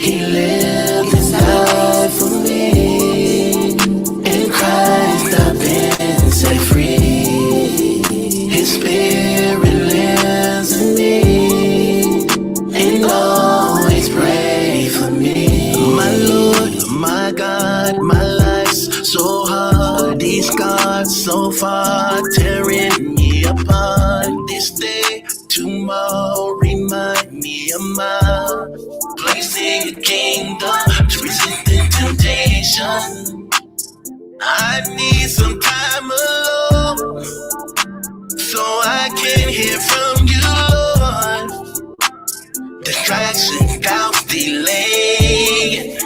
He lived and died for me. In Christ I've been set free. His spirit lives in me and always pray for me. My Lord, my God, my life's so hard. These scars so far tearing me apart. This day, tomorrow, remind me of my place in your kingdom to resist the temptation. I need some time alone so I can hear from you, Lord. Distraction, doubts, delay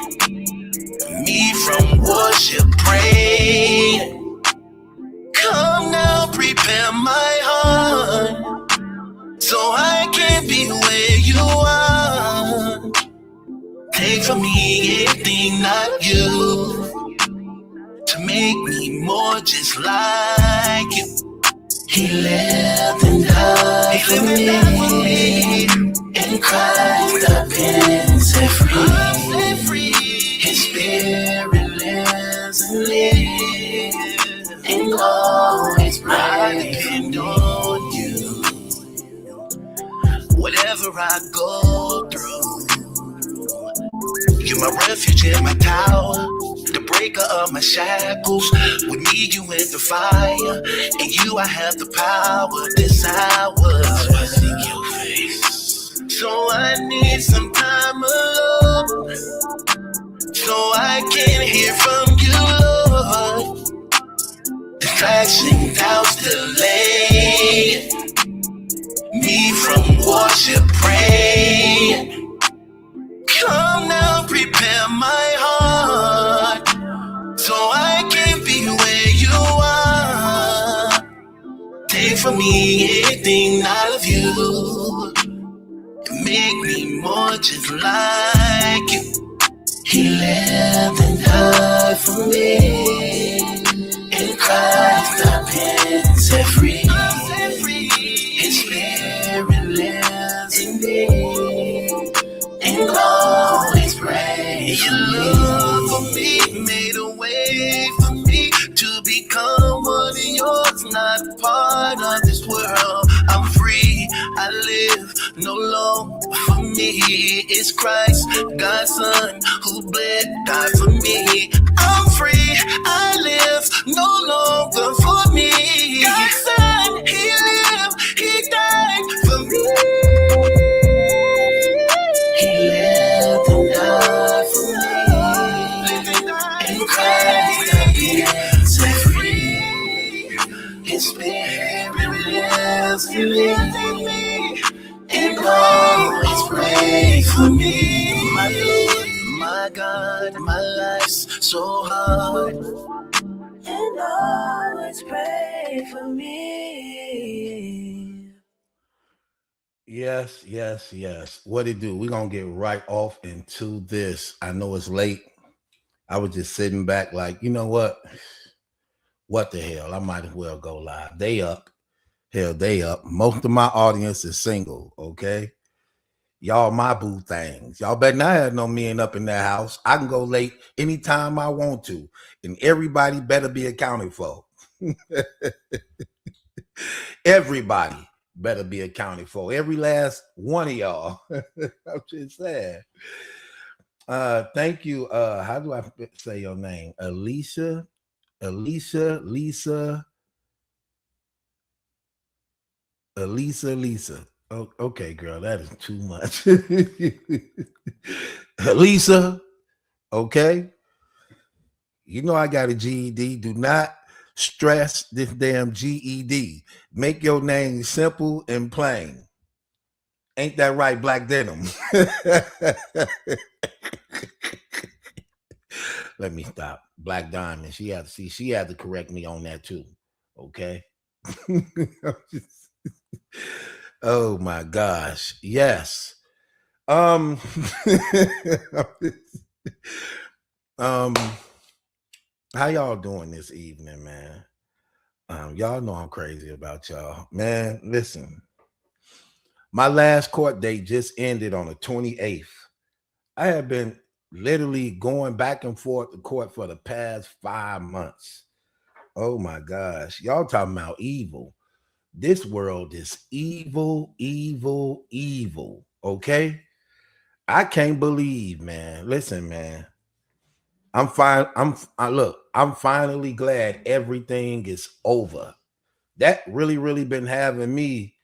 me from worship, pray. Come now, prepare my heart so I can be where you are. Take from me anything not you to make me more just like you. He lived and died for me. In Christ I've been set free. His spirit lives and lives and always I depend on you. Whatever I go through, you're my refuge and my tower, the breaker of my shackles. With me you in the fire, and you I have the power this hour. So I seek your face. So I need some time alone so I can hear from you, Lord. Distraction, doubts, delay me from worship, pray. Come now, prepare my heart so I can be where you are. Take from me anything not of you and make me more just like you. He lived and died for me. In Christ I've been set free. His spirit lives in me and always pray. Your love for me made a way for me to become one of yours, not part of this world. I'm free, I live no longer for me. It's Christ, God's Son, who bled, died for me. I'm free, I live no longer for me. God's Son, He lived, He died for me. He lived and died for me. In Christ I've been set free. His spirit lives in me and always pray for me. My Lord, my God, my life's so hard and always pray for me. Yes, yes, yes. What it do? We're going to get right off into this. I know it's late. I was just sitting back like, you know what? What the hell? I might as well go live. They up. Hell, they up. Most of my audience is single, okay? Y'all my boo things. Y'all better not have no men up in that house. I can go late anytime I want to. And everybody better be accounted for. Everybody better be accounted for. Every last one of y'all. I'm just saying. Thank you. How do I say your name? Lisa. Oh, okay, girl, that is too much. Lisa, okay. You know I got a GED. Do not stress this damn GED. Make your name simple and plain. Ain't that right, Black Denim? Let me stop. Black Diamond. She had to correct me on that too. Okay. Oh my gosh. Yes. How y'all doing this evening, man? Y'all know I'm crazy about y'all. Man, listen. My last court date just ended on the 28th. I have been literally going back and forth to court for the past 5 months. Oh my gosh. Y'all talking about evil. This world is evil, evil, evil. Okay. I can't believe, man. Listen, man. I'm fine. Look, I'm finally glad everything is over. That really been having me.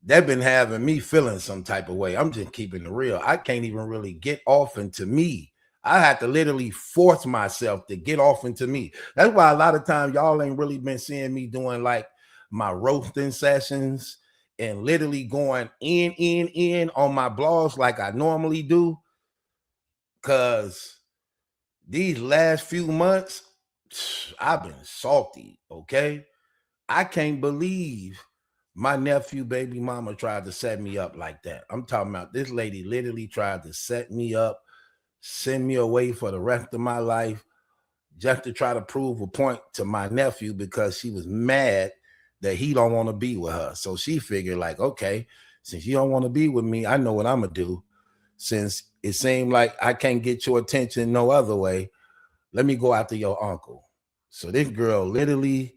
That been having me feeling some type of way. I'm just keeping it real. I can't even really get off into me. I had to literally force myself to get off into me. That's why a lot of times y'all ain't really been seeing me doing like my roasting sessions and literally going in on my blogs like I normally do. Cause these last few months, I've been salty. Okay. I can't believe my nephew, baby mama, tried to set me up like that. I'm talking about this lady literally tried to set me up, send me away for the rest of my life, just to try to prove a point to my nephew because she was mad that he don't want to be with her. So she figured, like, okay, since you don't want to be with me, I know what I'm gonna do. Since it seemed like I can't get your attention no other way, let me go after your uncle. So this girl literally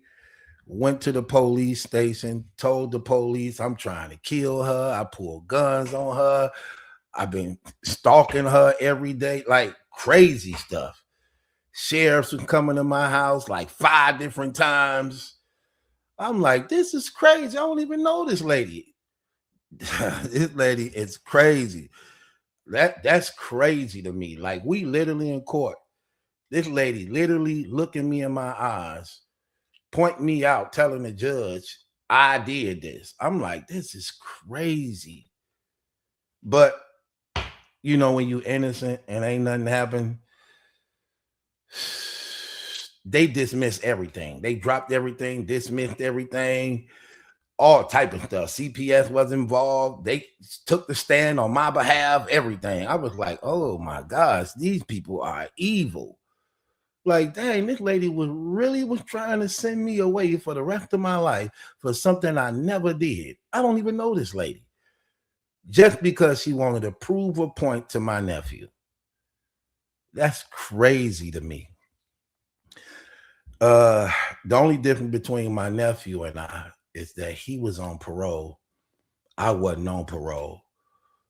went to the police station, told the police I'm trying to kill her. I pulled guns on her. I've been stalking her every day, like crazy stuff. Sheriffs were coming to my house like 5 different times. I'm like, this is crazy. I don't even know this lady. This lady is crazy. That's crazy to me. Like, we literally in court. This lady literally looking me in my eyes, point me out, telling the judge I did this. I'm like, this is crazy. But you know, when you innocent and ain't nothing happened, they dismissed everything. They dropped everything, dismissed everything, all type of stuff. CPS was involved. They took the stand on my behalf, everything. I was like, oh my gosh, these people are evil. Like, dang, this lady was trying to send me away for the rest of my life for something I never did. I don't even know this lady. Just because she wanted to prove a point to my nephew. That's crazy to me. The only difference between my nephew and I is that he was on parole. I wasn't on parole.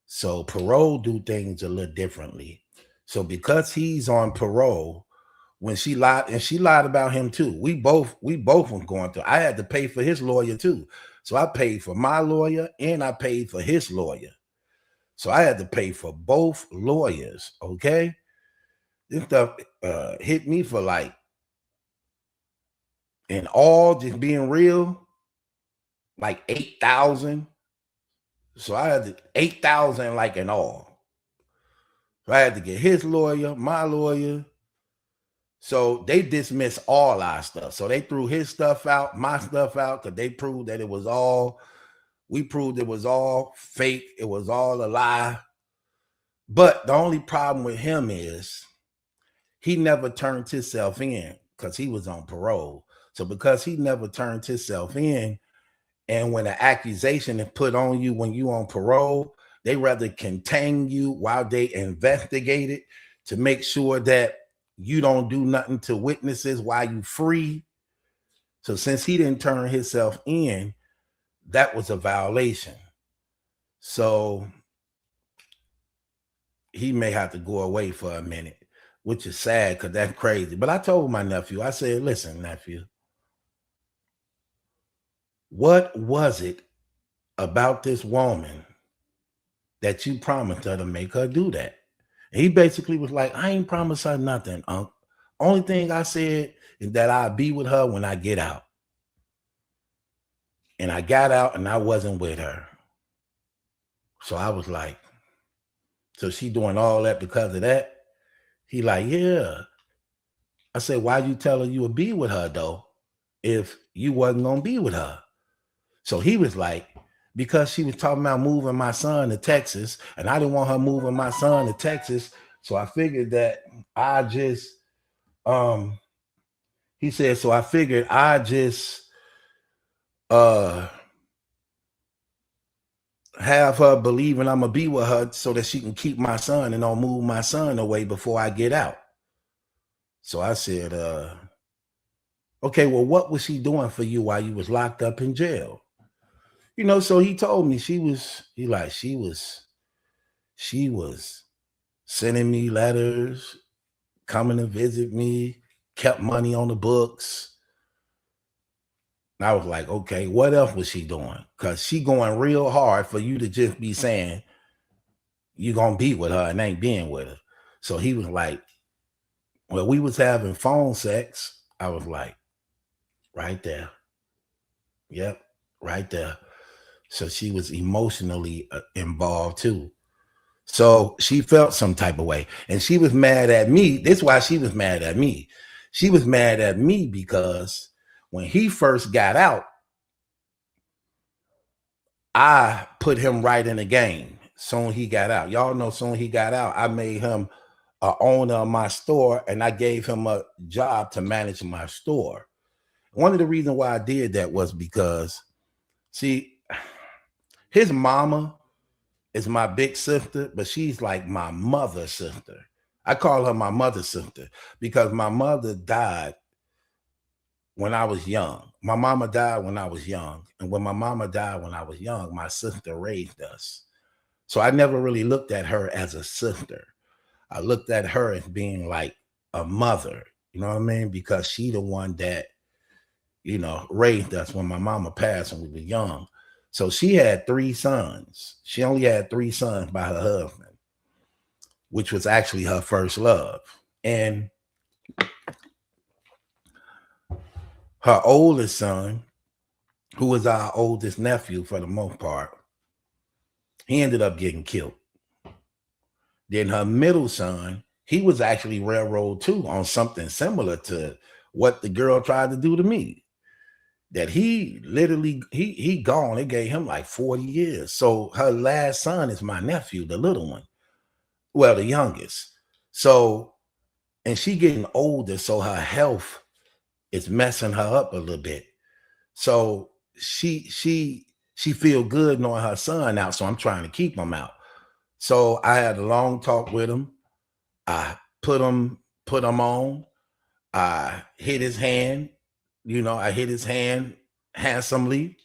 So parole do things a little differently. So because he's on parole, when she lied, and she lied about him too. We both were going through. I had to pay for his lawyer too. So I paid for my lawyer and I paid for his lawyer. So I had to pay for both lawyers. Okay. This stuff hit me for like, in all, just being real, like 8,000. So I had to 8,000 like in all. So I had to get his lawyer, my lawyer. So they dismissed all our stuff. So they threw his stuff out, my stuff out, because they proved that we proved it was all fake. It was all a lie. But the only problem with him is he never turned himself in because he was on parole. So because he never turned himself in, and when an accusation is put on you when you on parole, they rather contain you while they investigate it to make sure that you don't do nothing to witnesses while you free. So since he didn't turn himself in, that was a violation. So he may have to go away for a minute, which is sad because that's crazy. But I told my nephew, I said, listen, nephew, what was it about this woman that you promised her to make her do that? And he basically was like, I ain't promised her nothing, Unc. Only thing I said is that I'll be with her when I get out. And I got out and I wasn't with her. So I was like, so she doing all that because of that? He like, yeah. I said, why you tell her you would be with her though, if you wasn't gonna be with her? So he was like, because she was talking about moving my son to Texas, and I didn't want her moving my son to Texas. So I figured that I just, he said, so I figured I just have her believing I'm gonna be with her so that she can keep my son and don't move my son away before I get out. So I said, okay, well, what was she doing for you while you was locked up in jail? So he told me she was sending me letters, coming to visit me, kept money on the books. And I was like, okay, what else was she doing? Because she going real hard for you to just be saying you gonna be with her and ain't being with her. So he was like, well, we was having phone sex. I was like, right there. Yep, right there. So she was emotionally involved too. So she felt some type of way. And she was mad at me. This is why she was mad at me. She was mad at me because when he first got out, I put him right in the game. Soon he got out. Y'all know soon he got out, I made him a owner of my store and I gave him a job to manage my store. One of the reasons why I did that was because, see, his mama is my big sister, but she's like my mother sister. I call her my mother sister because my mother died when I was young. My mama died when I was young. And when my mama died when I was young, my sister raised us. So I never really looked at her as a sister. I looked at her as being like a mother, you know what I mean? Because she the one that, raised us when my mama passed when we were young. So she had 3 sons. She only had 3 sons by her husband, which was actually her first love. And her oldest son, who was our oldest nephew for the most part, he ended up getting killed. Then her middle son, he was actually railroaded too on something similar to what the girl tried to do to me. That he literally, he gone. It gave him like 40 years. So her last son is my nephew, the little one. Well, the youngest. So, and she getting older, so her health is messing her up a little bit. So she feel good knowing her son out. So I'm trying to keep him out. So I had a long talk with him. I put him on. I hit his hand. I hit his hand handsomely.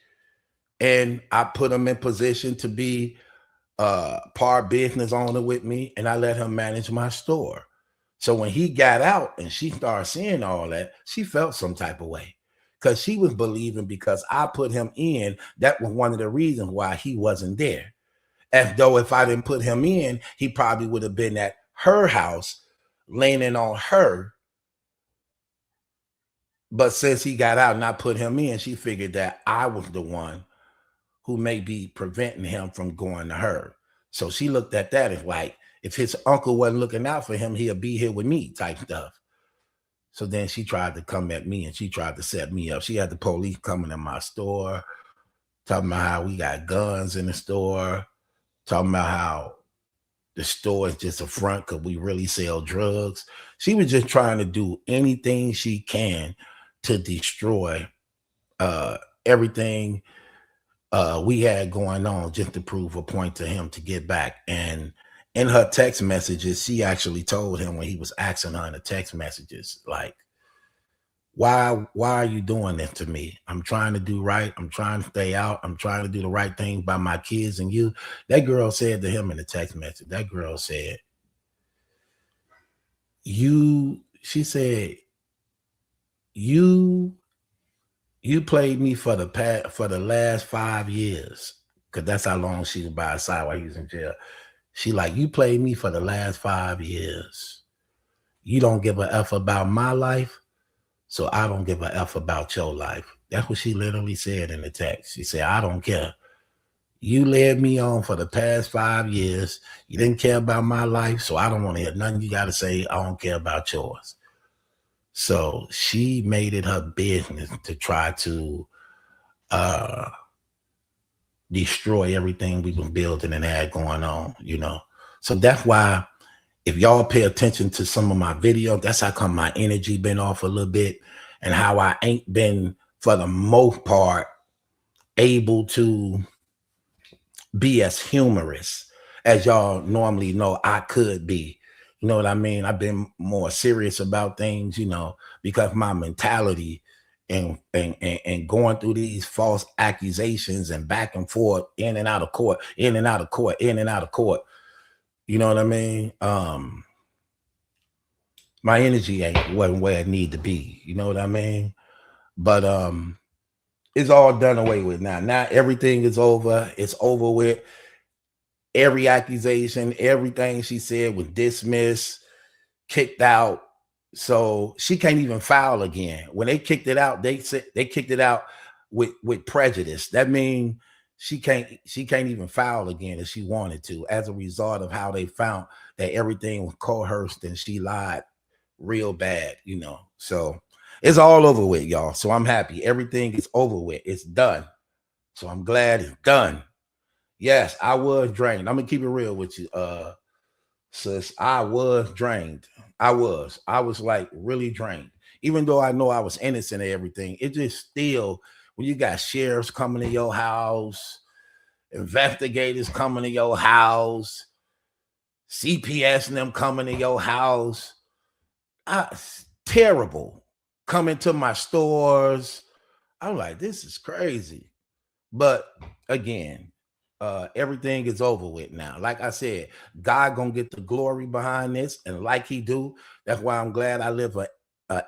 And I put him in position to be part business owner with me. And I let him manage my store. So when he got out and she started seeing all that, she felt some type of way. Because she was believing because I put him in, that was one of the reasons why he wasn't there. As though if I didn't put him in, he probably would have been at her house, leaning on her. But since he got out and I put him in, she figured that I was the one who may be preventing him from going to her. So she looked at that as like, if his uncle wasn't looking out for him, he'll be here with me type stuff. So then she tried to come at me and she tried to set me up. She had the police coming in my store, talking about how we got guns in the store, talking about how the store is just a front because we really sell drugs. She was just trying to do anything she can to destroy everything we had going on just to prove a point to him to get back. And in her text messages, she actually told him when he was asking her in the text messages, like, why are you doing this to me? I'm trying to do right. I'm trying to stay out. I'm trying to do the right thing by my kids and you. That girl said to him in the text message, that girl said, she said, you played me for the last 5 years. Cause that's how long she was by his side while he was in jail. She like, you played me for the last 5 years. You don't give a F about my life. So I don't give a F about your life. That's what she literally said in the text. She said, I don't care. You led me on for the past 5 years. You didn't care about my life. So I don't want to hear nothing you got to say. I don't care about yours. So she made it her business to try to destroy everything we've been building and had going on, So that's why if y'all pay attention to some of my videos, that's how come my energy been off a little bit and how I ain't been, for the most part, able to be as humorous as y'all normally know I could be. You know what I mean? I've been more serious about things, because my mentality and going through these false accusations and back and forth, in and out of court, in and out of court, in and out of court. You know what I mean? My energy wasn't where it need to be. You know what I mean? But it's all done away with now. Now everything is over. It's over with. Every accusation, everything she said was dismissed, kicked out. So she can't even file again. When they kicked it out, they said they kicked it out with prejudice. That means she can't even file again if she wanted to, as a result of how they found that everything was coerced and she lied real bad. So it's all over with, y'all. So I'm happy. Everything is over with. It's done. So I'm glad it's done. Yes, I was drained. I'm gonna keep it real with you, sis. I was drained. I was like really drained. Even though I know I was innocent of everything, it just still, when you got sheriffs coming to your house, investigators coming to your house, CPS and them coming to your house, terrible. Coming to my stores. I'm like, this is crazy. But again, everything is over with now. Like I said, God gonna get the glory behind this, and like He do, that's why I'm glad I live a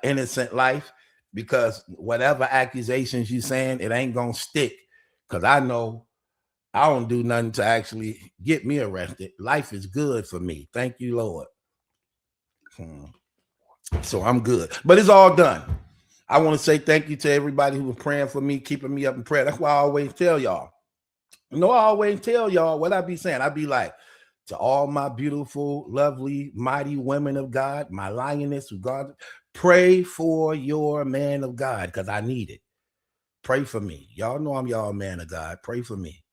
innocent life, because whatever accusations you saying, it ain't gonna stick. Because I know I don't do nothing to actually get me arrested. Life is good for me. Thank you, Lord. So I'm good, but it's all done. I want to say thank you to everybody who was praying for me, keeping me up in prayer. That's why I always tell y'all. I always tell y'all what I be saying. I be like, to all my beautiful, lovely, mighty women of God, my lioness of God, pray for your man of God, because I need it. Pray for me. Y'all know I'm y'all man of God. Pray for me.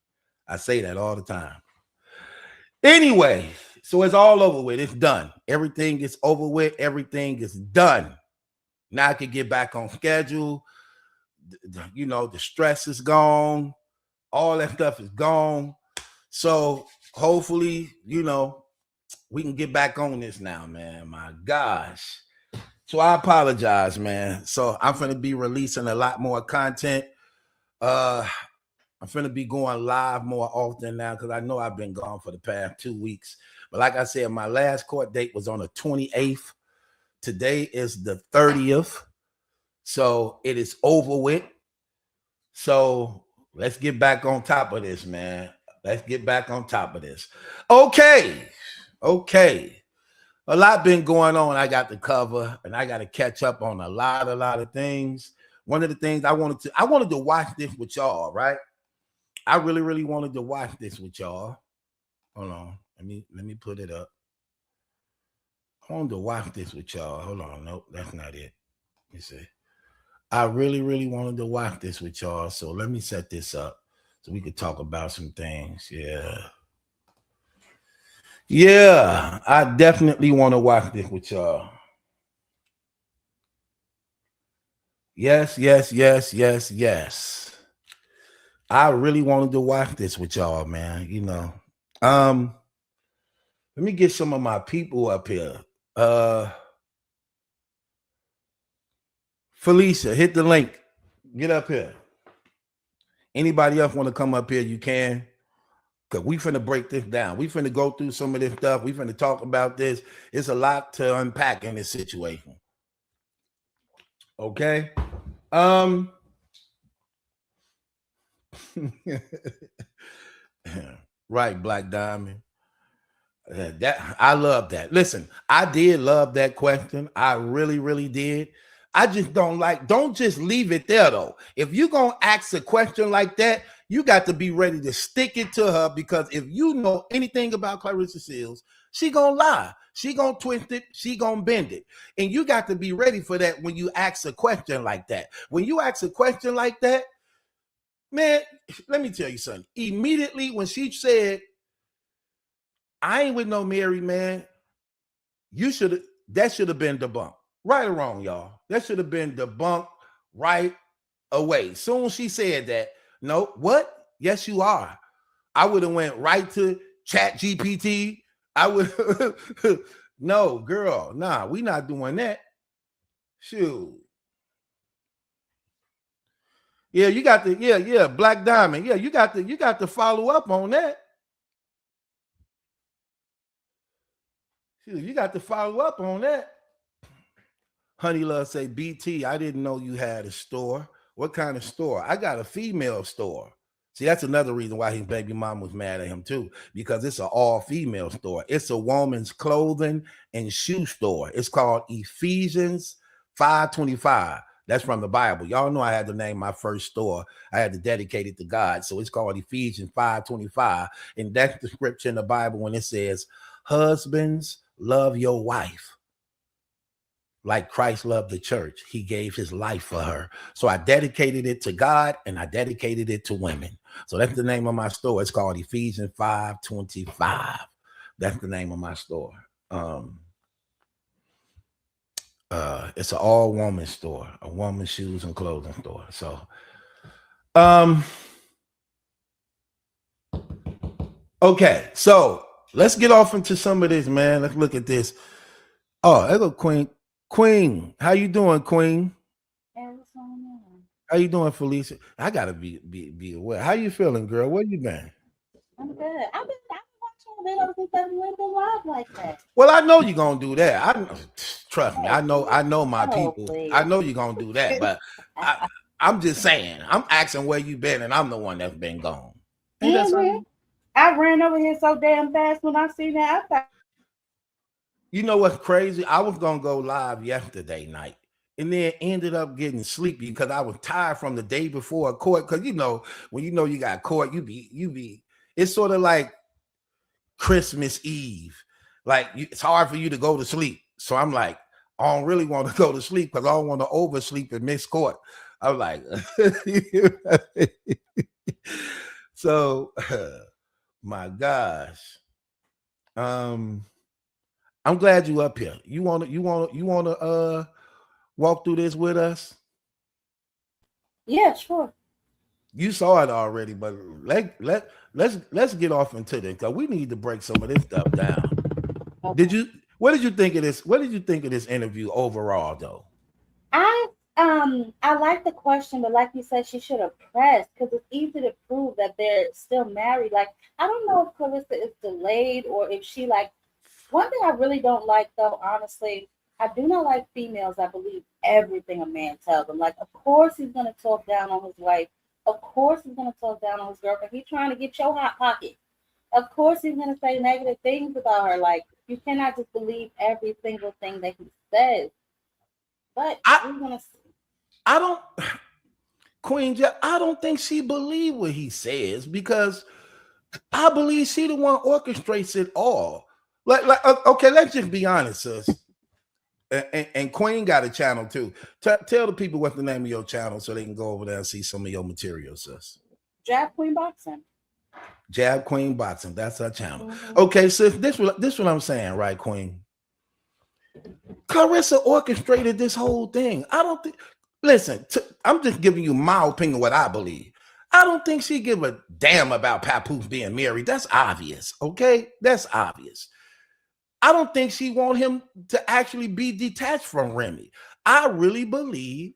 I say that all the time. Anyway, so it's all over with. It's done. Everything is over with. Everything is done. Now I can get back on schedule. The stress is gone. All that stuff is gone. So hopefully, we can get back on this now, man. My gosh. So I apologize, man. So I'm going to be releasing a lot more content. I'm finna be going live more often now, because I know I've been gone for the past 2 weeks. But like I said, my last court date was on the 28th. Today is the 30th. So it is over with. So let's get back on top of this, man. Let's get back on top of this. Okay. A lot been going on. I got to cover, and I got to catch up on a lot of things. One of the things I wanted to watch this with y'all, right? I really wanted to watch this with y'all. Hold on. Let me put it up. I wanted to watch this with y'all. Hold on. Nope, that's not it. Let me see. I really wanted to watch this with y'all. So let me set this up so we could talk about some things. Yeah, I definitely want to watch this with y'all. Yes. I really wanted to watch this with y'all, man. Let me get some of my people up here. Felicia, hit the link. Get up here. Anybody else want to come up here, you can. Because we finna break this down. We finna go through some of this stuff. We finna talk about this. It's a lot to unpack in this situation. Okay? Right, Black Diamond. That I love that. Listen, I did love that question. I really did. I just don't just leave it there though. If you're gonna ask a question like that, you got to be ready to stick it to her, because if you know anything about Claressa Shields, she gonna lie, she gonna twist it, she gonna bend it. And you got to be ready for that when you ask a question like that. When you ask a question like that, man, let me tell you something. Immediately when she said, I ain't with no married man, that should have been debunked. Right or wrong, y'all. That should have been debunked right away. Soon she said that. No, what? Yes, you are. I would have went right to Chat GPT. I would no, girl, nah, we not doing that. Shoot. Yeah, you got the Black Diamond. Yeah, you got to follow up on that. Shoot, you got to follow up on that. Honey Love say, BT, I didn't know you had a store. What kind of store? I got a female store. See, that's another reason why his baby mom was mad at him too, because it's an all-female store. It's a woman's clothing and shoe store. It's called Ephesians 5:25. That's from the Bible. Y'all know I had to name my first store. I had to dedicate it to God. So it's called Ephesians 5:25. And that's the scripture in the Bible when it says, husbands, love your wife like Christ loved the church. He gave his life for her. So I dedicated it to God and I dedicated it to women. So that's the name of my store. It's called Ephesians 5:25. That's the name of my store. It's an all woman store, a woman shoes and clothing store. So okay, so let's get off into some of this, man. Let's look at this. Oh, there go Queen. Queen, how you doing, Queen? Hey, what's going on? How you doing, Felicia? I gotta be aware. How you feeling, girl? Where you been? I'm good. I've been watching videos and stuff. You ain't been live like that. Well, I know you're gonna do that. Trust me. I know my people. Please. I know you're gonna do that, but I'm just saying. I'm asking where you been, and I'm the one that's been gone. Ain't that something? I ran over here so damn fast when I seen that. I thought, you know what's crazy? I was gonna go live yesterday night, and then ended up getting sleepy because I was tired from the day before court. Because when you got court, you be. It's sort of like Christmas Eve. Like it's hard for you to go to sleep. So I'm like, I don't really want to go to sleep because I don't want to oversleep and miss court. I'm like, so my gosh. I'm glad you up here. You wanna walk through this with us? yeah, sure. You saw it already, but let's get off into this because we need to break some of this stuff down. Okay. What did you think of this? What did you think of this interview overall, though? I like the question, but like you said, she should have pressed because it's easy to prove that they're still married. Like I don't know if Claressa is delayed or if she like. One thing I really don't like, though, honestly, I do not like females that believe everything a man tells them. Like, of course he's gonna talk down on his wife. Of course he's gonna talk down on his girlfriend. He's trying to get your hot pocket. Of course he's gonna say negative things about her. Like, you cannot just believe every single thing that he says. But we're gonna see. I don't, Queen Jeff, I don't think she believed what he says because I believe she the one orchestrates it all. Like okay, let's just be honest, sis. And Queen got a channel too. Tell the people what's the name of your channel so they can go over there and see some of your material, sis. Jab Queen Boxing. Jab Queen Boxing. That's her channel. Mm-hmm. Okay, sis. This what I'm saying, right, Queen? Claressa orchestrated this whole thing. I don't think. Listen, I'm just giving you my opinion, what I believe. I don't think she give a damn about Papoose being married. That's obvious. Okay, that's obvious. I don't think she want him to actually be detached from Remy. I really believe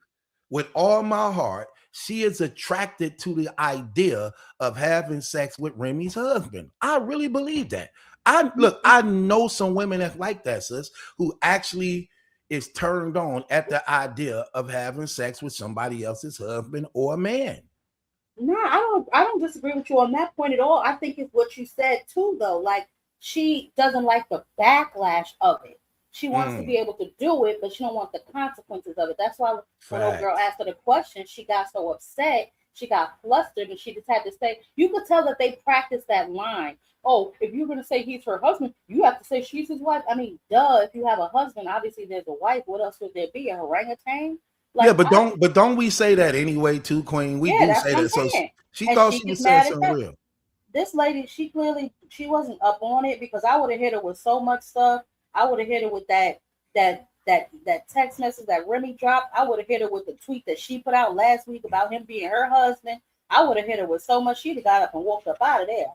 with all my heart, she is attracted to the idea of having sex with Remy's husband. I really believe that. I know some women that like that, sis, who actually is turned on at the idea of having sex with somebody else's husband or a man. No, I don't disagree with you on that point at all. I think it's what you said too, though. Like, she doesn't like the backlash of it. She wants to be able to do it, but she don't want the consequences of it. That's why when old girl asked her the question, she got so upset, she got flustered, and she just had to say, you could tell that they practiced that line. Oh, if you're gonna say he's her husband, you have to say she's his wife. I mean, duh, if you have a husband, obviously there's a wife. What else would there be? A orangutan? Like, yeah, but don't we say that anyway too, Queen? We do say that. So she thought she was saying something real. This lady, she wasn't up on it because I would have hit her with so much stuff. I would have hit her with that text message that Remy dropped. I would have hit her with the tweet that she put out last week about him being her husband. I would have hit her with so much. She'd have got up and walked up out of there.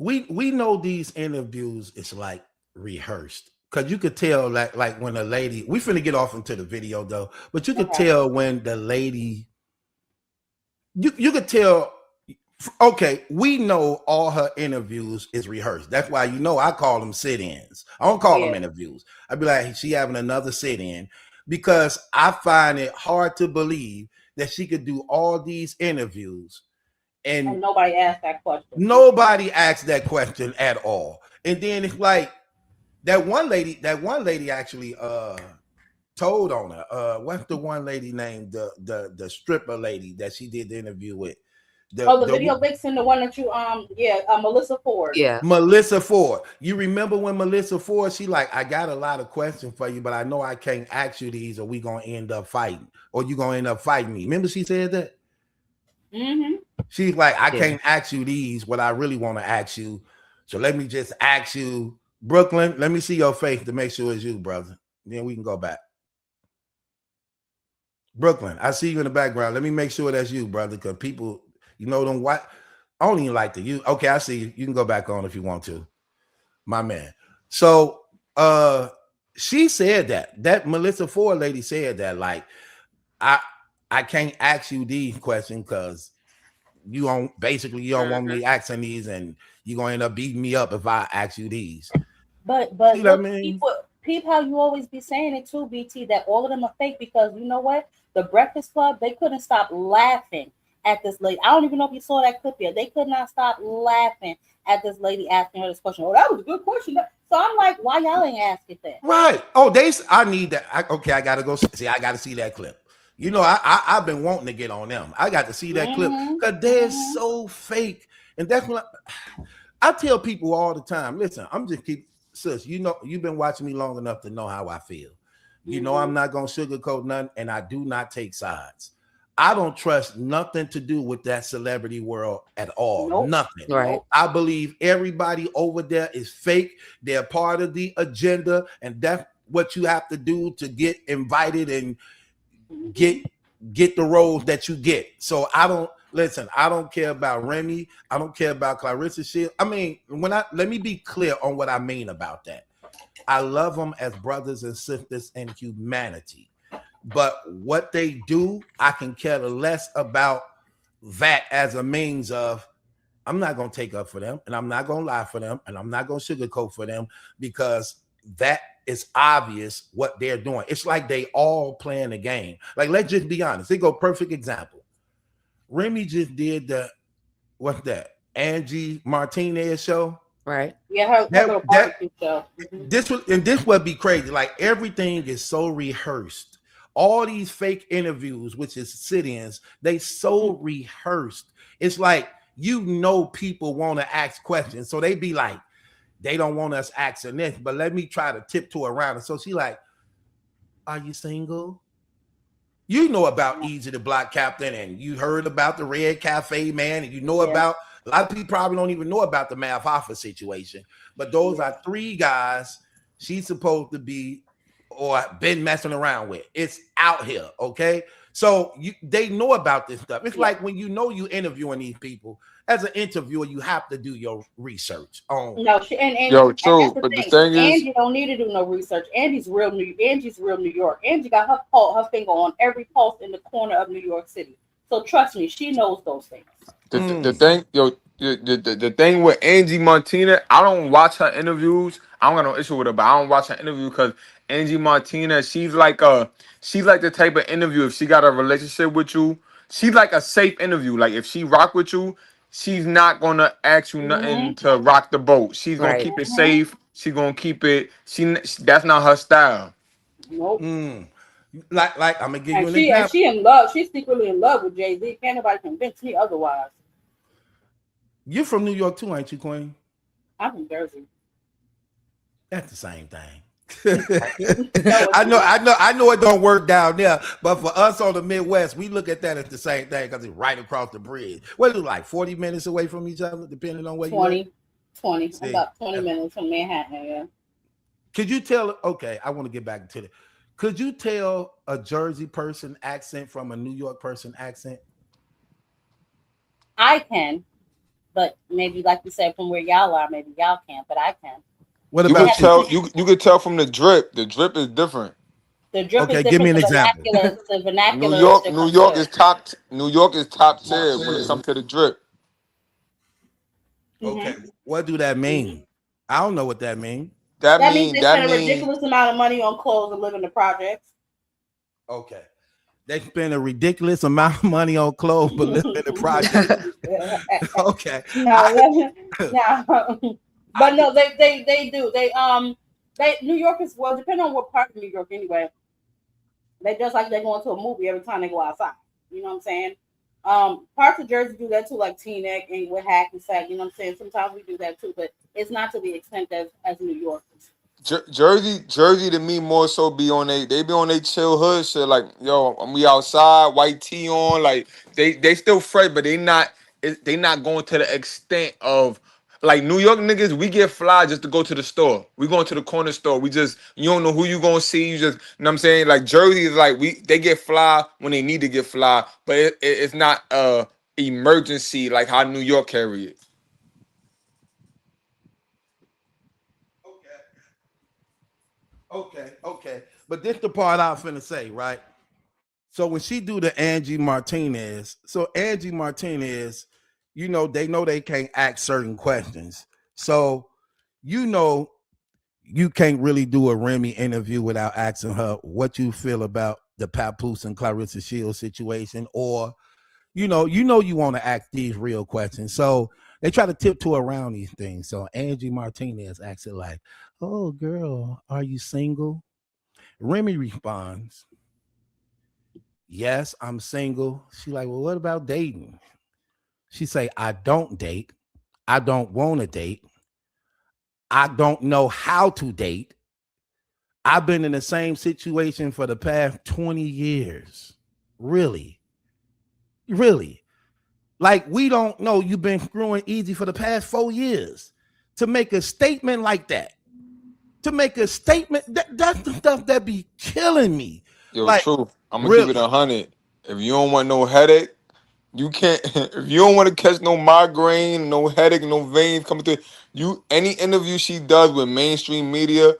we know these interviews is like rehearsed. Cause you could tell like when a lady, we finna get off into the video though, but you could Okay. tell when the lady, you could tell. Okay, we know all her interviews is rehearsed. That's why I call them sit-ins. I don't call them Yeah. interviews. I'd be like, she having another sit-in because I find it hard to believe that she could do all these interviews and And nobody asked that question. nobody asked that question at all. And then it's like that one lady actually told on her. What's the one lady named the stripper lady that she did the interview with? The Oh, the the video vixen, the one that you yeah, Melissa Ford. Yeah. Melissa Ford. You remember when Melissa Ford, she like, I got a lot of questions for you, but I know I can't ask you these or we gonna end up fighting. Or you gonna end up fighting me. Remember she said that? Mm-hmm. She's like, I Yeah. can't ask you these, what I really want to ask you. So let me just ask you, Brooklyn, let me see your face to make sure it's you, brother. Then we can go back. Brooklyn, I see you in the background. Let me make sure that's you, brother, because people, them what I don't even like to use. Okay, I see you. You can go back on if you want to, my man. So she said that Melissa Ford lady said that, like, I I can't ask you these questions because you don't want Mhm. me asking these, and you're gonna end up beating me up if I ask you these. See But what I look, mean? people how you always be saying it too, BT, that all of them are fake because you know what? The Breakfast Club, they couldn't stop laughing at this lady. I don't even know if you saw that clip yet. They could not stop laughing at this lady asking her this question. Oh, that was a good question. So I'm like, why y'all ain't ask it then? Right. Oh, I need that. Okay, I gotta go see. I gotta see that clip. I've been wanting to get on them. I got to see that clip Mm-hmm. because they're Mm-hmm. so fake, and that's what I tell people all the time. Listen, I'm just keep sis. You've been watching me long enough to know how I feel. Mm-hmm. I'm not gonna sugarcoat nothing, and I do not take sides. I don't trust nothing to do with that celebrity world at all. Nope. Nothing. Right. Nope. I believe everybody over there is fake. They're part of the agenda, and that's what you have to do to get invited and get Mm-hmm. get the roles that you get. So I don't listen. I don't care about Remy. I don't care about Clarissa Shield. I mean, let me be clear on what I mean about that. I love them as brothers and sisters in humanity, but what they do, I can care less about that as a means of. I'm not going to take up for them, and I'm not going to lie for them, and I'm not going to sugarcoat for them because that is obvious what they're doing. It's like they all playing the game. Like, let's just be honest. They go perfect example. Remy just did what's that? Angie Martinez show. Right. Yeah, her That little that barbecue show. Mm-hmm. this would be crazy. Like everything is so rehearsed. All these fake interviews, which is sit-ins, they so rehearsed. It's like people want to ask questions, so they be like, they don't want us asking this, but let me try to tiptoe around it. So she like, are you single? You know about Easy the Block Captain, and you heard about the Red Cafe Man, and you know Yeah. about a lot of people probably don't even know about the Math Hoffa situation. But those Yeah. are three guys she's supposed to be or been messing around with. It's out here, okay? So they know about this stuff. It's Yeah. like when you interviewing these people. As an interviewer, you have to do your research on. No, she Yo, and that's true. the But the thing. thing is, Angie don't need to do no research. Angie's real New York. Angie got her finger on every pulse in the corner of New York City. So trust me, she knows those things. the Mm, thing, yo, the thing with Angie Martina, I don't watch her interviews. I don't got no issue with her, but I don't watch her interview because Angie Martina, she's like the type of interview. If she got a relationship with you, she's like a safe interview. Like if she rock with you, she's not gonna ask you nothing Mm-hmm. to rock the boat. She's gonna Right. keep it Mm-hmm. safe. She's gonna keep it. That's not her style. Nope. mm. Like I'm gonna give you And an she and example. she in love. She's secretly in love with Jay-Z. Can't nobody convince me otherwise. You're from New York too, ain't you, Queen? I'm from Jersey. That's the same thing. No, it's not. I know it don't work down there, but for us on the Midwest, we look at that as the same thing because it's right across the bridge. What is it, like 40 minutes away from each other, depending on where you at? 20. 20. See, About 20 minutes from Manhattan, yeah. could you tell? Okay, I want to get back to it. Could you tell a Jersey person accent from a New York person accent? I can. But maybe, like you said, from where y'all are, maybe y'all can't, but I can. What You They could about have to you? tell teach. you could tell from the drip. The drip is different. The drip is Okay, give me different. an example. The New vernacular is York, New different York too. is New York is top tier when it comes to the drip. Okay, Hmm. what do that Hmm. mean? I don't know what that means. That means they That spend a mean ridiculous amount of money on clothes and live in the projects. Okay. They spend a ridiculous amount of money on clothes, but live in the project. Okay. No, I no, I but get no, they do. They New York is, well, depending on what part of New York anyway. They just like they go into a movie every time they go outside. You know what I'm saying? Parts of Jersey do that too, like Teaneck and with Hackensack. You know what I'm saying? Sometimes we do that too, but it's not to the extent as New York is. Jersey to me more so be on they be on they chill hood shit like yo we outside white tee on like they still fresh but they not going to the extent of like New York niggas we get fly just to go to the store we going to the corner store we just you don't know who you gonna see you just you know what I'm saying like Jersey is like they get fly when they need to get fly but it's not emergency like how New York carry it. okay. Okay. But this the part I was finna say, right? So when she do the Angie Martinez, so Angie Martinez, they know they can't ask certain questions. So, you know, you can't really do a Remy interview without asking her what you feel about the Papoose and Clarissa Shields situation, or you want to ask these real questions. So they try to tiptoe around these things. So Angie Martinez acts it like, "Oh, girl, are you single?" Remy responds, "Yes, I'm single." She like, "Well, what about dating?" She say, "I don't date. I don't want to date. I don't know how to date. I've been in the same situation for the past 20 years." Really? Really? Like, we don't know you've been screwing easy for the past 4 years. To make a statement like that, to make a statement, that's the stuff that be killing me. Yo, Like, true. I'm gonna keep it really? 100. If you don't want no headache, you can't. If you don't want to catch no migraine, no headache, no veins coming through, you any interview she does with mainstream media,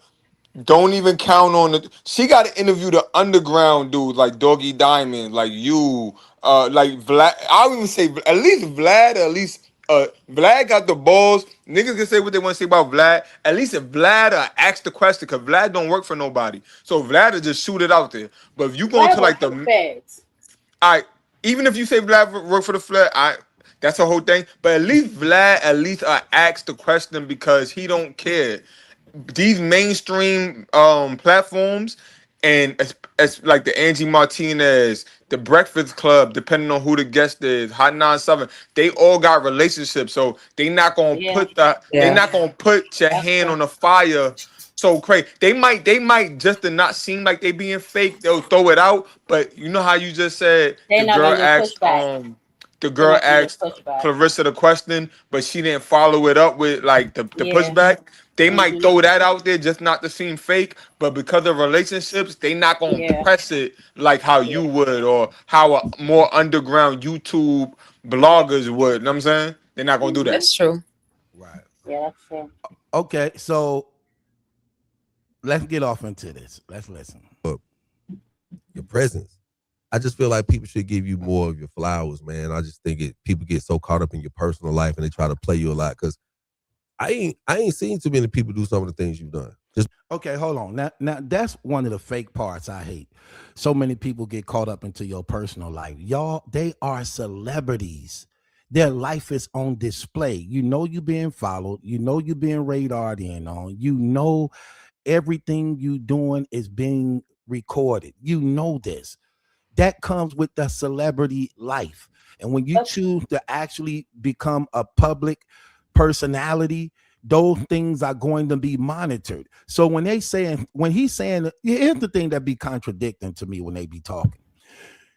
don't even count on it. She got to interview the underground dudes like Doggy Diamond, like you, like Vlad. I would even say at least Vlad, at least Vlad got the balls. Niggas can say what they want to say about Vlad. At least if Vlad asks the question, because Vlad don't work for nobody. So Vlad will just shoot it out there. But if you go into Vlad like works for the the feds. I even if you say Vlad work for the Fed, that's a whole thing. But at least Vlad asks the question because he don't care. These mainstream platforms and as like the Angie Martinez, the Breakfast Club, depending on who the guest is, Hot 97, they all got relationships. So Yeah, they Yeah. not gonna put your that's hand true. on the fire so crazy. They might just to not seem like they being fake, they'll throw it out. But you know how you just said They're not gonna get pushback. the They're girl not gonna get asked pushback. Clarissa the question, but she didn't follow it up with like the Yeah. pushback. They might Hmm. throw that out there just not to seem fake, but because of relationships, they not gonna Yeah. press it like how you Yeah. would or how a more underground YouTube Yeah. bloggers would. You know what I'm saying? They're not gonna do Hmm. that. That's true. Right. Yeah, that's true. Okay, so let's get off into this. Let's listen. your presence. I just feel like people should give you more of your flowers, man. I just think people get so caught up in your personal life and they try to play you a lot because I ain't seen too many people do some of the things you've done. Just Okay, hold on. Now that's one of the fake parts I hate. So many people get caught up into your personal life. Y'all, they are celebrities. Their life is on display. You know you being followed. You know you being radared in on. You know everything you doing is being recorded. You know this. That comes with the celebrity life. And when you But choose to actually become a public personality, those things are going to be monitored. So when he's saying, here's the thing that be contradicting to me when they be talking.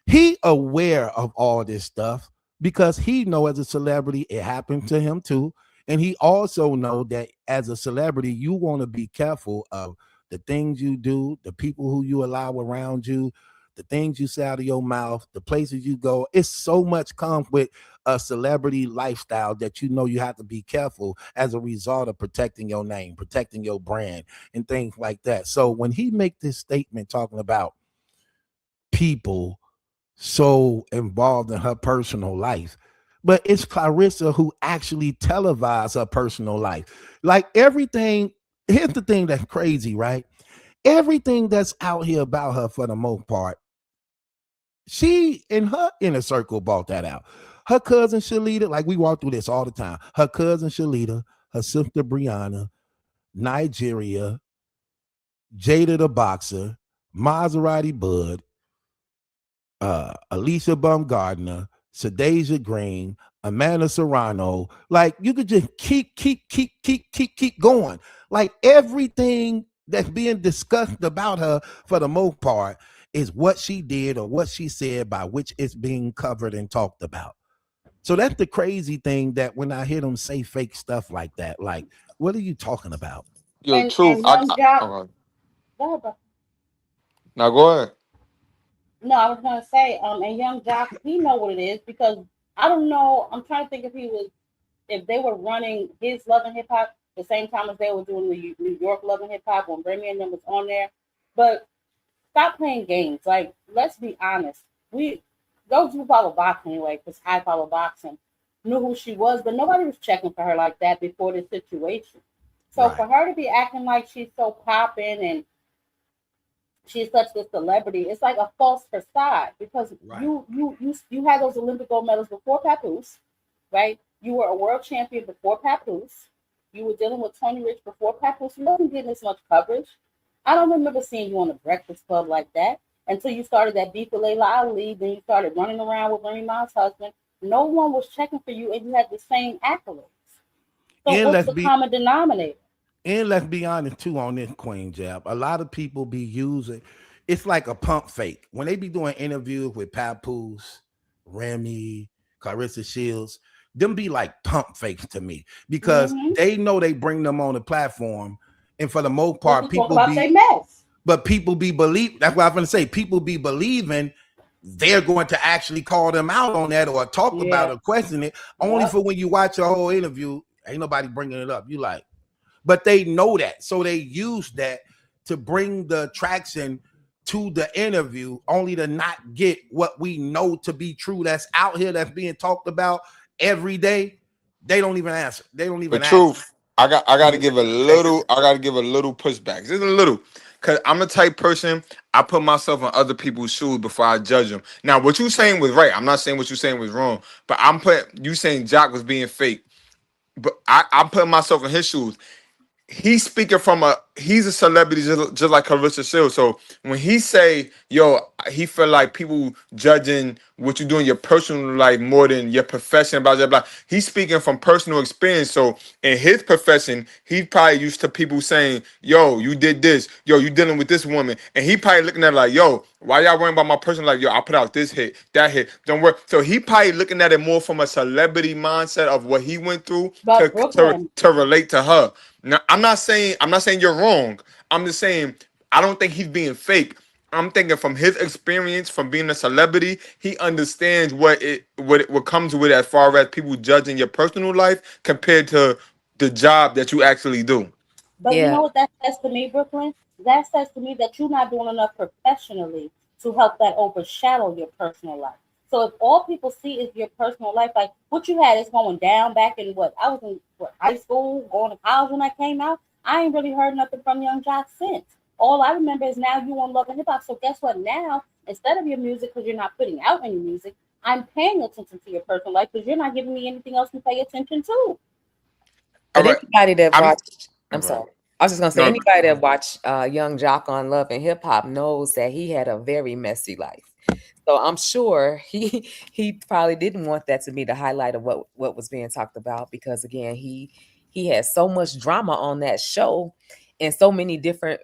He aware of all this stuff because he know as a celebrity it happened to him too, and he also know that as a celebrity you want to be careful of the things you do, the people who you allow around you, the things you say out of your mouth, the places you go. It's so much comes with a celebrity lifestyle that you know you have to be careful as a result of protecting your name, protecting your brand, and things like that. So when he make this statement talking about people so involved in her personal life, but it's Claressa who actually televised her personal life. Like everything, here's the thing that's crazy, right? Everything that's out here about her for the most part, she in her inner circle bought that out. Her cousin Shalita, like we walk through this all the time. Her cousin Shalita, her sister Brianna, Nigeria, Jada the boxer, Maserati Bud, Alicia Baumgardner, Sadasia Green, Amanda Serrano. Like you could just keep going. Like everything that's being discussed about her for the most part is what she did or what she said by which it's being covered and talked about. So that's the crazy thing that when I hear them say fake stuff like that, like, what are you talking about? Yo, truth. And Young Jock, Okay. go ahead, bro. Now go ahead. No, I was gonna say, and Young Jock, he know what it is because I don't know. I'm trying to think if they were running his Love and Hip Hop the same time as they were doing the New York Love and Hip Hop when Remy and them was on there. But stop playing games. Like, let's be honest. We those who follow boxing anyway, because I follow boxing, knew who she was, but nobody was checking for her like that before this situation. So Right, for her to be acting like she's so popping and she's such a celebrity. It's like a false facade because right. you had those Olympic gold medals before Papoose, right? You were a world champion before Papoose. You were dealing with Tony Rich before Papoose. You wasn't getting as much coverage. I don't remember seeing you on the Breakfast Club like that until you started that beef with Layla Ali. Then you started running around with Remy Ma's husband. No one was checking for you, and you had the same accolades. So And what's let's the be common denominator? And let's be honest too on this Queen Jab. A lot of people be using it's like a pump fake. When they be doing interviews with Papoose, Remy, Clarissa Shields, them be like pump fakes to me because Mm-hmm. they know they bring them on the platform. And for the most Just part, to talk about their mess. people be believe. That's what I'm gonna say. People be believing they're going to actually call them out on that or talk about Yeah. it or question it. Only Yep. for when you watch a whole interview, ain't nobody bringing it up. You like, but they know that. So they use that to bring the traction to the interview, only to not get what we know to be true that's out here that's being talked about every day. They don't even answer. They don't even But ask. truth, I gotta give a little pushback. Just a little. Cause I'm the type person I put myself in other people's shoes before I judge them. Now, what you saying was right. I'm not saying what you saying was wrong, but I'm putting you saying Jock was being fake. But I'm putting myself in his shoes. He's speaking from he's a celebrity just like Clarissa Shields. So when he say, yo, he feel like people judging what you do in your personal life more than your profession, blah, blah, blah. He's speaking from personal experience. So in his profession, he's probably used to people saying, yo, you did this, yo, you dealing with this woman. And he probably looking at it like, yo, why y'all worrying about my personal life? Yo, I put out this hit, that hit. Don't worry. So he probably looking at it more from a celebrity mindset of what he went through But Brooklyn, to relate to her. Now, I'm not saying you're wrong. I'm just saying I don't think he's being fake. I'm thinking from his experience from being a celebrity, he understands what comes with it as far as people judging your personal life compared to the job that you actually do. but you Yeah. know what that says to me, Brooklyn? That says to me that you're not doing enough professionally to help that overshadow your personal life. So if all people see is your personal life, like what you had is going down back in what I was in high school, going to college when I came out, I ain't really heard nothing from Young Jock since. All I remember is now you on Love and Hip Hop. So guess what? Now instead of your music, because you're not putting out any music, I'm paying attention to your personal life because you're not giving me anything else to pay attention to. All But right. anybody that I'm watched, I'm okay. sorry, I was just gonna say No, anybody that watched Young Jock on Love and Hip Hop knows that he had a very messy life. So I'm sure he probably didn't want that to be the highlight of what was being talked about because again he had so much drama on that show and so many different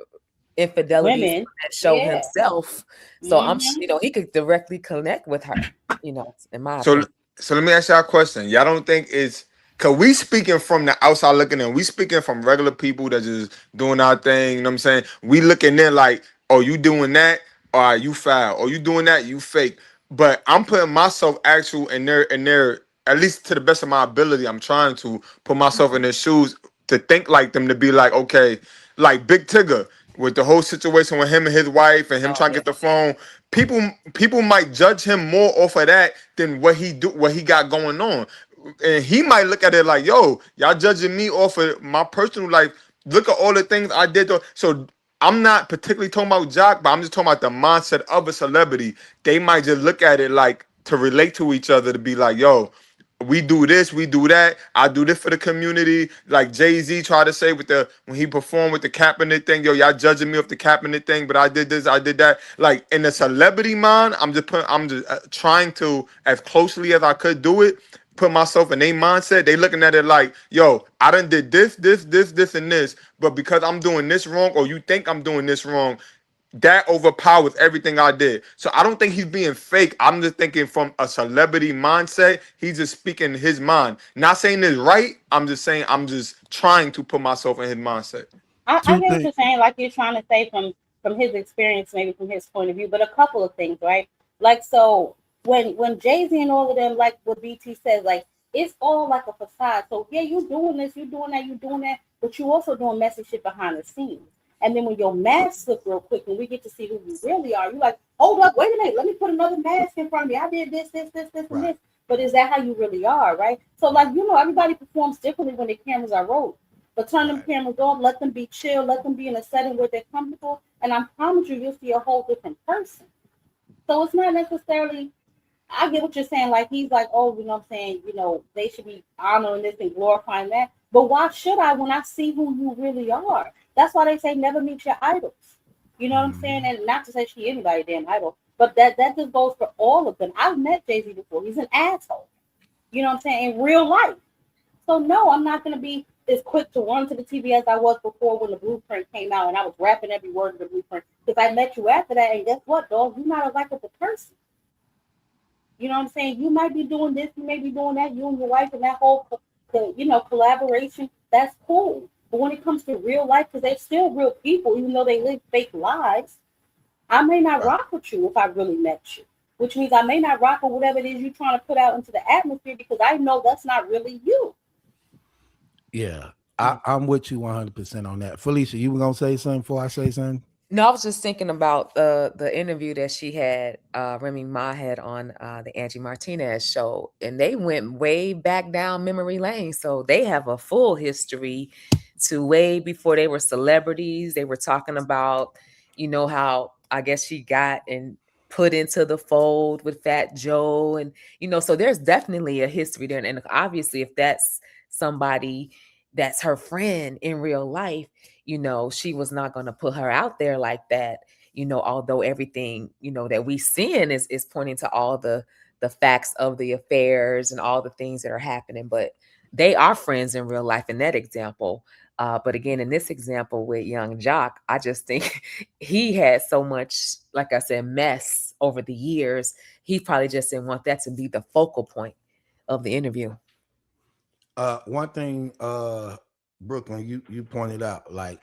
infidelities on Women, that show yeah. himself. So Hmm. he could directly connect with her, in my so opinion. so let me ask y'all a question. Y'all don't think it's cause we speaking from the outside looking in, we speaking from regular people that just doing our thing, you know what I'm saying? We looking in like, oh, you doing that? all right, you foul, or you doing that, you fake. But I'm putting myself actual in their at least to the best of my ability. I'm trying to put myself in their shoes to think like them, to be like, okay, like Big Tigger with the whole situation with him and his wife and him Oh trying to yeah. get the phone. People might judge him more off of that than what he got going on. And he might look at it like, yo, y'all judging me off of my personal life. Look at all the things I did. So I'm not particularly talking about Jock, but I'm just talking about the mindset of a celebrity. They might just look at it like to relate to each other, to be like, yo, we do this, we do that. I do this for the community. Like Jay-Z tried to say with the when he performed with the Kaepernick thing, yo, y'all judging me off the Kaepernick thing, but I did this, I did that. Like in the celebrity mind, I'm just trying to, as closely as I could do it, put myself in their mindset. They looking at it like, yo, I done did this, and this, but because I'm doing this wrong, or you think I'm doing this wrong, that overpowers everything I did. So I don't think he's being fake. I'm just thinking from a celebrity mindset. He's just speaking his mind. Not saying it's right. I'm just saying I'm just trying to put myself in his mindset. I Two get what things. you're saying, like you're trying to say from his experience, maybe from his point of view, but a couple of things, right? Like so when Jay-Z and all of them, like what BT says, like it's all like a facade. So yeah, you doing this, you doing that, you doing that, but you also doing messy shit behind the scenes. And then when your mask slip real quick and we get to see who you really are, you like, hold up, wait a minute, let me put another mask in front of me. I did this, and Right. this. But is that how you really are, right? So like, everybody performs differently when the cameras are rolled. But turn them Right. cameras off, let them be chill, let them be in a setting where they're comfortable, and I promise you, you'll see a whole different person. So it's not necessarily, I get what you're saying, like he's like, oh, you know what I'm saying, they should be honoring this and glorifying that. But why should I when I see who you really are? That's why they say never meet your idols. You know what I'm saying? Mhm. And not to say she anybody damn idol, but that just goes for all of them. I've met Jay-Z before. He's an asshole. You know what I'm saying? In real life. So no, I'm not gonna be as quick to run to the TV as I was before when the blueprint came out and I was rapping every word of the blueprint. Because I met you after that, and guess what, dog? You're not a likable person. You know what I'm saying? You might be doing this, you may be doing that, you and your wife and that whole collaboration, that's cool. But when it comes to real life, because they're still real people, even though they live fake lives, I may not Right. rock with you if I really met you. Which means I may not rock with whatever it is you're trying to put out into the atmosphere because I know that's not really you. Yeah. I'm with you 100% on that. Felicia, you were gonna say something before I say something? No, I was just thinking about the interview that she had, Remy Ma had on the Angie Martinez show, and they went way back down memory lane. So they have a full history to way before they were celebrities. They were talking about, how I guess she got and put into the fold with Fat Joe, and so there's definitely a history there, and obviously, if that's somebody that's her friend in real life, she was not going to put her out there like that, although everything, that we seeing is pointing to all the facts of the affairs and all the things that are happening. But they are friends in real life in that example. But again, in this example with young Jock, I just think he had so much, like I said, mess over the years. He probably just didn't want that to be the focal point of the interview. One thing, Brooklyn, you pointed out, like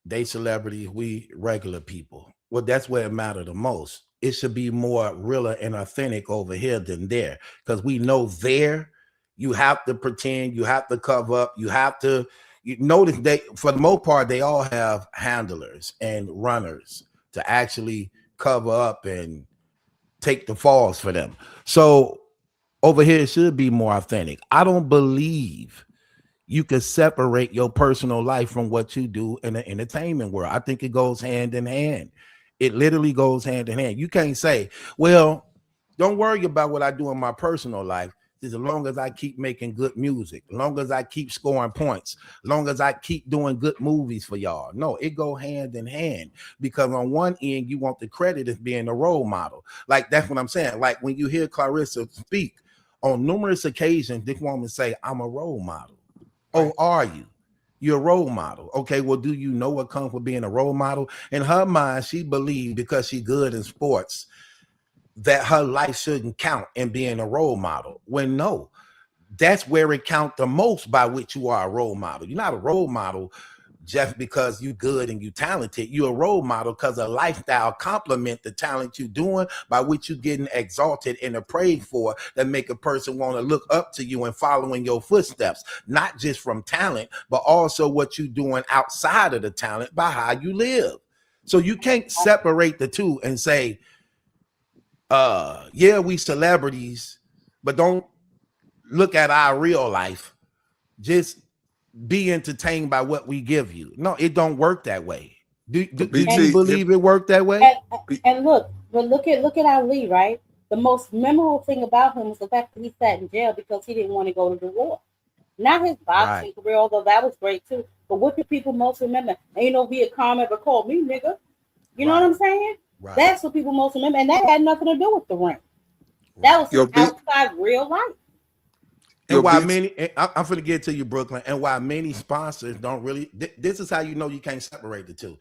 they celebrities, we regular people. Well, that's where it matter the most. It should be more realer and authentic over here than there, because we know there you have to pretend, you have to cover up, you have to. You notice they, for the most part, they all have handlers and runners to actually cover up and take the falls for them. So over here, it should be more authentic. I don't believe you can separate your personal life from what you do in the entertainment world. I think it goes hand in hand. It literally goes hand in hand. You can't say, well, don't worry about what I do in my personal life. As long as I keep making good music, as long as I keep scoring points, as long as I keep doing good movies for y'all. No, it go hand in hand, because on one end, you want the credit as being a role model. Like that's what I'm saying. Like when you hear Claressa speak on numerous occasions, this woman say, I'm a role model. Right. Oh, are you? You're a role model. Okay, well, do you know what comes with being a role model? In her mind, she believes because she's good in sports that her life shouldn't count in being a role model. When no, that's where it counts the most, by which you are a role model. You're not a role model just because you good and you talented. You a role model because a lifestyle complement the talent you doing, by which you getting exalted and appraised for, that make a person want to look up to you and follow in your footsteps, not just from talent, but also what you doing outside of the talent by how you live. So you can't separate the two and say, yeah, we celebrities, but don't look at our real life. Just be entertained by what we give you. No, it don't work that way. But Do you BT, believe it worked that way? And look, but look at Ali, right? The most memorable thing about him was the fact that he sat in jail because he didn't want to go to the war. Not his Right, boxing career, although that was great too. But what do people most remember? Ain't no Vietcong ever called me nigga. You know what right, I'm saying? right. That's what people most remember, and that had nothing to do with the ring. That was his yo, B, outside real life. And yo, why BT, many, I'm going to get to you, Brooklyn, and why many sponsors don't really, this is how you know you can't separate the two.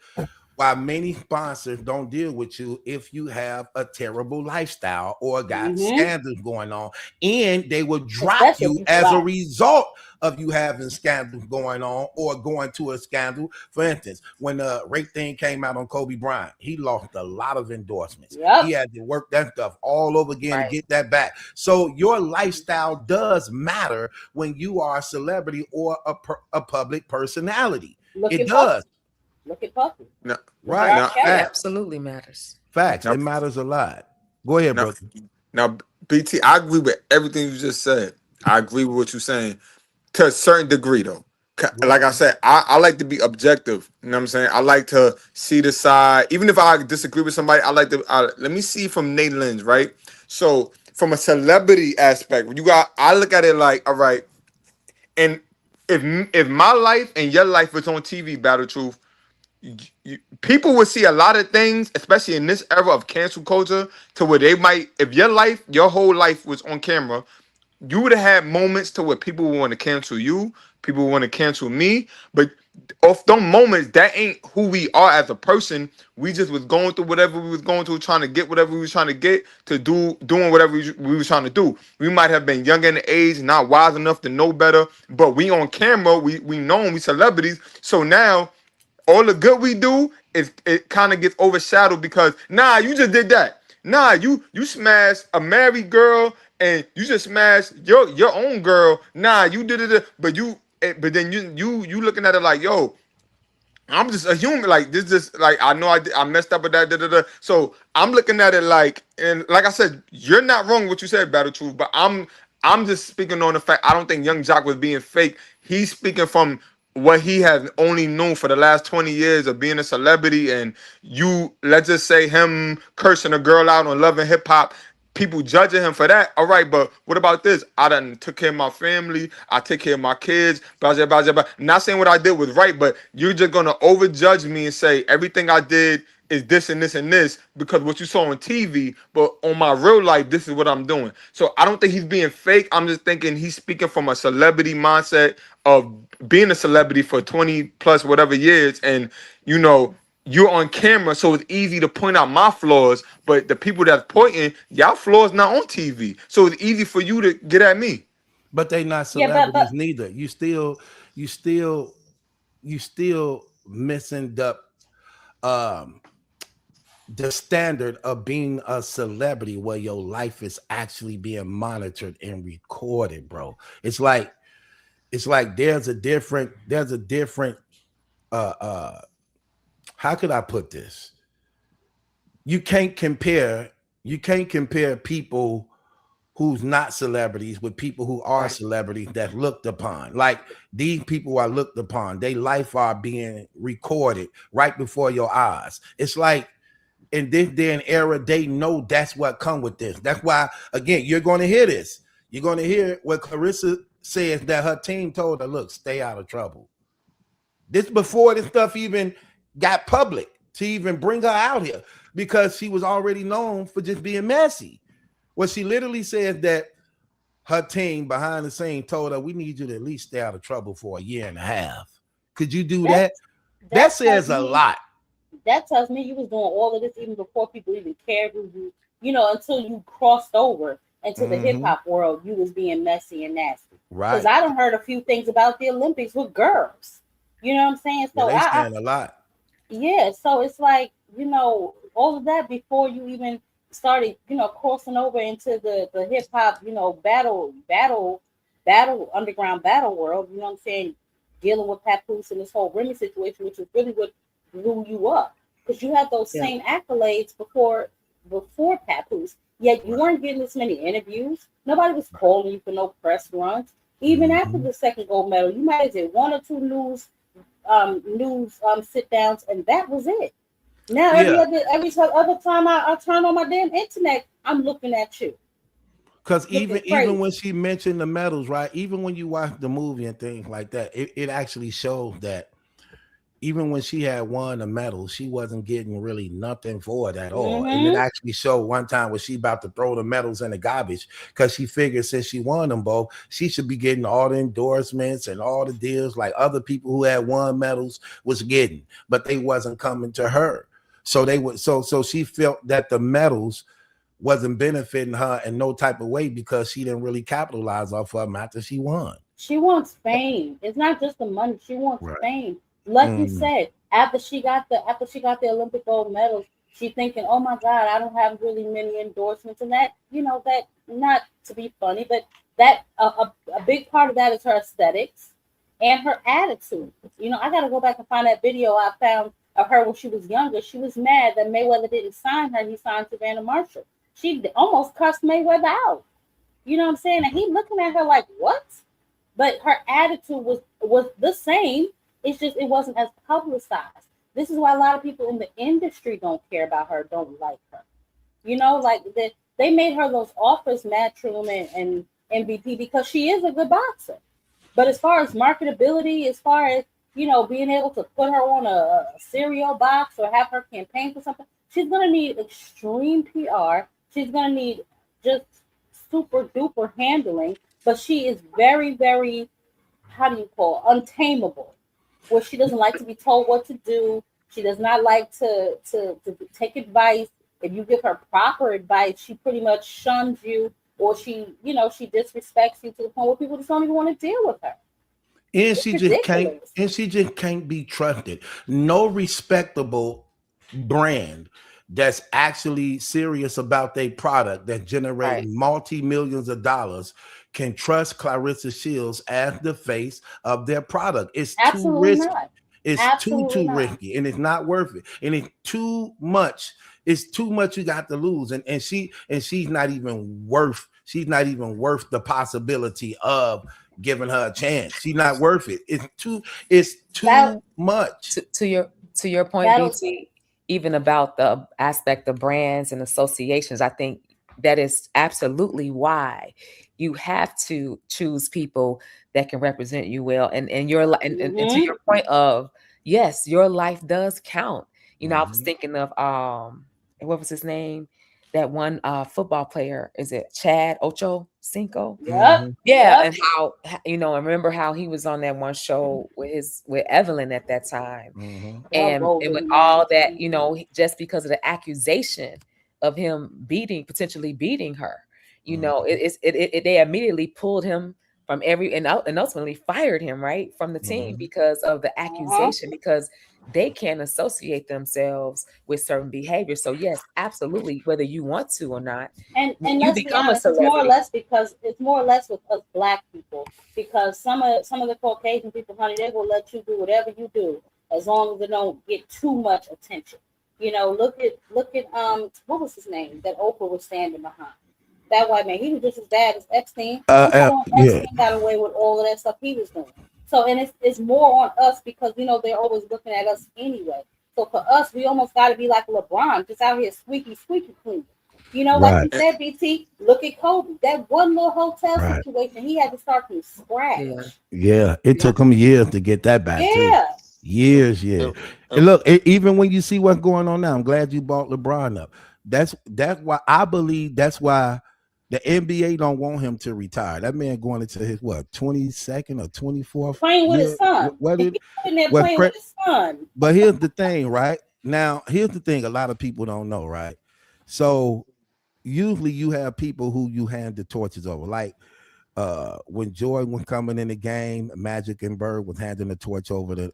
Why many sponsors don't deal with you if you have a terrible lifestyle or got Mm-hmm. scandals going on, and they will drop Especially if you you as a black. result of you having scandals going on or going to a scandal. For instance, when the rape thing came out on Kobe Bryant, he lost a lot of endorsements. He Yep. had to work that stuff all over again to Right. get that back. So your lifestyle does matter when you are a celebrity or a public personality. Look It at Puffy. does. Look at Puffy. now, Look at Right. R. now, It Kelly. absolutely matters. Facts. now, It matters a lot. Go ahead, now, Brooke. now, BT, I agree with everything you just said. I agree with what you're saying to a certain degree, though. Like I said, I like to be objective. You know what I'm saying? I like to see the side, even if I disagree with somebody. I like to let me see from Nate lens, right? So, from a celebrity aspect, when you got, I look at it like, all right, and if my life and your life was on TV, Battle Truth, people would see a lot of things, especially in this era of cancel culture, to where they might, if your life, your whole life was on camera, you would have had moments to where people would want to cancel you, people would want to cancel me, but off them moments, that ain't who we are as a person. We just was going through whatever we was going through, trying to get whatever we was trying to get to doing whatever we was trying to do. We might have been young in the age, not wise enough to know better, but we on camera, we known, we celebrities. So now all the good we do is it kind of gets overshadowed because nah, you just did that. Nah, you smashed a married girl and you just smashed your own girl. Nah, you did it, but but then you looking at it like, yo, I'm just a human. Like this, just like I know I messed up with that. Da, da, da. So I'm looking at it like, and like I said, you're not wrong what you said, Battle Truth. But I'm just speaking on the fact I don't think Young Jock was being fake. He's speaking from what he has only known for the last 20 years of being a celebrity. And you, let's just say him cursing a girl out on Love and Hip Hop, people judging him for that. All right, but what about this? I done took care of my family. I take care of my kids. Blah, blah, blah, blah. Not saying what I did was right, but you're just gonna overjudge me and say everything I did is this and this and this because what you saw on TV, but on my real life, this is what I'm doing. So I don't think he's being fake. I'm just thinking he's speaking from a celebrity mindset of being a celebrity for 20 plus whatever years, and you know you're on camera, so it's easy to point out my flaws. But the people that's pointing, y'all flaws not on TV, so it's easy for you to get at me. But they not Yeah, but celebrities neither. You still, you still missing um the standard of being a celebrity where your life is actually being monitored and recorded, bro. It's like there's a different uh uh how could I put this? You can't compare people who's not celebrities with people who are Right. celebrities that looked upon. Like these people are looked upon. Their life are being recorded right before your eyes. It's like in this day and era, they know that's what come with this. That's why, again, you're going to hear this. You're going to hear what Clarissa says that her team told her, look, stay out of trouble. This before this stuff even got public to even bring her out here because she was already known for just being messy. Well, she literally says that her team behind the scene told her, we need you to at least stay out of trouble for a year and a half. Could you do that that? That that tells says a me lot. that tells me you was doing all of this even before people even cared who you, until you crossed over into the hip Mm-hmm. hop world, you was being messy and nasty. Because Right. I done heard a few things about the Olympics with girls. You know what I'm saying? Yeah, So they saying a lot. yeah, so it's like, all of that before you even started, crossing over into the hip hop, underground battle world, you know what I'm saying? Dealing with Papoose and this whole Remy situation, which is really what blew you up. Because you had those Yeah. same accolades before Papoose, yet you weren't getting as many interviews. Nobody was calling you for no press runs. Even after Mm-hmm. the second gold medal, you might have did one or two news sit downs, and that was it. Now Yeah, other time I turn on my damn internet, I'm looking at you, because looking even when crazy. she mentioned the medals, right? Even when you watch the movie and things like that, it actually shows that even when she had won the medal, she wasn't getting really nothing for it at all. And it Mm-hmm. actually showed one time where she about to throw the medals in the garbage because she figured since she won them both, she should be getting all the endorsements and all the deals like other people who had won medals was getting, but they wasn't coming to her. So they would so she felt that the medals wasn't benefiting her in no type of way because she didn't really capitalize off of them after she won. She wants fame. It's not just the money. She wants Right. fame. Like you Mm, said, after she got the Olympic gold medals, she thinking, "Oh my God, I don't have really many endorsements." And that not to be funny, but that a big part of that is her aesthetics and her attitude. I got to go back and find that video I found of her when she was younger. She was mad that Mayweather didn't sign her. He signed Savannah Marshall. She almost cussed Mayweather out. You know what I'm saying? And he looking at her like, "What?" But her attitude was the same. It's just it wasn't as publicized. This is why a lot of people in the industry don't care about her, don't like her. Like they made her those offers, Matchroom and MVP, because she is a good boxer. But as far as marketability, as far as being able to put her on a cereal box or have her campaign for something, she's gonna need extreme PR. She's gonna need just super duper handling. But she is very, very, how do you call it, untamable, where she doesn't like to be told what to do. She does not like to take advice. If you give her proper advice, she pretty much shuns you, or she disrespects you to the point where people just don't even want to deal with her. and It's she just can't ridiculous. be trusted. No respectable brand that's actually serious about their product that generate Right. multi-millions of dollars can trust Clarissa Shields as the face of their product. It's too Absolutely risky. not. It's Absolutely too not. risky, and it's not worth it. And it's too much. It's too much you got to lose. And she's not even worth the possibility of giving her a chance. She's not worth it. It's That too much. To your point, that'll BT, even about the aspect of brands and associations, I think that is absolutely why you have to choose people that can represent you well. And and to mm-hmm. your point of, yes, your life does count. I was Mhm, thinking of what was his name? That one football player, is it Chad Ocho Cinco? Yep. mhm, Yeah, Yep. and how I remember how he was on that one show with Evelyn at that time, mhm, That and with Rogan man. all that, Mm-hmm. just because of the accusation of him potentially beating her, mhm, they immediately pulled him from and ultimately fired him right from the team mhm. because of the Uh-huh. accusation, because they can't associate themselves with certain behavior. So yes, absolutely, whether you want to or not, And you let's be become a honest, celebrity. it's more or less with us black people, because some of the Caucasian people, honey, they will let you do whatever you do as long as it don't get too much attention. Look at what was his name that Oprah was standing behind? That white man, he was just as bad as Epstein. I'm talking about Yeah. Epstein got away with all of that stuff he was doing. So, and it's more on us because they're always looking at us anyway. So for us, we almost got to be like LeBron, just out here squeaky, squeaky clean. Like Right. you said, BT, look at Kobe. That one little hotel Right. situation, he had to start from Yeah, scratch. Yeah. It yeah. took him years to get that back too. Yeah. Years, yeah. And- And and- look, even when you see what's going on now, I'm glad you brought LeBron up. That's why I believe that's why the NBA don't want him to retire. That man going into his 22nd or 24th Playing with his year. son. What He's it sitting there what playing pre- with his son. but here's the thing, right? Now, here's the thing a lot of people don't know, right? So usually you have people who you hand the torches over. Like when Jordan was coming in the game, Magic and Bird was handing the torch over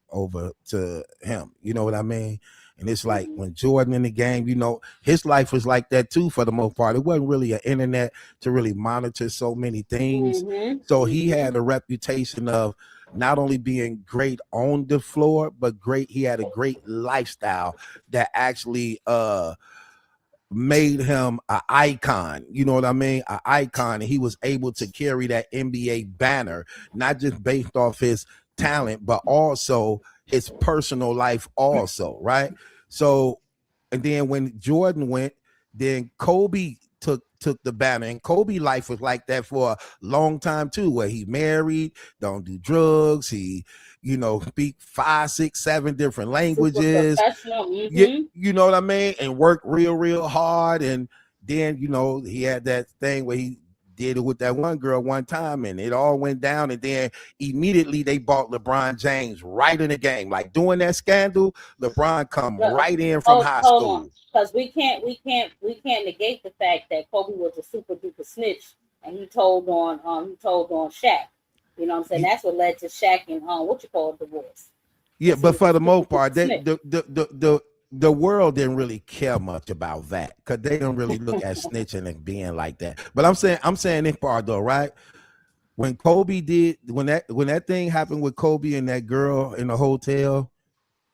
to him. You know what I mean? And it's like Mhm. when Jordan in the game, you know, his life was like that too for the most part. It wasn't really an internet to really monitor so many things. Mhm. So he Mhm. had a reputation of not only being great on the floor, but great. He had a great lifestyle that actually made him an icon. You know what I mean? An icon. And he was able to carry that NBA banner, not just based off his talent, but also his personal life, also, right? So, and then when Jordan went, then Kobe took the banner, and Kobe life was like that for a long time too, where he married, don't do drugs, he, you know, speak 5, 6, 7 different Super languages. professional. Yeah, Mhm. you know what I mean, and work real hard. And then, you know, he had that thing where he did it with that one girl one time, and it all went down. And then immediately they bought LeBron James right in the game, like doing that scandal. LeBron come Look, right in from high hold on, school. because we can't negate the fact that Kobe was a super duper snitch, and he told on Shaq. You know what I'm saying? Y- That's what led to Shaq and what you call it, divorce, Yeah, because he but was a for the super most duper part, they, snitch. the world didn't really care much about that because they don't really look at snitching and being like that. But I'm saying this part though, right? When Kobe did when that thing happened with Kobe and that girl in the hotel,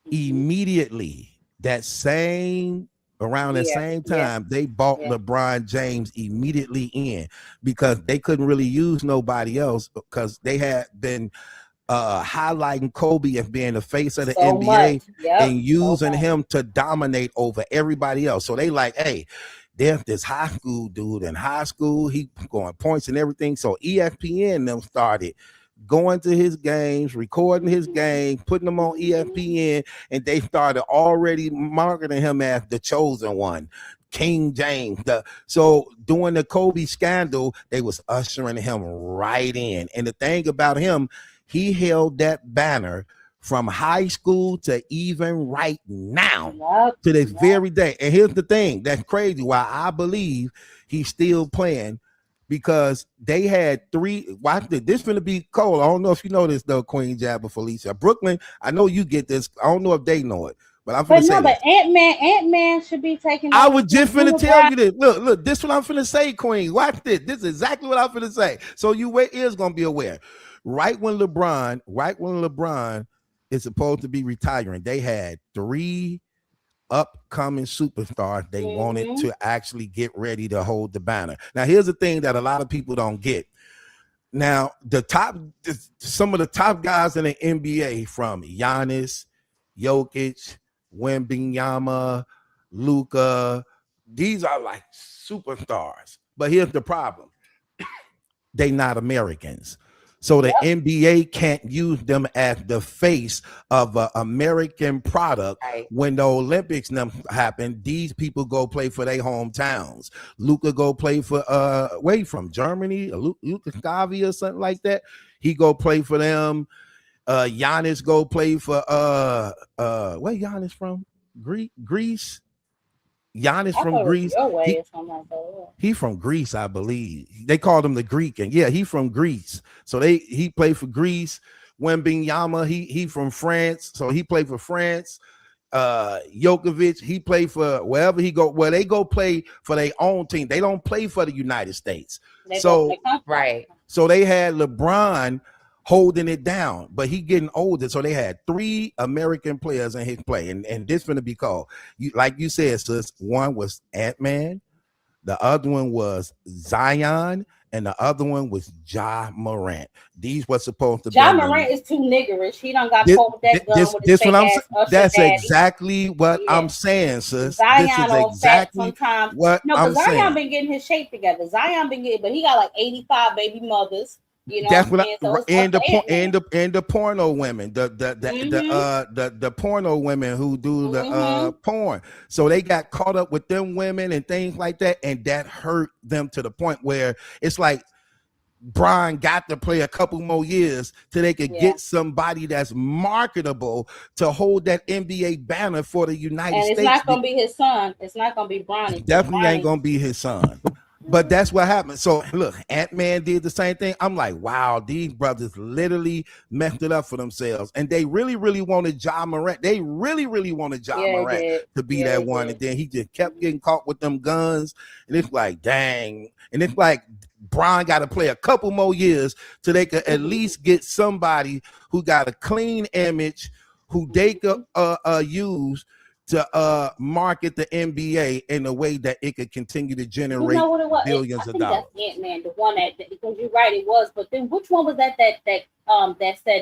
Hmm. immediately that same around the Yeah, same yeah, time they bought yeah. LeBron James immediately in because they couldn't really use nobody else because they had been highlighting Kobe as being the face of the So much. NBA and Yep. So using much. him to dominate over everybody else. So they like, hey, there's this high school dude in high school. He going points and everything. So ESPN them started going to his games, recording his Hmm. game, putting them on Hmm. ESPN, and they started already marketing him as the chosen one. King James. So during the Kobe scandal, they was ushering him right in. And the thing about him, he held that banner from high school to even right now Yep. to this Yep. very day. And here's the thing that's crazy why I believe he's still playing because they had three. Watch this. This gonna be cold. I don't know if you know this though, Queen Jabba Felicia. Brooklyn, I know you get this. I don't know if they know it, but I'm But gonna no, say but this. Ant Man should be taking I over was just from finna tell LeBron. you this. Look, this what I'm finna say, Queen. Watch this. This is exactly what I'm finna say. So you is gonna be aware. Right when LeBron is supposed to be retiring, they had three upcoming superstars they wanted Hmm. to actually get ready to hold the banner. Now, here's the thing that a lot of people don't get. Now, some of the top guys in the NBA from Giannis, Jokic, Wembanyama, Luca, these are like superstars. But here's the problem: they not Americans. So the Yep. NBA can't use them as the face of an American product. Right. When the Olympics happen, these people go play for their hometowns. Luca go play for where he from? Germany, Luca Scavi or something like that. He go play for them. Giannis go play for where Giannis from? Greece. Giannis I from thought it was Greece. your way He or something like that. he from Greece, I believe. They called him the Greek, and yeah, he from Greece. So he played for Greece. Wembanyama, he from France, so he played for France. Jokovic, he played for wherever he go. Well, they go play for their own team. They don't play for the United States. They go for So the conference. Right. so they had LeBron holding it down, but he getting older. So they had three American players in his play, and this gonna be called. You like you said, sis. One was Ant-Man, the other one was Zion, and the other one was Ja Morant. These were supposed to John been the Morant is too niggerish. He done got this caught with that gun with his this what fake I'm ass Usher that's daddy. exactly what Yeah. I'm saying, sis. This Zion is all fat exactly sometimes. what No, I'm because Zion saying. been getting his shape together. Zion been getting, but he got like 85 baby mothers. You know what That's I'm what saying? So it's up and to the Ant Man. and the porno women, Mm-hmm. the porno women who do the Mm-hmm. porn. So they got caught up with them women and things like that, and that hurt them to the point where it's like Brian got to play a couple more years till they could Yeah. get somebody that's marketable to hold that NBA banner for the United And it's States. not gonna be his son. It's not gonna be Bronny because Definitely ain't Bronny, gonna be his son. But that's what happened. So look, Ant-Man did the same thing. I'm like, wow, these brothers literally messed it up for themselves. And they really, really wanted Ja Morant. They really, really wanted Ja Yeah, they Morant did. to be Yeah, that they one. did. And then he just kept getting caught with them guns. And it's like, dang. And it's like Bron got to play a couple more years till they could at least get somebody who got a clean image, who they could use to market the NBA in a way that it could continue to You generate know what it was? billions I of think dollars. that's Ant-Man, the one that because you're right, it was. But then which one was that said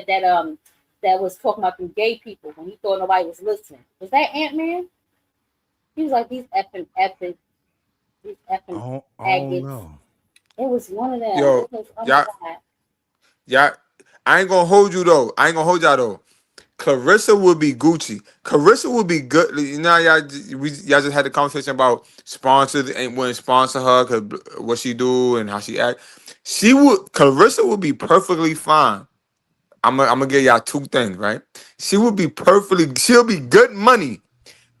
that was talking about the gay people when he thought nobody was listening? Was that Ant-Man? He was like these effing I don't agates. know. It was one of them. Yo, It was, oh my yeah, god. yeah. I ain't gonna hold you though. I ain't gonna hold y'all though. Clarissa would be Gucci. Clarissa would be good. You know, y'all just had the conversation about sponsors and wouldn't sponsor her because what she do and how she act. Clarissa would be perfectly fine. I'm gonna give y'all two things, right? She'll be good money.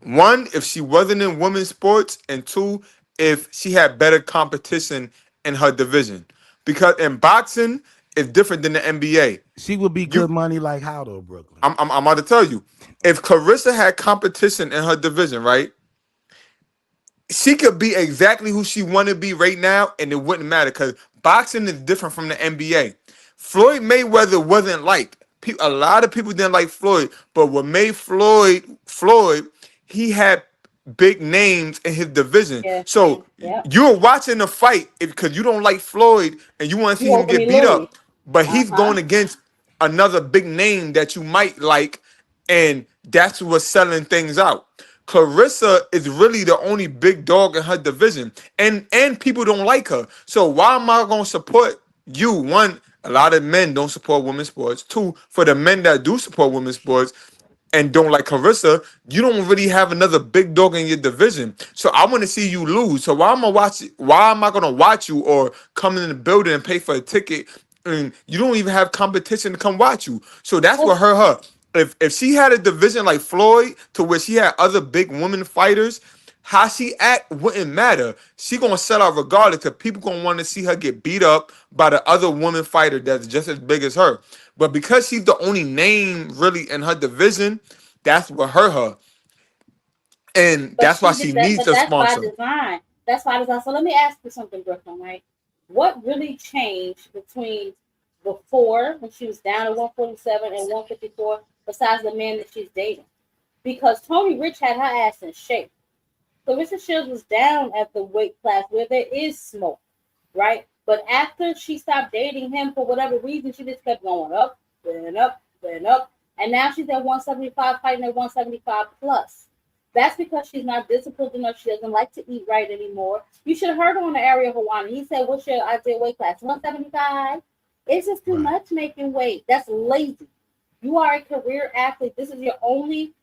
One, if she wasn't in women's sports, and two, if she had better competition in her division. Because in boxing, it's different than the NBA. She would be You good money like how though, Brooklyn? I'm about to tell you. If Clarissa had competition in her division, right? She could be exactly who she want to be right now, and it wouldn't matter because boxing is different from the NBA. Floyd Mayweather wasn't liked. A lot of people didn't like Floyd, but what made Floyd, he had big names in his division. Yeah, yeah, So yeah. you're watching the fight because you don't like Floyd and you want to You see him hoping get he beat lose? up, but he's Uh-huh. going against another big name that you might like, and that's what's selling things out. Clarissa is really the only big dog in her division, and people don't like her. So why am I gonna support you? One, a lot of men don't support women's sports. Two, for the men that do support women's sports and don't like Clarissa, you don't really have another big dog in your division. So I want to see you lose. So why am I gonna watch you or come in the building and pay for a ticket? And you don't even have competition to come watch you. So that's what Well, hurt her. If she had a division like Floyd to where she had other big women fighters, how she act wouldn't matter. She gonna sell out regardless because people gonna want to see her get beat up by the other woman fighter that's just as big as her. But because she's the only name really in her division, that's what hurt her. And but that's why she she did that. needs But a that's by sponsor. design. That's by design. So let me ask you something, Brooklyn. Right? What really changed between before when she was down at 147 and 154, besides the man that she's dating? Because Tony Rich had her ass in shape. Clarissa Shields was down at the weight class where there is smoke, right? But after she stopped dating him for whatever reason, she just kept going up, going up, going up. And now she's at 175, fighting at 175 plus. That's because she's not disciplined enough. She doesn't like to eat right anymore. You should have heard her on the area of Hawaii. He said, what's your ideal weight class? 175. It's just too Right. much making weight. That's lazy. You are a career athlete. This is your only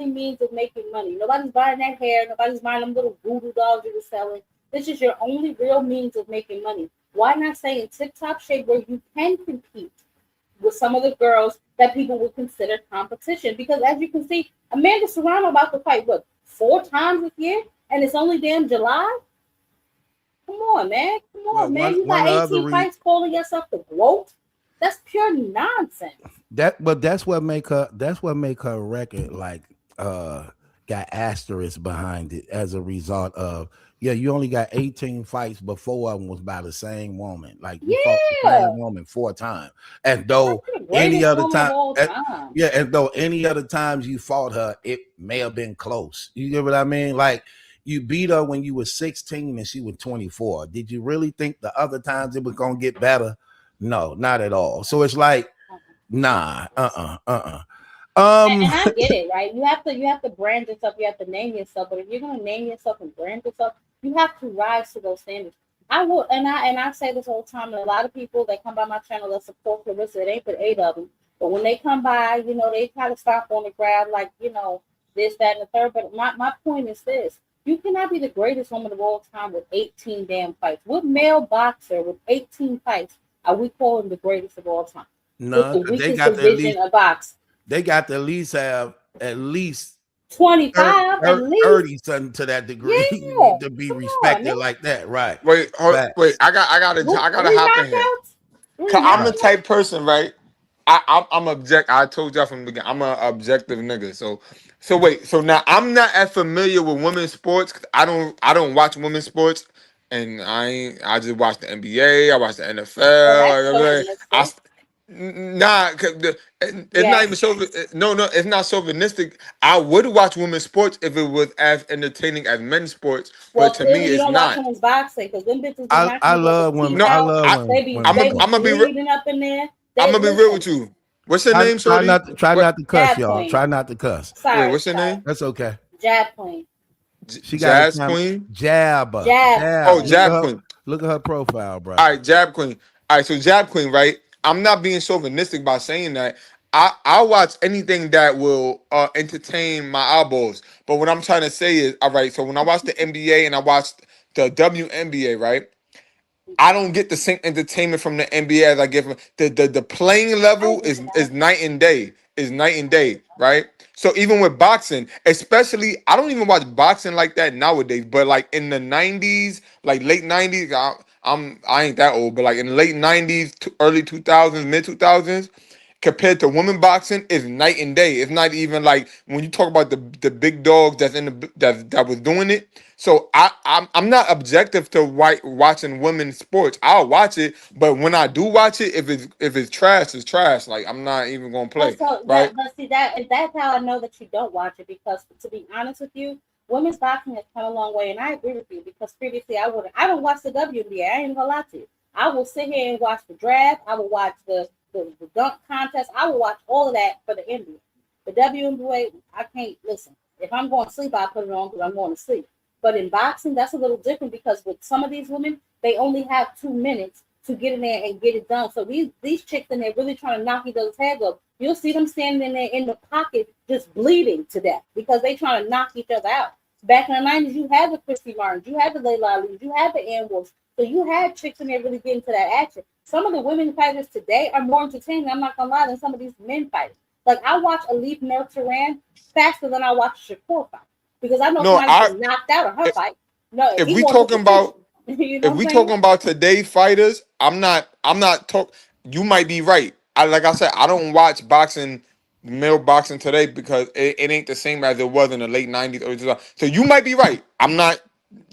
means of making money. Nobody's buying that hair. Nobody's buying them little voodoo dolls you were selling. This is your only real means of making money. Why not stay in tip-top shape where you can compete with some of the girls that people would consider competition? Because as you can see, Amanda Serrano about to fight what 4 times this year, and it's only damn July. Come on, man. Come Well, on, man. You one got of the other 18 fights calling yourself the GOAT. That's pure nonsense. that's what make her record like got asterisk behind it as a result of, yeah, you only got 18 fights, but 4 of them was by the same woman. Like you fought the Yeah. same woman 4 times. And though You're the any greatest other woman of time all time. yeah, and though any other times you fought her, it may have been close. You get what I mean? Like you beat her when you were 16 and she was 24. Did you really think the other times it was gonna get better? No, not at all. So it's like, nah, And I get it, right? You have to brand yourself, you have to name yourself. But if you're gonna name yourself and brand yourself, you have to rise to those standards. I will, and I say this all the time. And a lot of people that come by my channel that support Clarissa, it ain't but 8 of them. But when they come by, they kind of stop on the grab, like this, that, and the third. But my point is this: you cannot be the greatest woman of all time with 18 damn fights. What male boxer with 18 fights are we calling the greatest of all time? With no, the they weakest got to at division least of boxing. they got to at least have at least 25 at least. 30 something to that degree Yeah. to be Come on, respected man. like that, right? Wait, wait. Facts. I gotta Three hop in here. knockouts? Three Cause I'm the knockouts? type person, right? I'm object. I told y'all from the beginning, I'm an objective nigga. So wait. So now I'm not as familiar with women's sports. 'Cause I don't watch women's sports, and I just watch the NBA. I watch the Well, NFL. that's Like, chauvinistic. nah, 'cause it's not even Yes. so. No, it's not chauvinistic. I would watch women's sports if it was as entertaining as men's sports, but Well, to me, clearly you it's don't watch not. women's boxing because them bitches be I knocking each other's love women. teeth No, I out. love I, They be women I'm they gonna be sports. I'm be bleeding up in there. I'm They gonna be real with listen. you. What's your name, Try Shorty? not to try What? not to cuss, Jab y'all. queen. Try not to cuss. Wait, Sorry, what's your sorry. name? That's okay. Jab queen. She got a Jazz Queen. jab. Jab Oh, queen. Jab Queen. Look at her profile, All brother. right, Jab Queen. All right, so Jab Queen, right? I'm not being chauvinistic by saying that. I watch anything that will entertain my eyeballs. But what I'm trying to say is, all right. So when I watch the NBA and I watch the WNBA, right? I don't get the same entertainment from the NBA as I get from the playing I level get is that. night and day. Is night and I get day, right? So even with boxing, especially I don't even watch boxing like that nowadays, but like in the 90s, like late 90s, I ain't that old, but like in the late 90s, early 2000s, mid 2000s, compared to women boxing is night and day. It's not even like when you talk about the big dogs that's in the that was doing it. So I'm not objective to watching women's sports. I'll watch it, but when I do watch it, if it's trash, it's trash. Like I'm not even gonna play, So right? but see that's how I know that you don't watch it because to be honest with you, women's boxing has come a long way, and I agree with you because previously I don't watch the WNBA. I ain't even gonna lie to you. I will sit here and watch the draft. I will watch the dunk contest. I will watch all of that for the NBA. The WNBA, I can't listen. If I'm going to sleep, I put it on because I'm going to sleep. But in boxing, that's a little different because with some of these women, they only have 2 minutes to get in there and get it done. So these chicks and they're really trying to knock each other's heads up. You'll see them standing there in the pocket just bleeding to death because they trying to knock each other out. Back in the 90s, you had the Christy Martins, you had the Layla Lees, you had the Ann Wolves. So you had chicks in there really getting to that action. Some of the women fighters today are more entertaining, I'm not gonna lie, than some of these men fighters. Like I watch Elite Turan faster than I watch Shakur fight because I know No, somebody's getting knocked out of her fight. No, if he we wants to talking finish. about You know if what I'm we saying? talking about today's fighters, I'm not talk. You might be right. Like I said, I don't watch boxing, male boxing today because it ain't the same as it was in the late 90s. So you might be right. I'm not.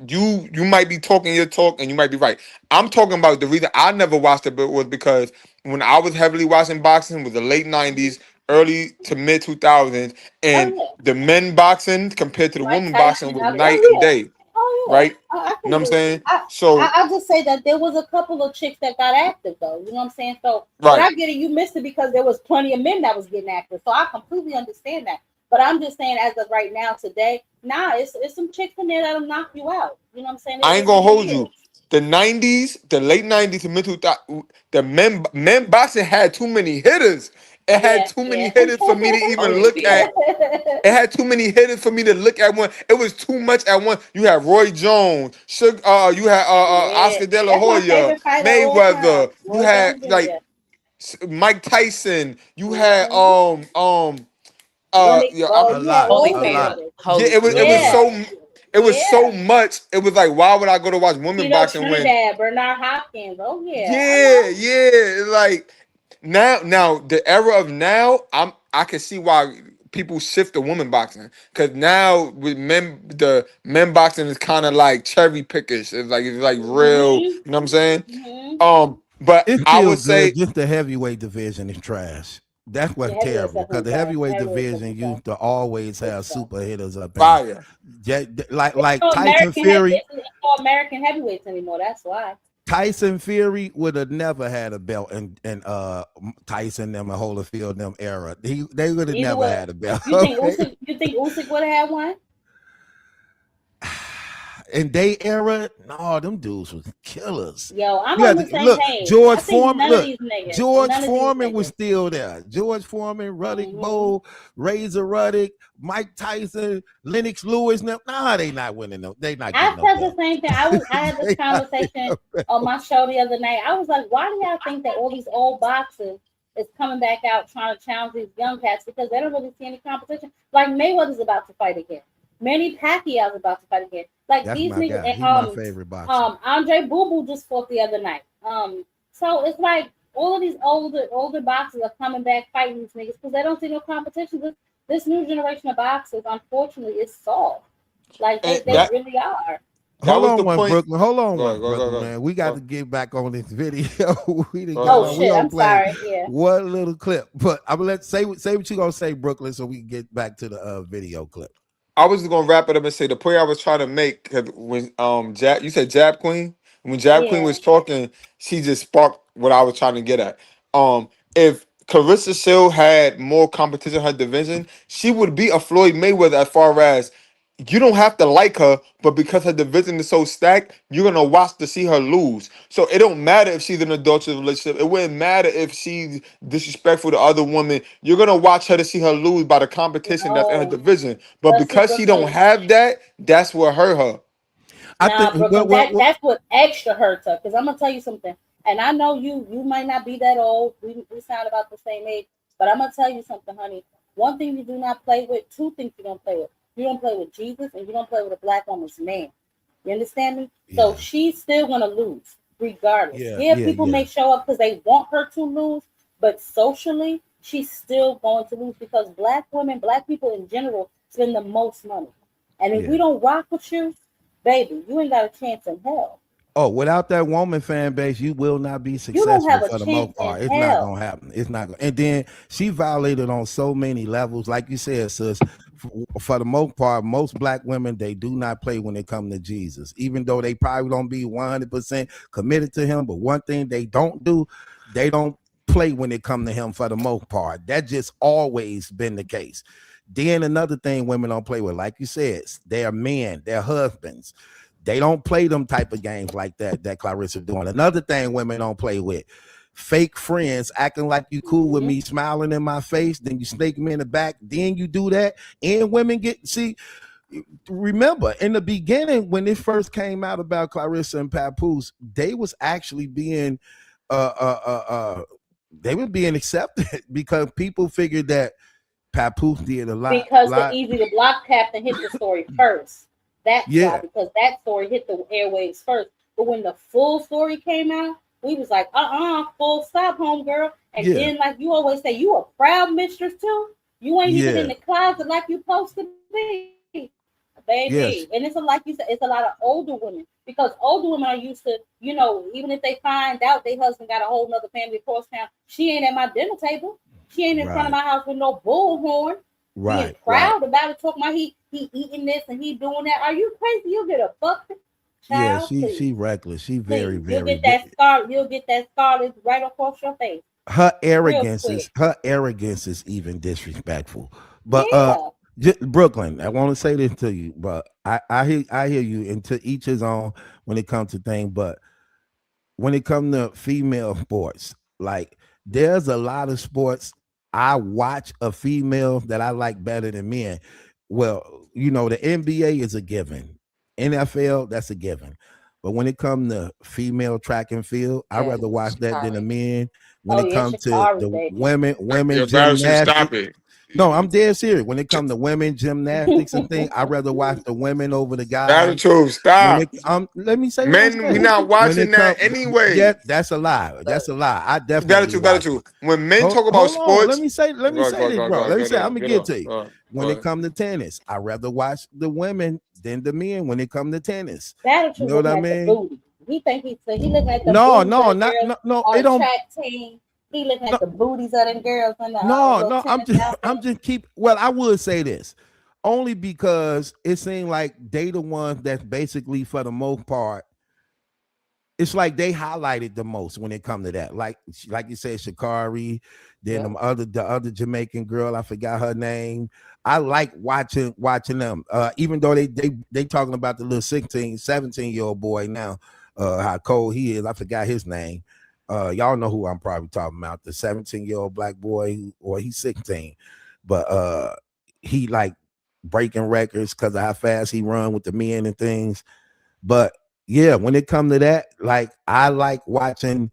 You might be talking your talk and you might be right. I'm talking about the reason I never watched it, but was because when I was heavily watching boxing was the late 90s, early to mid 2000s, Oh and yeah, the men boxing compared to the Mike women boxing Tyson. was night Oh and yeah, day, oh yeah. right? I You can know what I'm agree with you. saying? I, So I just say that there was a couple of chicks that got active though. You know what I'm saying? So, but right. I get it. You missed it because there was plenty of men that was getting active. So I completely understand that. But I'm just saying, as of right now, today, nah, it's some chicks in there that'll knock you out. You know what I'm saying? I ain't It gonna really hold is. you. The 90s, the late 90s to mid 2000s, the men boxing had too many hitters. It had Yeah, too many yeah. hitters for me to Oh even look yeah. at. It had too many hitters for me to look at one. It was too much at one. You had Roy Jones, you had Yeah, Oscar De La that's my Hoya, favorite fighter of all time. Mayweather. You Roy had Jones Jr. like Mike Tyson. You had Mm-hmm. Ronnie, yeah, well, you had all A of them lot. Holyfield. niggas. yeah, it It was was a Yeah, lot. so yeah. much. It was like, why would I go to watch women Tito boxing when? Trinidad, Bernard Hopkins. Oh yeah, I Yeah, know. yeah. Like now the era of now, I can see why people shift to women boxing because now with men, the men boxing is kind of like cherry pickers. It's like real. Mm-hmm. You know what I'm saying? Mm-hmm. But It's I still would good. say Just the heavyweight division is trash. That's The what's heavyweights terrible because definitely the trash. The heavyweight heavyweights division definitely trash. used to always It's have trash. super hitters up in there. fire. Like No Tyson American Fury. it's no American heavyweights anymore. That's why. Tyson Fury would have never had a belt in Tyson them and Holyfield them era. They would have Neither never would had a belt. you think Okay. Usyk? You think Usyk would have had one? In they era, no, them dudes was killers. Yo, I'm You on had the to same look, page. George I think Foreman. none of Look, these niggas. George None of these Foreman was niggas. still there. George Foreman, Ruddick Mm-hmm. Bowe, Razor Ruddick, Mike Tyson, Lennox Lewis. Nah, they not winning no. They not I getting no said the belt. same thing. I had this They not getting conversation no belt. on my show the other night. I was like, why do y'all think that all these old boxers is coming back out trying to challenge these young cats because they don't really see any competition. Like Mayweather's about to fight again. Manny Pacquiao's about to fight again. Like That's these my niggas, guy. and He's my favorite boxer. Andre Boo Boo just fought the other night. So it's like all of these older boxers are coming back fighting these niggas because they don't see no competition. This new generation of boxers, unfortunately, is soft. Like And they really are. that Hold was the on one, point. Brooklyn. Hold on Go one, ahead, go, go, Brooklyn, go. man. We got Go, to get back on this video. we didn't go, got go, Oh on. go. We shit! gonna I'm play sorry. Yeah. one little clip, but I'm gonna say what you gonna say, Brooklyn, so we can get back to the video clip. I was just gonna wrap it up and say the point I was trying to make 'cause when Jab, you said Jab Queen, when Jab Queen Yeah. was talking, she just sparked what I was trying to get at. If Clarissa Shield had more competition in her division, she would be a Floyd Mayweather as far as you don't have to like her, but because her division is so stacked, you're gonna watch to see her lose. So it don't matter if she's in an adulterous relationship. It wouldn't matter if she's disrespectful to other women. You're gonna watch her to see her lose by the competition that's in her No. division. But But see, because she don't Brooklyn. have that, that's what hurt her. I think Nah, Brooklyn, that's what extra hurts her. Because I'm gonna tell you something, and I know you might not be that old. We sound about the same age, but I'm gonna tell you something, honey. One thing you do not play with, two things you don't play with. You don't play with Jesus, and you don't play with a black woman's man. You understand me? So yeah, she's still gonna lose, regardless. yeah, Yeah, yeah, people yeah, may show up because they want her to lose, but socially, she's still going to lose because black women, black people in general, spend the most money. And if yeah. we don't rock with you, baby, you ain't got a chance in hell. Oh, without that woman fan base, you will not be You don't successful have a for the most chance in part. It's not hell. gonna happen. It's not gonna. And then she violated on so many levels, like you said, sis. For the most part, most black women they do not play when it comes to Jesus, even though they probably don't be 100% committed to him. But one thing they don't do, they don't play when it comes to him for the most part. That just always been the case. Then another thing women don't play with, like you said, they're men, they're husbands. They don't play them type of games like that Clarissa doing. Another thing women don't play with. Fake friends acting like you cool with Mm-hmm. me, smiling in my face, then you snake me in the back, then you do that. And women get see, remember in the beginning when it first came out about Clarissa and Papoose, they was actually being uh uh uh uh they were being accepted because people figured that Papoose did a Because the lot. Easy to Block captain hit the story first. That's why, Yeah, because that story hit the airwaves first. But when the full story came out, we was like, full stop, homegirl. And yeah, then, like you always say, you a proud mistress too. You ain't even in yeah, the closet like you supposed to be, baby. And it's yes, like you said, it's a lot of older women because older women are used to, even if they find out their husband got a whole nother family across town, she ain't at my dinner table. She ain't in front of right, my house with no bullhorn being right, right. proud about it, talking about he eating this and he doing that. Are you crazy? You'll get a fuck, Yeah, child. she reckless. She very, Please. You'll very get that scar. You'll get that scarlet right across your face, real quick. her arrogance is even disrespectful. But Yeah, Brooklyn, I want to say this to you, but I hear you, and to each his own when it comes to things. But when it comes to female sports, like there's a lot of sports I watch a female that I like better than men. Well, the NBA is a given. NFL, that's a given. But when it comes to female track and field, I'd Yeah, rather watch that than the Shakari. men. When oh it yeah, comes to Shakari, the baby. women Yo, Madison, stop gymnastics, it. no, I'm dead serious. When it comes to women gymnastics and things, I'd rather watch the women over the guys. Attitude, When stop. it let me say what I'm Men, we saying. not When watching it that comes, anyway. yeah, that's a lie. That's a lie. I definitely Attitude, watch it. attitude. When men Hold, talk about hold on. sports, Let me go, say go, this, go, bro. go, Let me go, say. I'm go, gonna get give it up. to you. When it Go. comes to tennis, I'd rather watch the women than the men. When it comes to tennis, you Attitude know what looking I at the mean? booty. He looking at the No, booties of no, the not girls no. on It the don't. track team. He looking No, at the booties of them girls in the no, little no. I'm tennis just, I'm outfit. just keep. Well, I would say this only because it seemed like they the ones that's basically for the most part it's like they highlighted the most when it come to that. Like you said, Shakari, then Yep. the other Jamaican girl, I forgot her name. I like watching them. Even though they talking about the little 16, 17-year-old boy now, how cold he is. I forgot his name. Y'all know who I'm probably talking about, the 17-year-old black boy, or he's 16. But he like breaking records because of how fast he run with the men and things. But yeah, when it come to that, like I like watching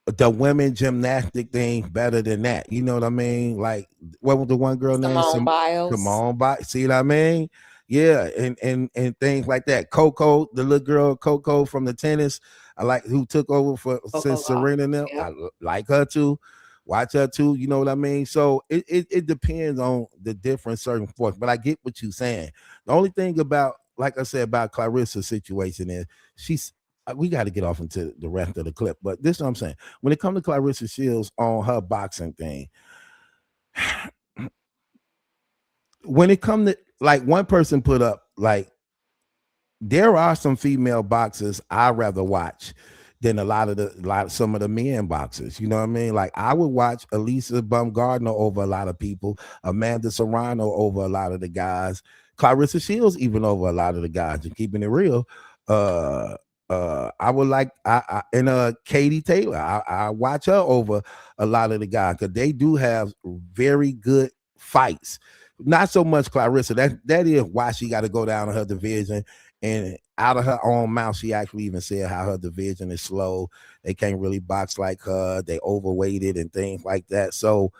the women gymnastic thing better than that. You know what I mean? Like what was the one girl named Simone Biles. Simone Biles? See what I mean? Yeah, and things like that. Coco, the little girl Coco from the tennis, I like who took over for Coco since Gauff. Serena now. Yep. Like her too. Watch her too. You know what I mean? So it depends on the different certain sports. But I get what you're saying. The only thing about, like I said, about Clarissa's situation is she's we got to get off into the rest of the clip, but this is what I'm saying. When it comes to Clarissa Shields on her boxing thing, when it comes to like one person put up like there are some female boxers I rather watch than some of the men boxers. You know what I mean? Like I would watch Elisa Baumgardner over a lot of people, Amanda Serrano over a lot of the guys, Clarissa Shields even over a lot of the guys. And keeping it real, uh, I would like and Katie Taylor. I watch her over a lot of the guys because they do have very good fights. Not so much Clarissa. That is why she got to go down to her division. And out of her own mouth, she actually even said how her division is slow. They can't really box like her. They overweighted and things like that. So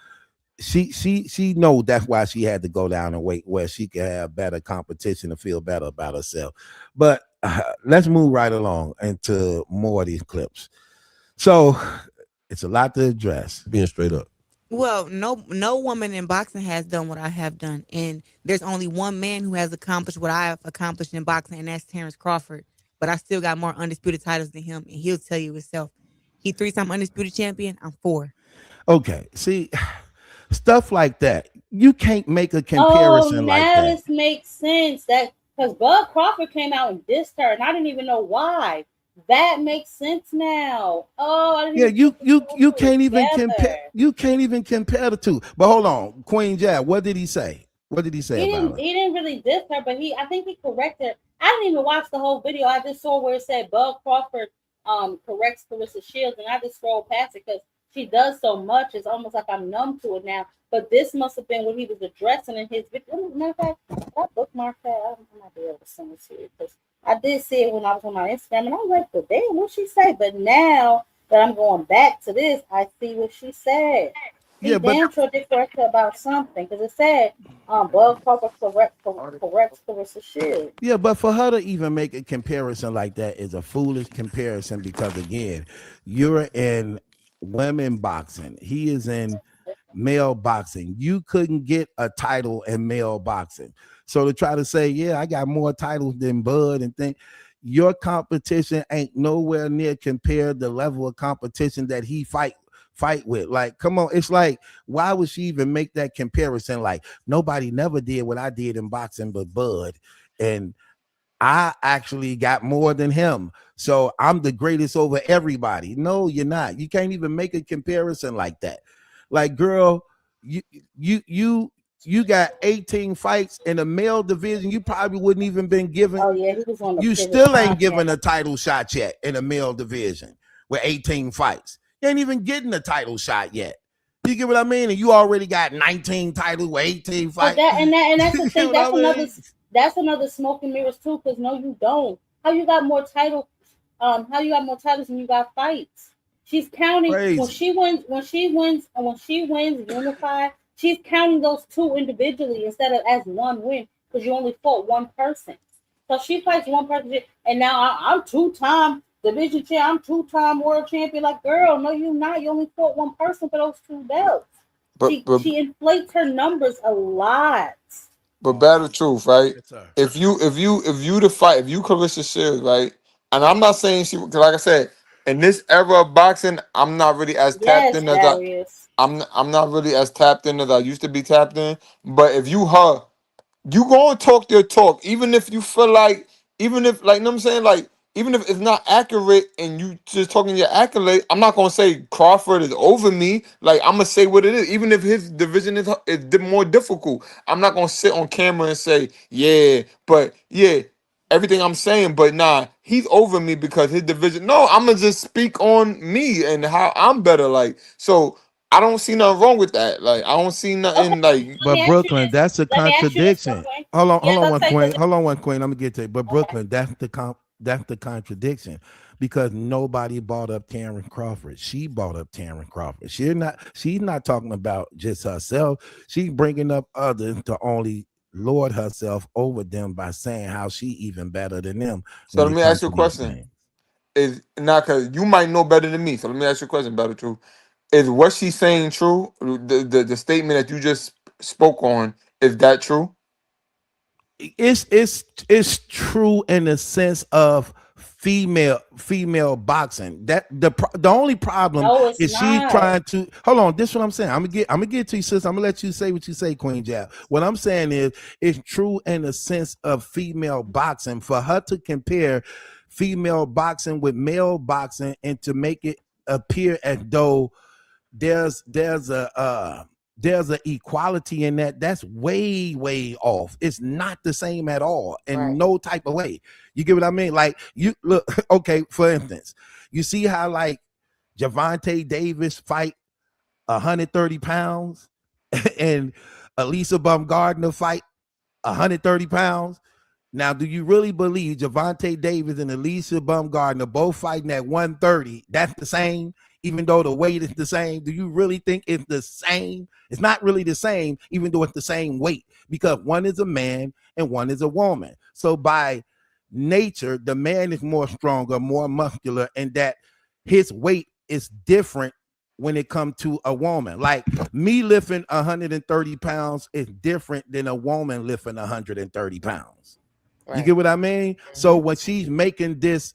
she know that's why she had to go down and weight where she could have better competition and feel better about herself. But let's move right along into more of these clips. So it's a lot to address. Being straight up. Well, no woman in boxing has done what I have done, and there's only one man who has accomplished what I have accomplished in boxing, and that's Terrence Crawford. But I still got more undisputed titles than him, and he'll tell you himself. He 3-time undisputed champion. I'm 4. Okay, see, stuff like that. You can't make a Oh, comparison like now that. this makes sense. That because Bud Crawford came out and dissed her, and I didn't even know why. That makes sense now. Oh, I didn't Yeah, even you put the you two and you two can't even compare. together. You can't even compare the two. But hold on, Queen Jab, what did he say? What did he say He about didn't. her? He didn't really diss her, but I think he corrected. I didn't even watch the whole video. I just saw where it said Bud Crawford corrects Clarissa Shields, and I just scrolled past it because she does so much. It's almost like I'm numb to it now. But this must have been what he was addressing in his video. Matter of fact, I bookmarked that. I might be able to send it to you because I did see it when I was on my Instagram, and I was like, "But damn, what she say?" But now that I'm going back to this, I see what she said. He Yeah, but damn sure did correct her about something because it said Bud Crawford corrects Clarissa Shields. yeah, but for her to even make a comparison like that is a foolish comparison because again, you're in women boxing. He is in male boxing. You couldn't get a title in male boxing. So to try to say, yeah, I got more titles than Bud and think your competition ain't nowhere near compared the level of competition that he fight with. Like, come on, it's like, why would she even make that comparison? Like, nobody never did what I did in boxing but Bud. And I actually got more than him. So I'm the greatest over everybody. No, you're not. You can't even make a comparison like that. Like, girl, you you you you got 18 fights in the male division. You probably wouldn't even been given. Oh yeah, he was on the You his still ain't given contract. a title shot yet in the male division with 18 fights. You ain't even getting a title shot yet. You get what I mean? And you already got 19 titles with 18 But fights. that's the You get thing. what I mean? That's another smoke and mirrors too. Because no, you don't. How you got more title? How you got more titles than you got fights? She's counting when Crazy. she wins. When she wins unified, she's counting those two individually instead of as one win because you only fought one person. So she fights one person, and now I'm 2-time division champ. I'm 2-time world champion. Like, girl, no, you not. You only fought one person for those two belts. But She but she inflates her numbers a lot. but battle truth, right? Yes, sir. If you Clarissa Shields, right? And I'm not saying she, 'cause like I said, in this era of boxing, I'm not really as tapped Yes, in as Darius. I'm not really as tapped in as I used to be tapped in. But if you her, you gonna talk your talk, even if you feel like, even if like, you know what I'm saying, like, even if it's not accurate and you just talking your accolade, I'm not gonna say Crawford is over me. Like, I'm gonna say what it is, even if his division is more difficult. I'm not gonna sit on camera and say, yeah, but yeah, everything I'm saying, but nah, he's over me because his division. No, I'm gonna just speak on me and how I'm better. Like, so I don't see nothing wrong with that. Like, I don't see Okay, nothing like. let me But ask you Brooklyn, this. that's a Let me ask you this real contradiction. quick. Hold on, Yeah, hold on let's one say queen. because Hold on one queen. I'm gonna get to it. But okay. Brooklyn, that's that's the contradiction, because nobody brought up Taryn Crawford. She brought up Taryn Crawford. She's not talking about just herself. She's bringing up others to only lord herself over them by saying how she even better than them So when let it me ask comes you a to these question. things. Is not because you might know better than me. So let me ask you a question, better true. Is what she's saying true? The statement that you just spoke on, is that true? It's true in the sense of female boxing. That the only problem No, it's is she's not. trying to hold on. This is what I'm saying. I'm gonna get to you, sis. I'm gonna let you say what you say, Queen Jab. What I'm saying is it's true in the sense of female boxing. For her to compare female boxing with male boxing and to make it appear as though there's a equality in that's way off. It's not the same at all in Right. no type of way. You get what I mean? Like, you look, okay, for instance, you see how like Javante Davis fight 130 pounds and Elisa Baumgardner fight 130 pounds. Now, do you really believe Javante Davis and Alicia Baumgardner both fighting at 130? That's the same, even though the weight is the same. Do you really think it's the same? It's not really the same, even though it's the same weight, because one is a man and one is a woman. So by nature, the man is more stronger, more muscular, and that his weight is different when it comes to a woman. Like me lifting 130 pounds is different than a woman lifting 130 pounds. You Right. get what I mean? So when she's making this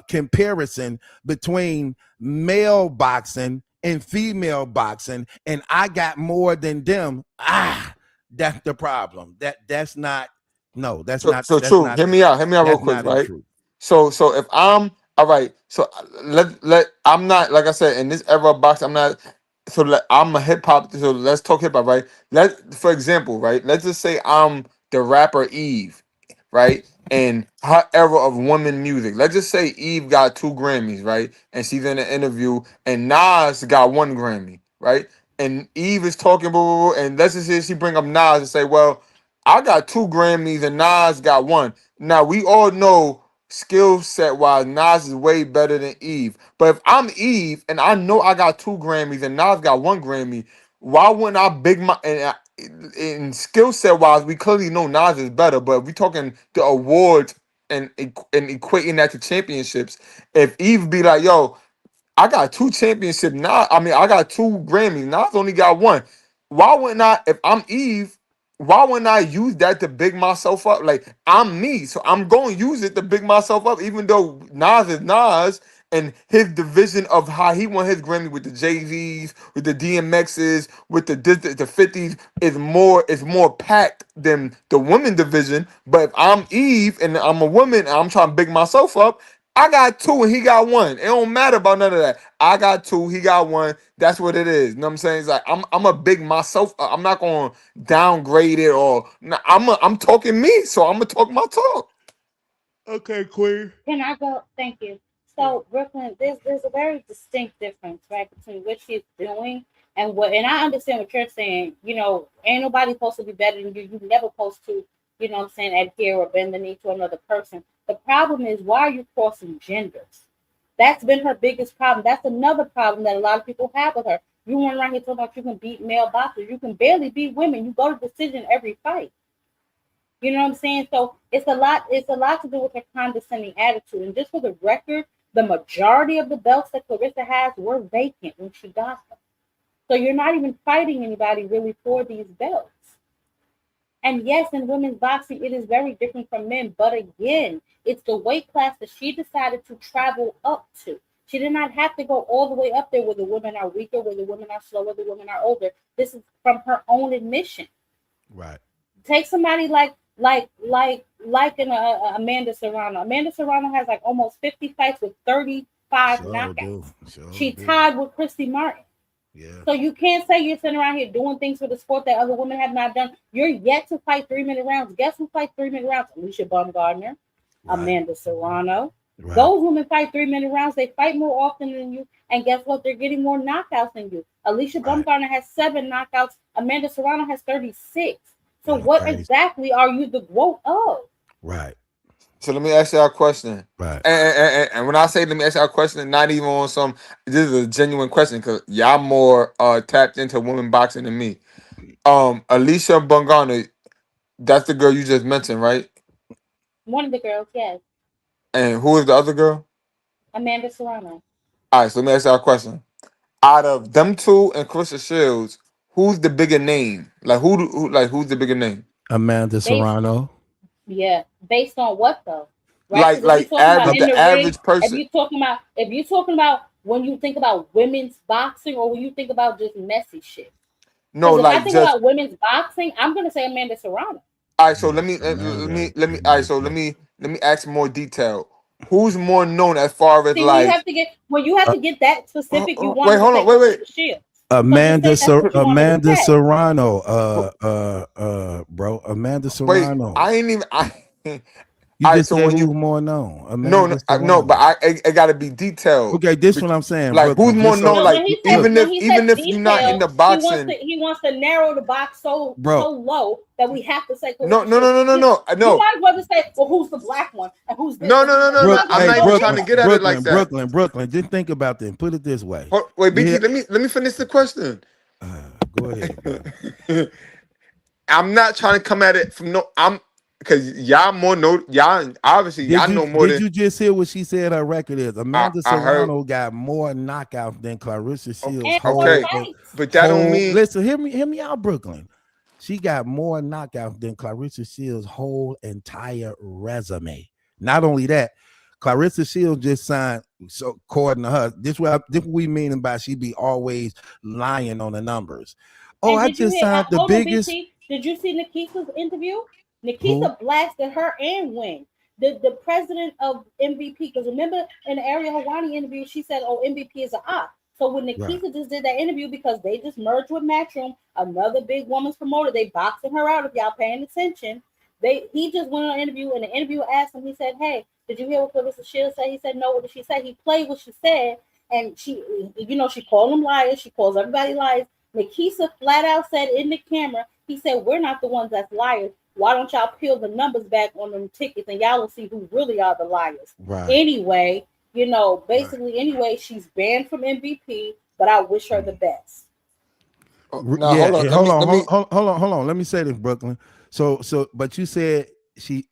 comparison between male boxing and female boxing, and I got more than them, that's the problem. That's not no, that's So not so that's true. not Hear me out real that's quick, not in right? truth. So if I'm all right, so let I'm not, like I said, in this era of boxing, I'm not. So I'm a hip hop. So let's talk hip hop, right? For example, right? Let's just say I'm the rapper Eve, right? And her era of women music. Let's just say Eve got 2 Grammys, right? And she's in an interview, and Nas got 1 Grammy, right? And Eve is talking, blah, blah, blah, and let's just say she bring up Nas and say, well, I got 2 Grammys and Nas got one. Now we all know skill set wise, Nas is way better than Eve. But if I'm Eve and I know I got 2 Grammys and Nas got 1 Grammy, why wouldn't I big my in skill set wise? We clearly know Nas is better, but if we talking the awards and equating that to championships. If Eve be like, yo, I got 2 championships now. I mean, I got 2 Grammys. Nas only got one. Why wouldn't I, if I'm Eve, why wouldn't I use that to big myself up? Like, I'm me, so I'm going to use it to big myself up, even though Nas is Nas and his division of how he won his Grammy with the Jay-Z's, with the DMX's, with the 50s is more packed than the women division. But if I'm Eve and I'm a woman and I'm trying to big myself up, I got two and he got one. It don't matter about none of that. I got two, he got one. That's what it is. You know what I'm saying? It's like I'm a big myself. I'm not gonna downgrade it or I'm talking me, so I'm gonna talk my talk. Okay, Queen. Can I go? Thank you. So Brooklyn, there's a very distinct difference, right, between what she's doing and what. And I understand what you're saying. Ain't nobody supposed to be better than you. You never supposed to, what I'm saying, adhere or bend the knee to another person. The problem is, why are you crossing genders? That's been her biggest problem. That's another problem that a lot of people have with her. You run around here talking about you can beat male boxers. You can barely beat women. You go to decision every fight. You know what I'm saying? So it's a lot to do with her condescending attitude. And just for the record, the majority of the belts that Clarissa has were vacant when she got them. So you're not even fighting anybody really for these belts. And yes, in women's boxing, it is very different from men. But again, it's the weight class that she decided to travel up to. She did not have to go all the way up there where the women are weaker, where the women are slower, the women are older. This is from her own admission. Right. Take somebody like Amanda Serrano. Amanda Serrano has like almost 50 fights with 35 Sure do. knockouts. Sure She do. tied with Christy Martin. Yeah. So you can't say you're sitting around here doing things for the sport that other women have not done. You're yet to fight 3-minute rounds. Guess who fights 3-minute rounds? Alicia Baumgardner, Right. Amanda Serrano. Right. Those women fight 3-minute rounds. They fight more often than you. And guess what? They're getting more knockouts than you. Alicia Right. Baumgardner has 7 knockouts. Amanda Serrano has 36. So Yeah, what crazy. exactly are you the growth of? Right. So let me ask y'all a question. Right. And when I say let me ask y'all a question, not even on some, this is a genuine question because y'all more tapped into women boxing than me. Alicia Bongana, that's the girl you just mentioned, right? One of the girls, yes, And who is the other girl? Amanda Serrano. All right, so let me ask y'all a question. Out of them two and Clarissa Shields, who's the bigger name? Like who's the bigger name? Amanda Based, Serrano. yeah, based on what though? Right? Like Because if you're like talking about average in the the ring, average person. if you're talking about when you think about women's boxing, or when you think about just messy shit. No, Because if I like think just about women's boxing, I'm gonna say Amanda Serrano. all right. So Yeah, let me Amanda all right. is So the let me ask more detail. Who's more known as far as See, when you like? have to get that specific, you Wait, wanted to hold on. say Wait. Clarissa Shields. So just say that's what you wanted to Amanda say. Serrano. Bro, Amanda Wait. Serrano. I ain't even. You All right. just So said when who's you more known? no Amanda no, but Serrano. it got to be detailed. Okay, this what I'm saying, Like who's Brooklyn. more Just so known? No, Like look, when he says even if you're not in detail, the boxing. he wants to narrow the box so bro. low that we have to say No Clarissa no Shields. no no no no You no might as well just say, well, who's the black one and who's this no and no who's no that. no You no. might as well I'm just not Hey, even go trying to Brooklyn, there. get at it like that. Brooklyn. Just think about this. Put it this way. Wait, You BT. hear? Let me finish the question. Go ahead, bro. I'm not trying to come at it from no. I'm because y'all more know y'all obviously y'all know more Did than you just hear what she said her record is? Amanda I heard. Serrano got more knockouts than Clarissa Shields And more Okay, fights. but that don't mean listen, hear me out, Brooklyn. She got more knockouts than Clarissa Shields' whole entire resume. Not only that, Clarissa Shields just signed, so according to her, this what we mean by she be always lying on the numbers. Oh, And I did you just hear? signed the Hold on, biggest. BT. Did you see Nikita's interview? Who? Nikita blasted her and Wing, the president of MVP. Because remember, in the Ariel Hawani interview, she said, "Oh, MVP is an op." So when Right. Nikita just did that interview, because they just merged with Matchroom, another big woman's promoter, they boxing her out. If y'all paying attention, he just went on an interview, and the interviewer asked him. He said, "Hey, did you hear what Clarissa Shields said?" He said, "No." What did she say? He played what she said, and she called them liars. She calls everybody liars. Nikisa flat out said in the camera, he said, "We're not the ones that's liars. Why don't y'all peel the numbers back on them tickets and y'all will see who really are the liars?" Right. Anyway, Right. basically, anyway, she's banned from MVP, but I wish her the best. now Yeah, hold on. and hold on. Let me say this, Brooklyn. But you said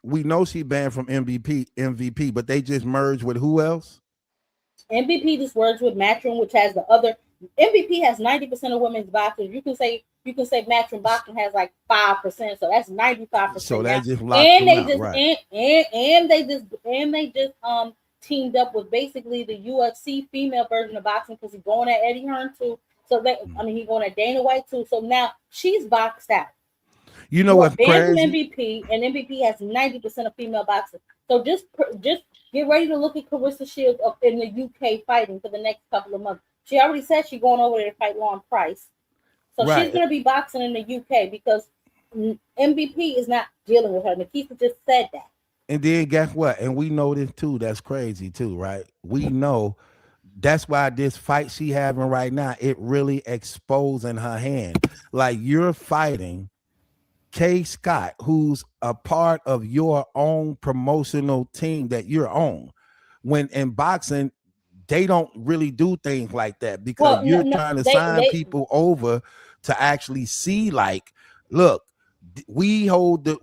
we know she banned from MVP, but they just merged with who else? MVP just works with Matchroom, which has the other. MVP has 90% of women's boxers. You can say Matchroom boxing has like 5%, so that's So 95% now. that just locks And them they out, just right? and they just teamed up with basically the UFC female version of boxing, because he's going at Eddie Hearn too. So he's going at Dana White too. So now she's boxed out. You know You are what's banned from crazy? MVP, and MVP has 90% of female boxers. So just get ready to look at Clarissa Shields up in the UK fighting for the next couple of months. She already said she's going over there to fight Lauren Price. So she's Right. going to be boxing in the UK because MVP is not dealing with her. Nikita just said that. And then guess what? And we know this too. That's crazy too, right? We know that's why this fight she having right now, it really exposing her hand. Like you're fighting Kay Scott, who's a part of your own promotional team that you're on. When in boxing, they don't really do things like that because Well, no, you're no, trying to sign they people over to actually see, like, look, we hold the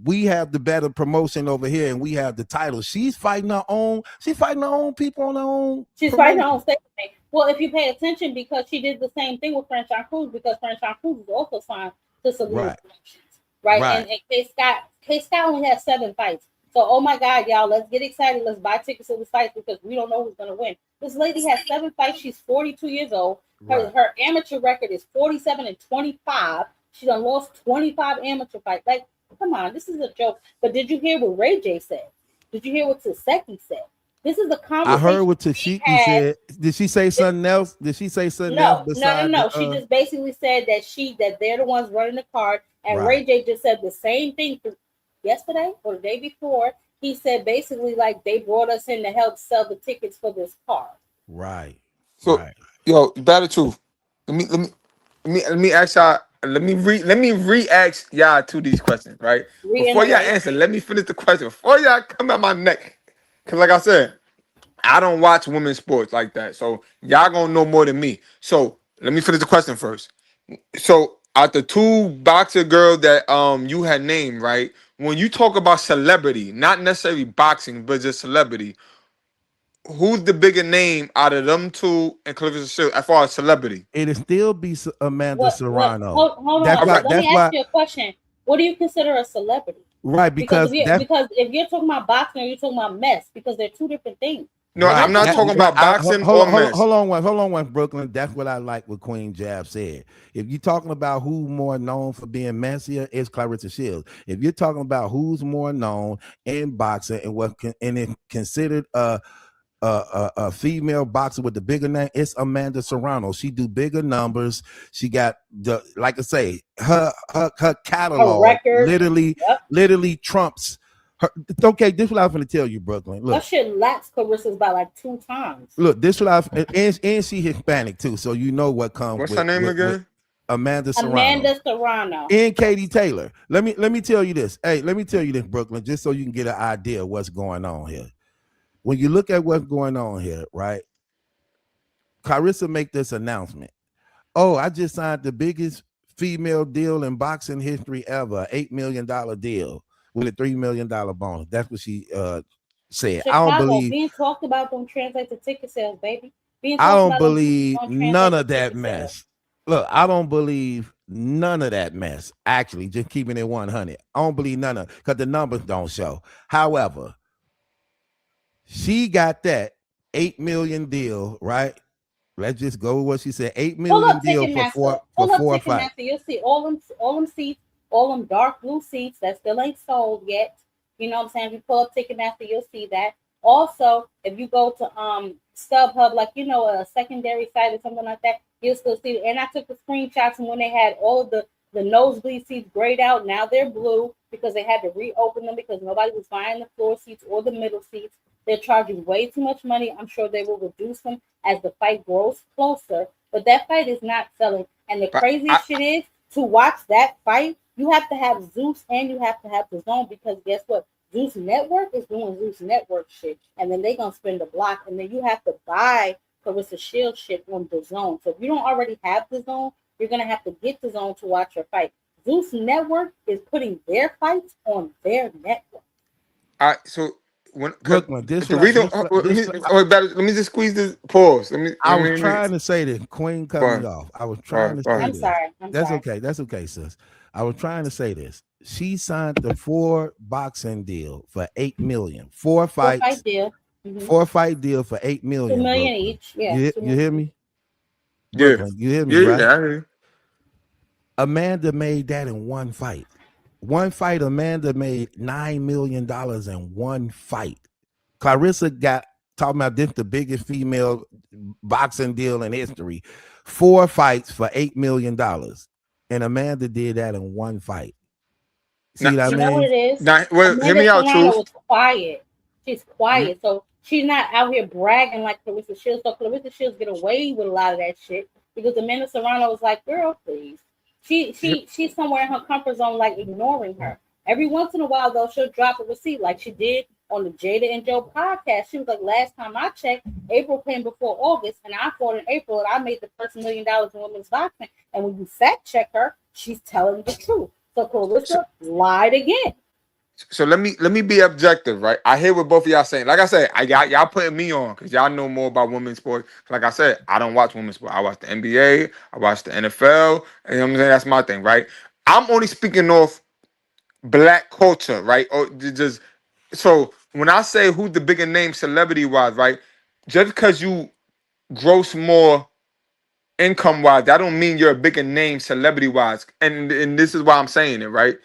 we have the better promotion over here and we have the title. She's fighting her own people on her own she's fighting her own promotion. statement. Well, if you pay attention, because she did the same thing with Franchon Cruz, because Franchon Cruz is also signed to Salinas Right, Promotions, right? right. And K Scott only has 7 fights. So, oh my God, y'all, let's get excited. Let's buy tickets to this fight because we don't know who's going to win. This lady has 7 fights. She's 42 years old. Her Right. her amateur record is 47-25. She done lost 25 amateur fights. Like, come on, this is a joke. But did you hear what Ray J said? Did you hear what Taseki said? This is a I heard conversation what we Tashiki had. said. Did she say something else? Did she say something else No, no, no, beside no. the She just basically said that they're the ones running the card, and right, Ray J just said the same thing yesterday or the day before. He said basically like they brought us in to help sell the tickets for this card. right, so. right. Yo, better truth. Let me ask y'all. let me re-ask y'all to these questions, right? Before y'all Reiterate. answer, let me finish the question. Before y'all come at my neck. Cause like I said, I don't watch women's sports like that. So y'all gonna know more than me. So let me finish the question first. So out the two boxer girls that you had named, right? When you talk about celebrity, not necessarily boxing, but just celebrity, who's the bigger name out of them two and Clarissa Shields as far as celebrity? It'll still be Amanda What? Serrano. Hold That's on. All why. right. Let That's me ask why. you a question. What do you consider a celebrity? Right, Because because that's because if you're talking about boxing or you're talking about mess, because they're two different things. No, If you're I'm right. not talking That, about talking that about boxing or mess. hold on one, Brooklyn. That's what I like what Queen Jab said. If you're talking about who more known for being messier, it's Clarissa Shields. If you're talking about who's more known in boxing and and it considered a female boxer with the bigger name, it's Amanda Serrano. She do bigger numbers. She got the, like I say, her her catalog record, yep. literally trumps her. Okay, this is what I'm gonna tell you, Brooklyn. Her Look, shit laps Carissa's by like 2 times. this what I, and she Hispanic too, so you know what comes What's her name with again? Amanda Serrano Amanda Serrano. and Katie Taylor. Let me tell you this. Hey, let me tell you this, Brooklyn, just so you can get an idea of what's going on here. When you look at what's going on here, right? Clarissa make this announcement. Oh, I just signed the biggest female deal in boxing history ever, $8 million deal with a $3 million bonus. That's what she said. Chicago being talked about don't translate to ticket sales, baby. Being I talked don't about believe don't none translate to of that ticket sales. mess. Look, I don't believe none of that mess. Actually, just keeping it 100. I don't believe none of, because the numbers don't show. However, she got that 8 million deal, right? Let's just go with what she said. eight Pull million up deal for Ticketmaster. for Pull up four fights. Ticketmaster. You'll see all them seats, all them dark blue seats that still ain't sold yet. You know what I'm saying? If you pull up Ticketmaster, you'll see that. Also, if you go to StubHub, like a secondary site or something like that, you'll still see it. And I took the screenshots from when they had all of the nosebleed seats grayed out. Now they're blue because they had to reopen them because nobody was buying the floor seats or the middle seats. They're charging way too much money. I'm sure they will reduce them as the fight grows closer. But that fight is not selling. And the But I, craziest shit is to watch that fight, you have to have Zeus and you have to have the zone because guess what? Zeus Network is doing Zeus Network shit. And then they're going to spend the block. And then you have to buy Clarissa Shield shit on the zone. So if you don't already have the zone, you're going to have to get the zone to watch your fight. Zeus Network is putting their fights on their network. so when cause Brooklyn, this the what I reason this let me this let me just squeeze this pause. I Let was me trying to say this. Queen cut go me ahead. off. I was Go trying ahead. to Go say ahead. I'm this. sorry. I'm That's sorry. okay. That's okay, sis. I was trying to say this. She signed the 4 boxing deal for 8 million. Four Four fight fights, deal. Mm-hmm. 4 fight deal for eight 2 million, million Brooklyn. each. Yeah, 2 You hear million. me? Yeah. Brooklyn, you hear me, Yeah, right? yeah, I hear you. Amanda made that in one fight. One fight, Amanda made $9 million in one fight. Clarissa got talking about this the biggest female boxing deal in history. 4 fights for $8 million. And Amanda did that in one fight. Now, See what I You know what mean? it is? now well, hear Amanda me out, Serrano truth. was quiet. She's Mhm. quiet. So she's not out here bragging like Clarissa Shields. So Clarissa Shields get away with a lot of that shit because Amanda Serrano was like, girl, please. She's somewhere in her comfort zone, like ignoring her. Every once in a while, though, she'll drop a receipt like she did on the Jada and Joe podcast. She was like, last time I checked, April came before August, and I fought in April, and I made the first $1 million in women's boxing. And when you fact check her, she's telling the truth. So So, Clarissa lied again. so let me be objective, right? I hear what both of y'all saying. Like I said, I got y'all putting me on because y'all know more about women's sports. Like I said, I don't watch women's sport. I watch the NBA, I watch the NFL, and you know what I'm saying? That's my thing, right? I'm only speaking off black culture, right? Or just so when I say who's the bigger name celebrity wise, right? Just because you gross more income wise, that don't mean you're a bigger name celebrity wise. And this is why I'm saying it, right?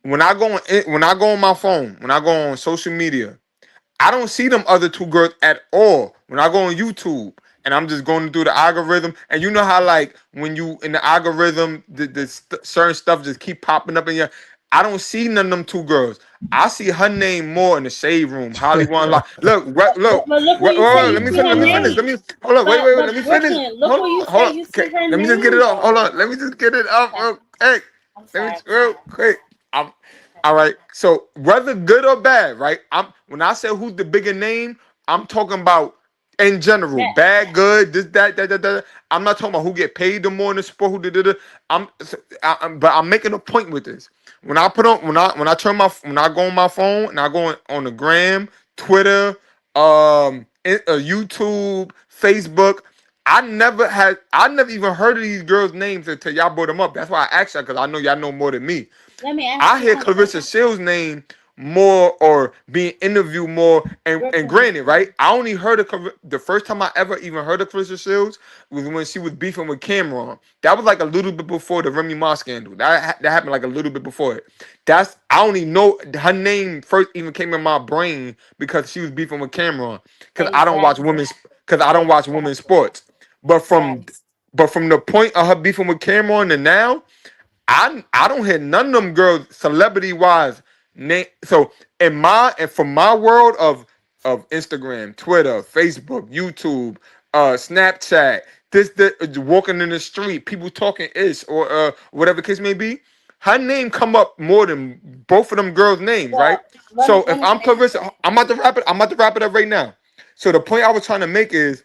When I go on my phone, when I go on social media, I don't see them other two girls at all. When I go on YouTube and I'm just going through the algorithm, and you know how like when you in the algorithm, certain stuff just keep popping up in your. I don't see none of them two girls. I see her name more in the shade room. Hollywood. Like, look, look. But look what you Hold say. on, You see her let me finish. name. Let me hold on. Wait. Let me But finish. Brooklyn, look what you Hold say. on. You Okay, see her let me just get it name up. Hold though. on. Let me just get it up Okay. real quick. I'm Let me sorry. real quick. I'm all right. So whether good or bad, right? I'm when I say who's the bigger name, I'm talking about in general, That bad, good, this, that. I'm not talking about who get paid the more in the sport, who did it. But I'm making a point with this. When I put on, when I go on my phone and I go on the gram, Twitter, YouTube, Facebook. I never even heard of these girls' names until y'all brought them up. That's why I asked y'all because I know y'all know more than me. let me ask I you hear something. Clarissa Shields' name more or being interviewed more. And Brooklyn. granted, right? I only heard of the first time I ever even heard of Clarissa Shields was when she was beefing with Cameron. That was like a little bit before the Remy Ma scandal. That happened like a little bit before it. I only know her name first even came in my brain because she was beefing with Cameron. Because I don't watch Exactly. women's because I don't watch women's Exactly. sports. But from Exactly. the point of her beefing with Cameron and now. I don't hear none of them girls celebrity wise name. So from my world of Instagram, Twitter, Facebook, YouTube, Snapchat, walking in the street, people talking ish or whatever the case may be, her name come up more than both of them girls' names, right? Well, So let if me I'm say Clarissa, I'm about to wrap it. I'm about to wrap it up right now. So the point I was trying to make is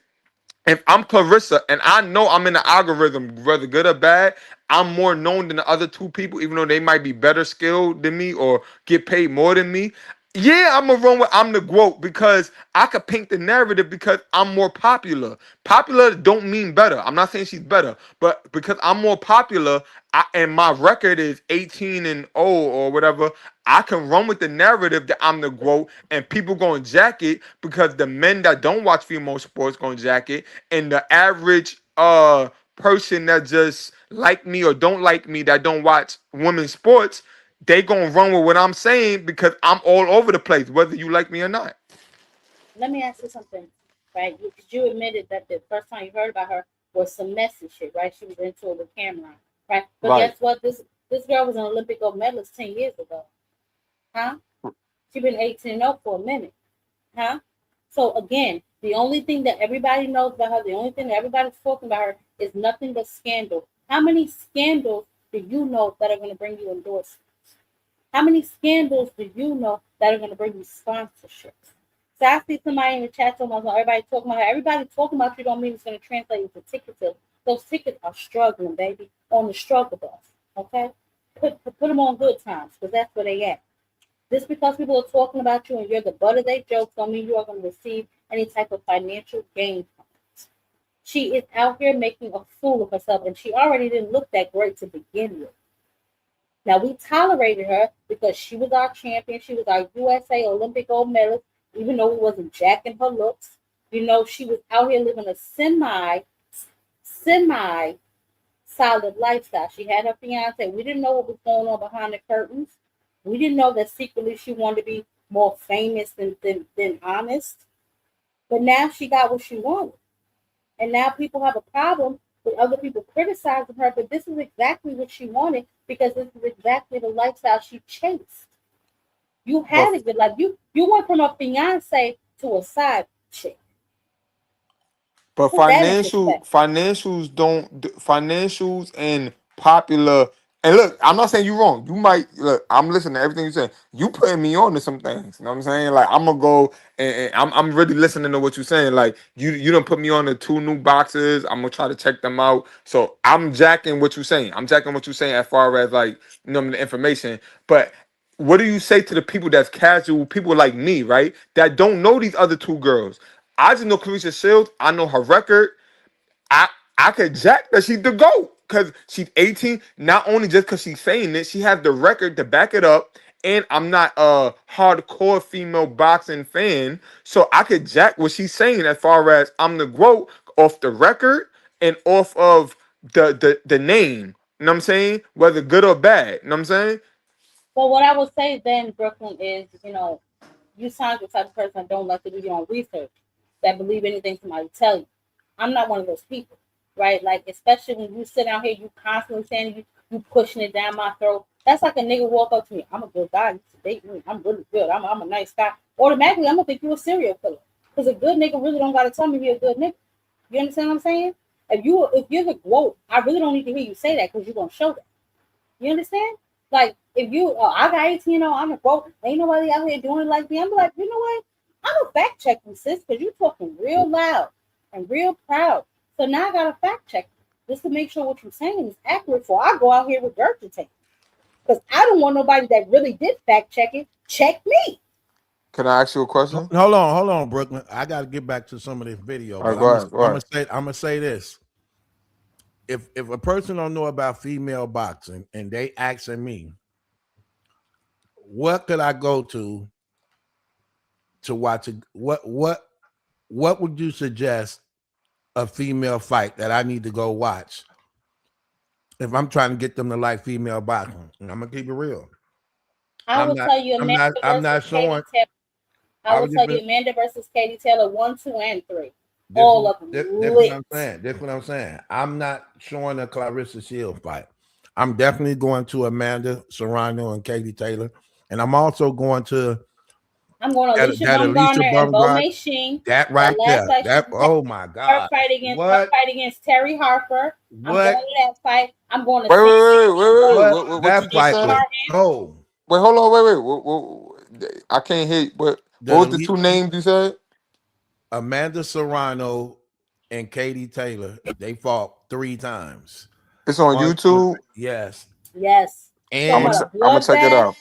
if I'm Clarissa and I know I'm in the algorithm, whether good or bad, I'm more known than the other two people, even though they might be better skilled than me or get paid more than me. Yeah, I'm gonna run with I'm the GOAT because I could paint the narrative because I'm more popular. Popular don't mean better. I'm not saying she's better, but because I'm more popular and my record is 18 and 0 or whatever, I can run with the narrative that I'm the GOAT and people going to jack it because the men that don't watch female sports going to jack it and the average person that just like me or don't like me that don't watch women's sports, they gonna run with what I'm saying because I'm all over the place, whether you like me or not. let me ask you something, right? Because you admitted that the first time you heard about her was some messy shit, right? She was into it with Cameron, right? But Right. guess what? This girl was an Olympic gold medalist 10 years ago, huh? She been 18-0 for a minute, huh? So again, the only thing that everybody knows about her, the only thing that everybody's talking about her is nothing but scandal. How many scandals do you know that are going to bring you endorsements? How many scandals do you know that are going to bring you sponsorships? So I see somebody in the chat talking about everybody talking about her. Everybody talking about you don't mean it's going to translate into ticket sales. Those tickets are struggling, baby, on the struggle bus. Okay, put them on good times because that's where they at. Just because people are talking about you and you're the butt of their jokes don't mean you are going to receive any type of financial gain from it. She is out here making a fool of herself, and she already didn't look that great to begin with. Now we tolerated her because she was our champion. She was our USA Olympic gold medalist, even though we wasn't jacking her looks. You know, she was out here living a semi solid lifestyle. She had her fiance. We didn't know what was going on behind the curtains. We didn't know that secretly she wanted to be more famous than honest. But now she got what she wanted. And now people have a problem with other people criticizing her, but this is exactly what she wanted because this is exactly the lifestyle she chased. You But had a good life. You went from a fiance to a side chick. But Put that in perspective. financials and popular. And look, I'm not saying you wrong. You might look. I'm listening to everything you say. You putting me on to some things. You know what I'm saying? Like I'm gonna go and I'm really listening to what you're saying. Like you don't put me on the two new boxes. I'm gonna try to check them out. So I'm jacking what you're saying. I'm jacking what you're saying as far as like the information. But what do you say to the people that's casual, people like me, right? That don't know these other two girls. I just know Clarissa Shields. I know her record. I I could jack that she's the GOAT because she's 18. Not only just because she's saying it, she has the record to back it up. And I'm not a hardcore female boxing fan, so I could jack what she's saying as far as I'm the GOAT off the record and off of the name. You know what I'm saying? Whether good or bad. You know what I'm saying? But what I would say then, Brooklyn, is you sound the type of person that don't like to do your own research, that believe anything somebody tell you. I'm not one of those people, right? Like especially when you sit out here, you constantly saying you pushing it down my throat. That's like a nigga walk up to me. I'm a good guy. You should date me. I'm really good. I'm a nice guy. Automatically, I'm gonna think you a serial killer. Because a good nigga really don't gotta tell me he a good nigga. You understand what I'm saying? If you're like, whoa, I really don't need to hear you say that because you're gonna show that. You understand? Like if you, I got 18, I'm a broke. Ain't nobody out here doing it like me. I'm like, you know what? I'm a fact check you, sis, because you talking real loud and real proud. So now I gotta fact check you just to make sure what you're saying is accurate. Before I go out here regurgitate, because I don't want nobody that really did fact check it check me. Can I ask you a question? Hold on, Brooklyn. I got to get back to some of this video, All but right, go ahead. Go ahead. I'm gonna say this. If a person don't know about female boxing and they asking me, what could I go to watch it? What would you suggest a female fight that I need to go watch if I'm trying to get them to like female boxing? And I'm gonna keep it real. I will tell you I'm not showing. I will tell you Amanda versus Katie Taylor 1, 2, and 3. This, All of them this what lit. I'm saying. This what I'm saying. I'm not showing a Claressa Shields fight. I'm definitely going to Amanda Serrano and Katie Taylor, and I'm also going to. I'm going to Alicia Alicia Baumgartner and Bo Mei Shing. That right there. That oh my God. Her fight against Terry Harper. What? I'm going to that fight. I'm going to wait. That you fight just was cold. Wait, hold on. Wait. I can't hear. What was the two names you said? Amanda Serrano and Katie Taylor. They fought 3 times. It's on YouTube. Yes. And I'm gonna check it out.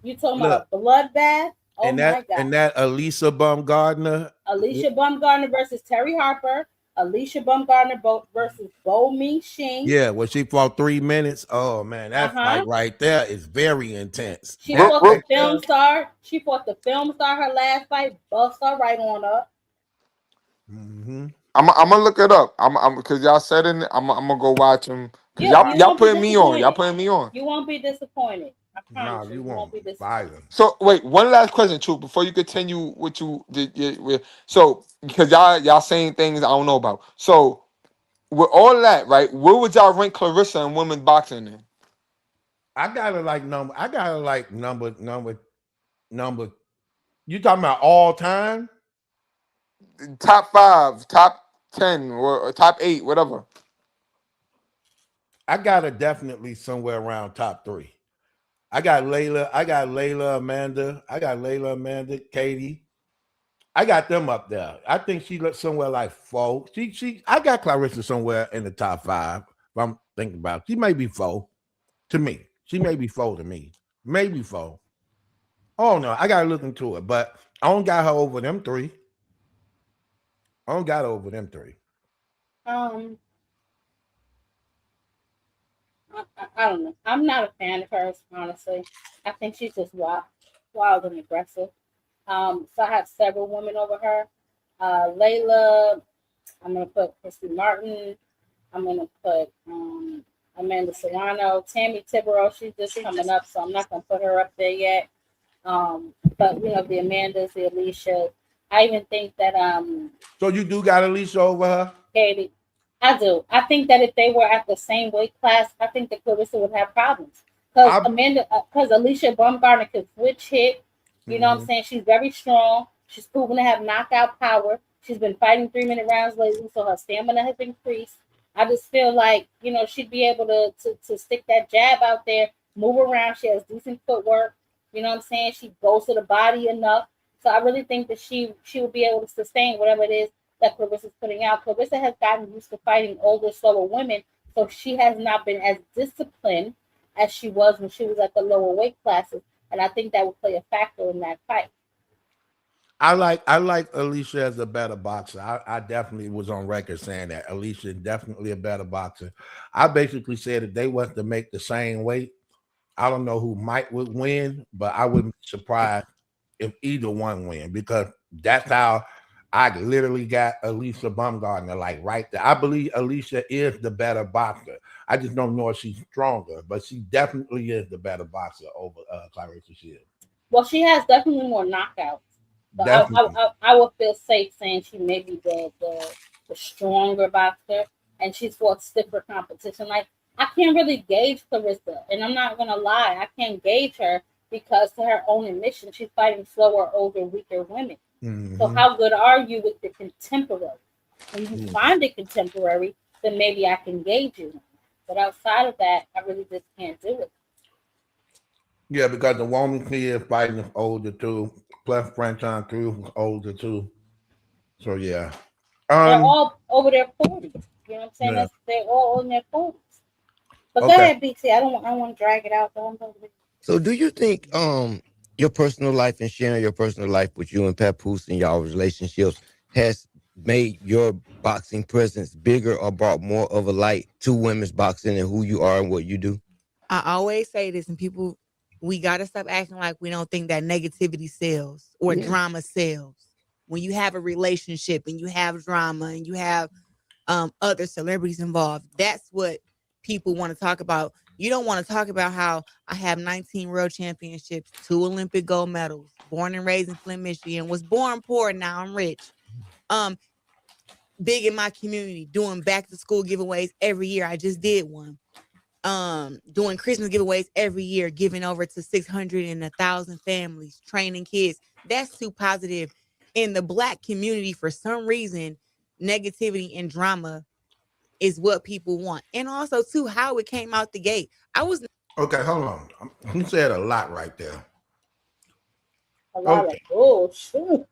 You talking about a bloodbath? Oh my God. And that Alicia Baumgartner. Alicia Baumgartner versus Terry Harper. Alicia Baumgartner versus Bo Mei Shing. Yeah, when she fought 3 minutes. Oh man, that fight right there is very intense. She fought the film star. She fought the film star. Her last fight, bust her right on up. Mm-hmm. I'm gonna look it up. I'm because y'all said it. I'm gonna go watch them. Y'all putting me on. Y'all putting me on. You won't be disappointed. I promise you won't be disappointed. So wait, one last question, too, before you continue what you did. So because y'all saying things I don't know about. So with all that, right? Where would y'all rank Claressa in women's boxing in? I gotta like number. You talking about all time? Top 5, top 10, or top 8, whatever. I got her definitely somewhere around top 3. I got Layla, Amanda, Katie. I got them up there. I think she looks somewhere like 4. I got Claressa somewhere in the top 5. If I'm thinking about it. She may be 4 to me. She may be 4 to me. Maybe 4. Oh no, I gotta look into it, but I don't got her over them 3. I don't got her over them 3. I don't know. I'm not a fan of hers, honestly. I think she's just wild and aggressive. So I have several women over her. Layla, I'm gonna put Christy Martin. I'm gonna put Amanda Serrano, Tammy Tiberow. She's just coming up, so I'm not gonna put her up there yet. But the Amandas, the Alicia. I even think that So you do got Alicia over her? Katie. I do. I think that if they were at the same weight class, I think that Claressa would have problems. Because Alicia Baumgartner could switch hit. You know what I'm saying? She's very strong. She's proven to have knockout power. She's been fighting 3-minute rounds lately, so her stamina has increased. I just feel like, she'd be able to stick that jab out there, move around. She has decent footwork. You know what I'm saying? She goes to the body enough. So I really think that she will be able to sustain whatever it is that Clarissa's putting out. Claressa has gotten used to fighting older, slower women, so she has not been as disciplined as she was when she was at the lower weight classes. And I think that would play a factor in that fight. I like Alicia as a better boxer. I definitely was on record saying that Alicia is definitely a better boxer. I basically said if they was to make the same weight, I don't know who might would win, but I wouldn't be surprised if either one win, because that's how I literally got Alicia Baumgartner like right there. I believe Alicia is the better boxer. I just don't know if she's stronger, but she definitely is the better boxer over Claressa Shields. Well, she has definitely more knockouts. But I would feel safe saying she may be the stronger boxer, and she's fought stiffer competition. Like I can't really gauge Claressa, and I'm not gonna lie, I can't gauge her because to her own admission, she's fighting slower, older, weaker women. So Mm-hmm. how good are you with the contemporary? When you Yeah. find a contemporary, then maybe I can gauge you. But outside of that, I really just can't do it. Yeah, because the woman kid fighting is older too. Plus Franchon Crew was older too. So yeah. They're Um. all over their 40s. You know what I'm saying? Yeah. They're all in their 40s. But go Okay. ahead, BC. I don't want to drag it out. Though. So do you think your personal life and sharing your personal life with you and Papoose and y'all relationships has made your boxing presence bigger or brought more of a light to women's boxing and who you are and what you do? I always say this, and people, we got to stop acting like we don't think that negativity sells or Yeah. drama sells. When you have a relationship and you have drama and you have other celebrities involved, that's what people want to talk about. You don't want to talk about how I have 19 world championships, 2 Olympic gold medals, born and raised in Flint, Michigan, was born poor, now I'm rich. Um, Big in my community, doing back to school giveaways every year. I just did one. Doing Christmas giveaways every year, giving over to 600 and 1,000 families, training kids. That's too positive. In the Black community, for some reason, negativity and drama is what people want. And also, too, how it came out the gate. I was Okay. Hold on. You said a lot right there. A lot of Okay. bullshit.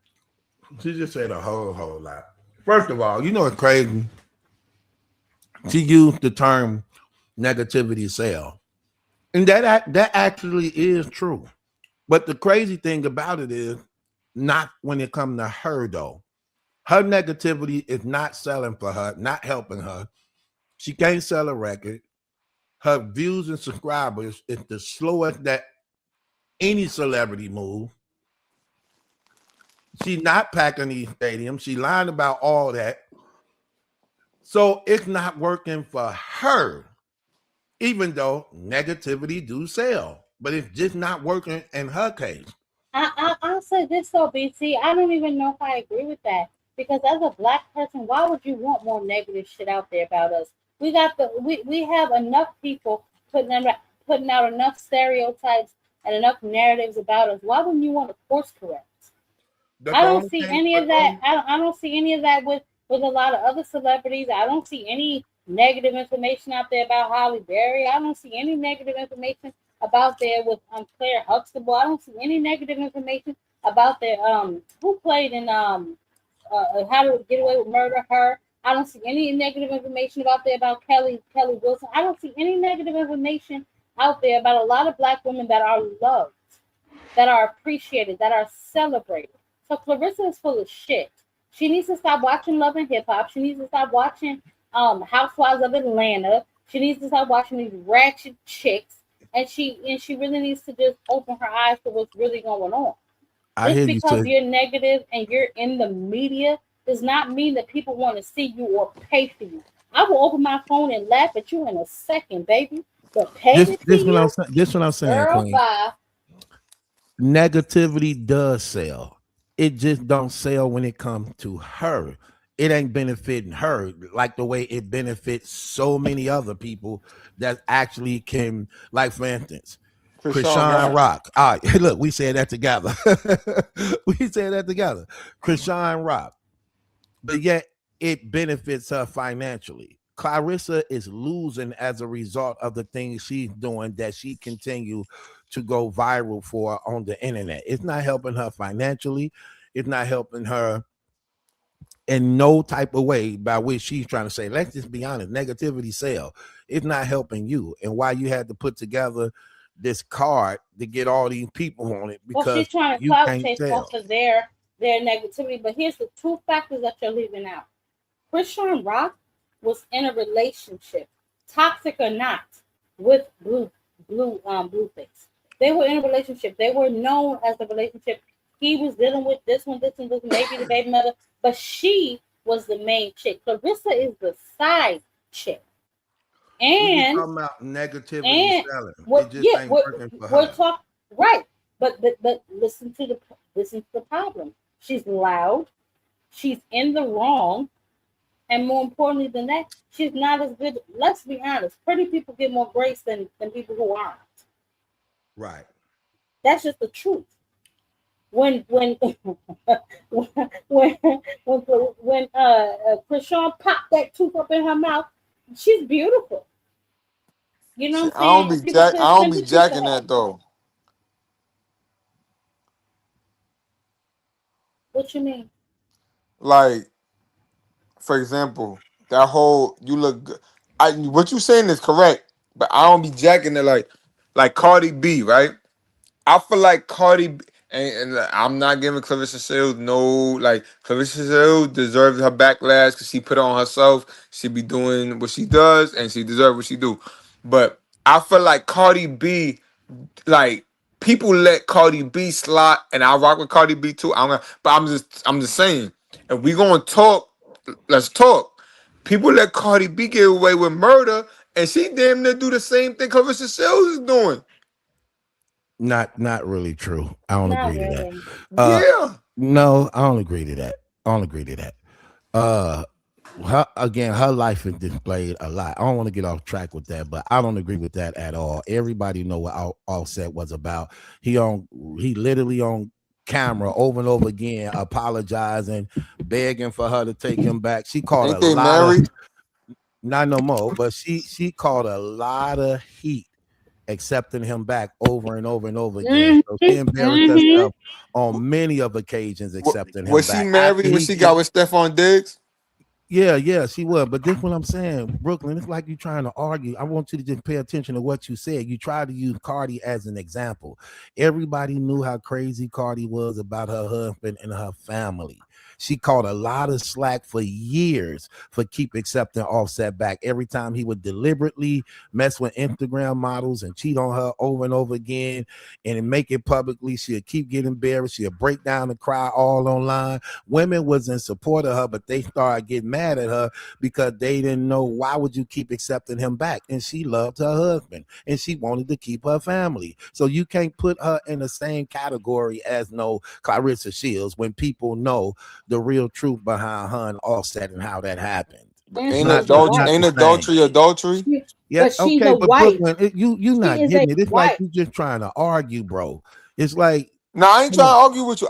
She just said a whole lot. First of all, you know what's crazy? She used the term negativity sell, and that actually is true. But the crazy thing about it is, not when it comes to her though. Her negativity is not selling for her, not helping her. She can't sell a record. Her views and subscribers is the slowest that any celebrity move. She's not packing these stadiums. She lying about all that. So it's not working for her, even though negativity do sell. But it's just not working in her case. I'll say this though, BC. I don't even know if I agree with that because as a black person, why would you want more negative shit out there about us? We have enough people putting out enough stereotypes and enough narratives about us. Why wouldn't you want to course correct? That's I the don't only see thing. any But of that. I don't see any of that with a lot of other celebrities. I don't see any negative information out there about Holly Berry. I don't see any negative information about there with Claire Huxtable. I don't see any negative information about their who played in How to Get Away with Murder. Her. I don't see any negative information about there about Kelly Wilson. I don't see any negative information out there about a lot of black women that are loved, that are appreciated, that are celebrated. So Clarissa is full of shit. She needs to stop watching Love and Hip Hop. She needs to stop watching Housewives of Atlanta. She needs to stop watching these ratchet chicks. And she really needs to just open her eyes to what's really going on. I Just hear you because say, you're negative and you're in the media does not mean that people want to see you or pay for you. I will open my phone and laugh at you in a second, baby. But pay this to this see what I'm you, saying. This what I'm saying, girl, Queen. bye. Negativity does sell. It just don't sell when it comes to her. It ain't benefiting her like the way it benefits so many other people that actually can, like for instance, Krishan Krishan Rock. Rock. All right, look, we said that together. We said that together. Krishan Rock. But yet it benefits her financially. Clarissa is losing as a result of the things she's doing that she continue to go viral for on the internet. It's not helping her financially. It's not helping her in no type of way by which she's trying to say, let's just be honest, negativity sell. It's not helping you. And why you had to put together this card to get all these people on it Well, because she's trying to you clout can't chase sell. off of their negativity. But here's the two factors that you're leaving out. Christian Rock was in a relationship, toxic or not, with Blueface. They were in a relationship. They were known as a relationship. He was dealing with this one, this one, this one, maybe the baby mother, but she was the main chick. Clarissa is the side chick, We just and talking about negativity and selling. what? It just Yeah, ain't working for we're her. talking right, but listen to the problem. She's loud. She's in the wrong. And more importantly than that, she's not as good. Let's be honest. Pretty people get more grace than people who aren't. Right. That's just the truth. When when Krishan popped that tooth up in her mouth, she's beautiful. You know See, what I'm saying? And people I feel don't be sympathy for jacking her. that though. What you mean? Like, for example, that whole you look good. What you saying is correct, but I don't be jacking it like Cardi B, right? I feel like Cardi B, and I'm not giving Clarissa Shields no like Clarissa Shields deserves her backlash because she put it on herself. She be doing what she does, and she deserves what she do. But I feel like Cardi B, like people let Cardi B slot, and I rock with Cardi B too. But I'm just saying, if we gonna talk, let's talk. People let Cardi B get away with murder, and she damn near do the same thing Clarissa Shields is doing. Not really true. I don't Not agree to that. really. Uh Yeah. no, I don't agree to that. I don't agree to that. Uh her life is displayed a lot. I don't want to get off track with that, but I don't agree with that at all. Everybody know what Offset was about. He on he literally on camera over and over again apologizing, begging for her to take him back. She caught a Ain't they lot of, married? not no more, but she caught a lot of heat accepting him back over and over and over again. So she embarrassed Mm-hmm. herself on many of occasions accepting him Was she back after married when he she got get. with Stephon Diggs? Yeah, she was. But this what I'm saying, Brooklyn. It's like you trying to argue. I want you to just pay attention to what you said. You tried to use Cardi as an example. Everybody knew how crazy Cardi was about her husband and her family. She caught a lot of slack for years for keep accepting Offset back. Every time he would deliberately mess with Instagram models and cheat on her over and over again and make it publicly, she'll keep getting embarrassed. She'll break down and cry all online. Women was in support of her, but they started getting mad at her because they didn't know why would you keep accepting him back. And she loved her husband and she wanted to keep her family. So you can't put her in the same category as no Clarissa Shields when people know the real truth behind her and Offset and how that happened. But It's not the She's white. same. adultery? She, Yeah, but she's okay, a but wife. Brooklyn, you She not is a getting it. It's like wife. you just trying to argue, bro. It's like, No, I ain't come trying on. to argue with you.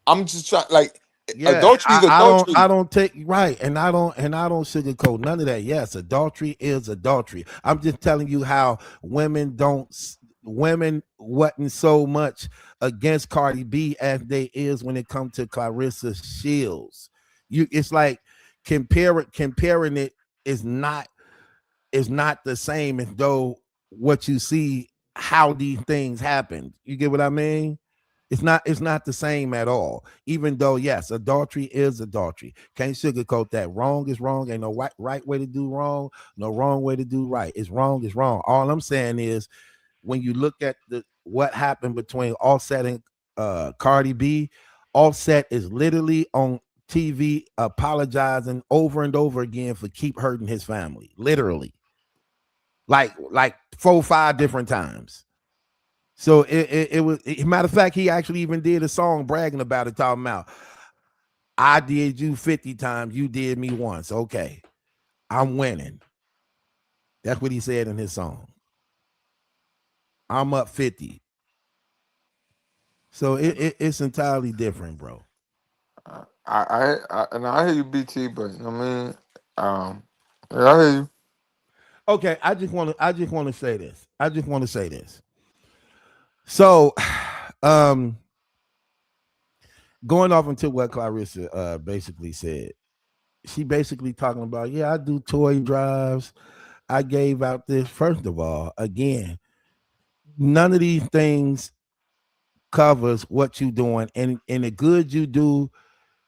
I'm just trying like Yeah, adultery is I adultery. don't take right, and I don't sugarcoat none of that. Yes, adultery is adultery. I'm just telling you how women don't women wasn't so much against Cardi B as they is when it comes to Clarissa Shields. It's like comparing it is not the same as though what you see how these things happen. You get what I mean? It's not the same at all. Even though yes, adultery is adultery. Can't sugarcoat that. Wrong is wrong. Ain't no right way to do wrong, no wrong way to do right. It's wrong is wrong. All I'm saying is when you look at the what happened between Offset and Cardi B, Offset is literally on TV apologizing over and over again for keep hurting his family. Literally like 4 5 different times. So it was matter of fact, he actually even did a song bragging about it, talking about I did you 50 times, you did me once. Okay, I'm winning. That's what he said in his song. I'm up 50. So it's entirely different, bro. And I hear you, BT, but I mean, um, yeah, I hear you. Okay, I just want to say this. I just want to say this. So um going off into what Clarissa basically said, she basically talking about, yeah, I do toy drives. I gave out this. First of all, again, none of these things covers what you doing, and the good you do,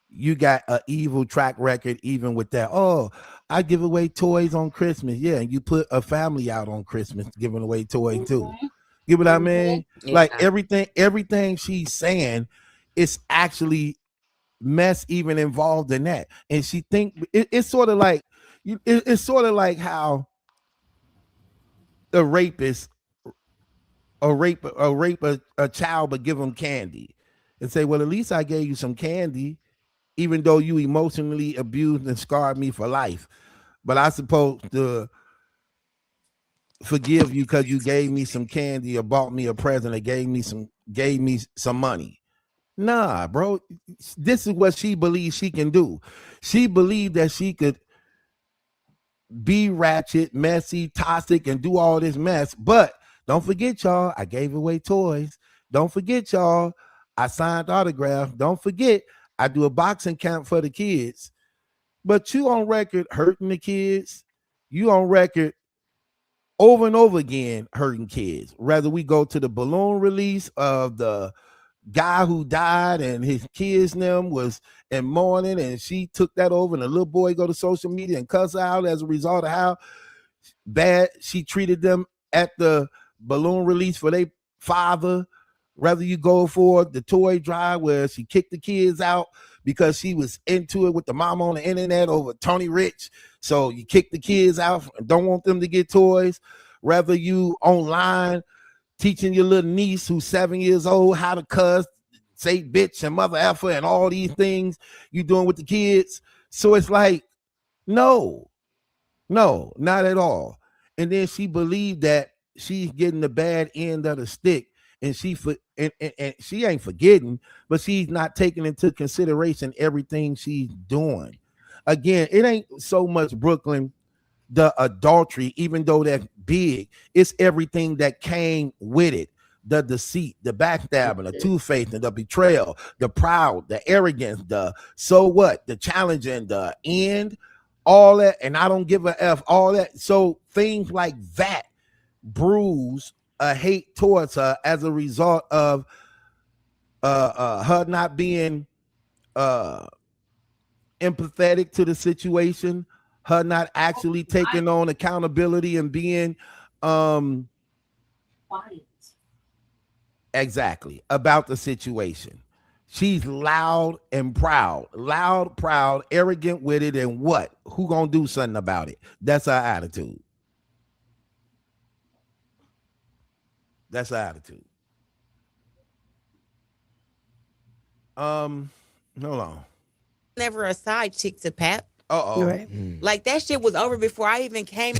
you got an evil track record even with that. Oh, I give away toys on Christmas. Yeah, and you put a family out on Christmas giving away toys too. Mm-hmm. Get what I Mm-hmm. mean? Like Yeah. everything she's saying is actually mess even involved in that. And she think it's sort of like it's sort of like how a rapist rape a child but give them candy and say, well, at least I gave you some candy. even though you emotionally abused and scarred me for life. But I supposed to forgive you because you gave me some candy or bought me a present or gave me some money. Nah, bro. This is what she believes she can do. She believed that she could be ratchet, messy, toxic, and do all this mess. But don't forget, y'all, I gave away toys. Don't forget, y'all, I signed autographs. Don't forget, I do a boxing camp for the kids. But you on record hurting the kids. You on record over and over again hurting kids. Whether we go to the balloon release of the guy who died and his kids them was in mourning and she took that over and the little boy go to social media and cuss out as a result of how bad she treated them at the balloon release for their father. Whether you go for the toy drive where she kicked the kids out because she was into it with the mom on the internet over Tony Rich. So you kick the kids out and don't want them to get toys. Whether you online teaching your little niece who's 7 years old how to cuss, say bitch and mother effer and all these things you doing with the kids. So it's like, no, no, not at all. And then she believed that she's getting the bad end of the stick, and and she ain't forgetting, but she's not taking into consideration everything she's doing. Again, it ain't so much Brooklyn the adultery, even though that's big, it's everything that came with it. The deceit, the backstabbing, the two-faced, the betrayal, the proud, the arrogance, the so what, the challenging, the end, all that, and I don't give a F, all that. So things like that bruise a hate towards her as a result of her not being uh empathetic to the situation, her not actually taking on accountability and being um exactly about the situation. She's loud, proud, arrogant with it, and what? Who gonna do something about it? That's her attitude. That's her attitude. Hold on. Never a side chick to Pap. Uh-oh. Right. Like that shit was over before I even came.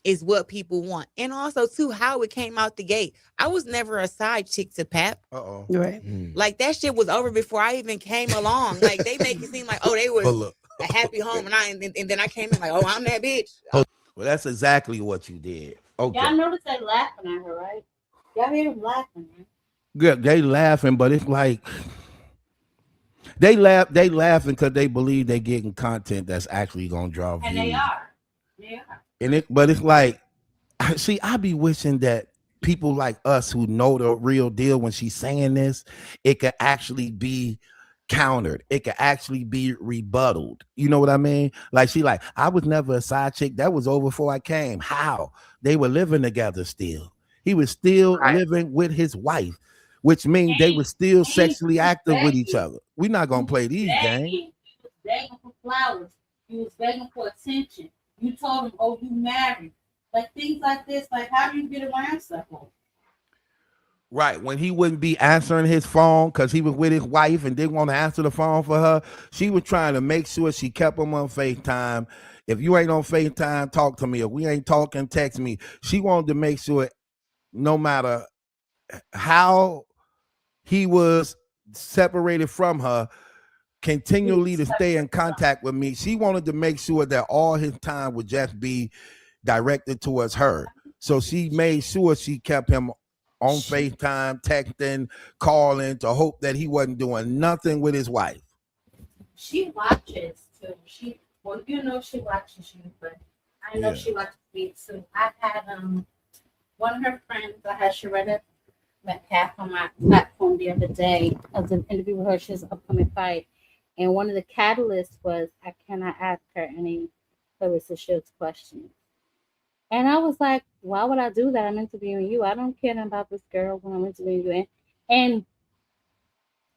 Is what people want, and also too how it came out the gate. I was never a side chick to Pap. Uh-oh. Right. Like that shit was over before I even came along. Like they make it seem like they was Hold up. a happy home, and then I came in like I'm that bitch. Well, that's exactly what you did. Okay. Y'all notice they laughing at her, right? Y'all hear them laughing, right? Good. They laughing, but it's like they laughing because they believe they getting content that's actually gonna draw views. And they are. They are. But it's like, see, I be wishing that people like us who know the real deal when she's saying this, it could actually be countered. It could actually be rebutted. You know what I mean? Like I was never a side chick. That was over before I came. How? They were living together still. He was still living with his wife, which means they were still sexually active with each other. We're not gonna play these games. You was begging for flowers. You was begging for attention. You told him, "Oh, you married." Like things like this. Like, how do you get around stuff like that? Right. When he wouldn't be answering his phone because he was with his wife and didn't want to answer the phone for her, she was trying to make sure she kept him on FaceTime. If you ain't on FaceTime, talk to me. If we ain't talking, text me. She wanted to make sure no matter how he was separated from her, continually to stay in contact with me. She wanted to make sure that all his time would just be directed towards her. So she made sure she kept him on FaceTime, texting, calling to hope that he wasn't doing nothing with his wife. She watches too. She she watches you, but I know she watches me too. I had one of her friends. I had Sharetta Metcalf on my platform the other day as an interview with her. She has an upcoming fight. And one of the catalysts was I cannot ask her any Claressa Shields questions. And I was like, why would I do that? I'm interviewing you. I don't care about this girl when I'm interviewing you. And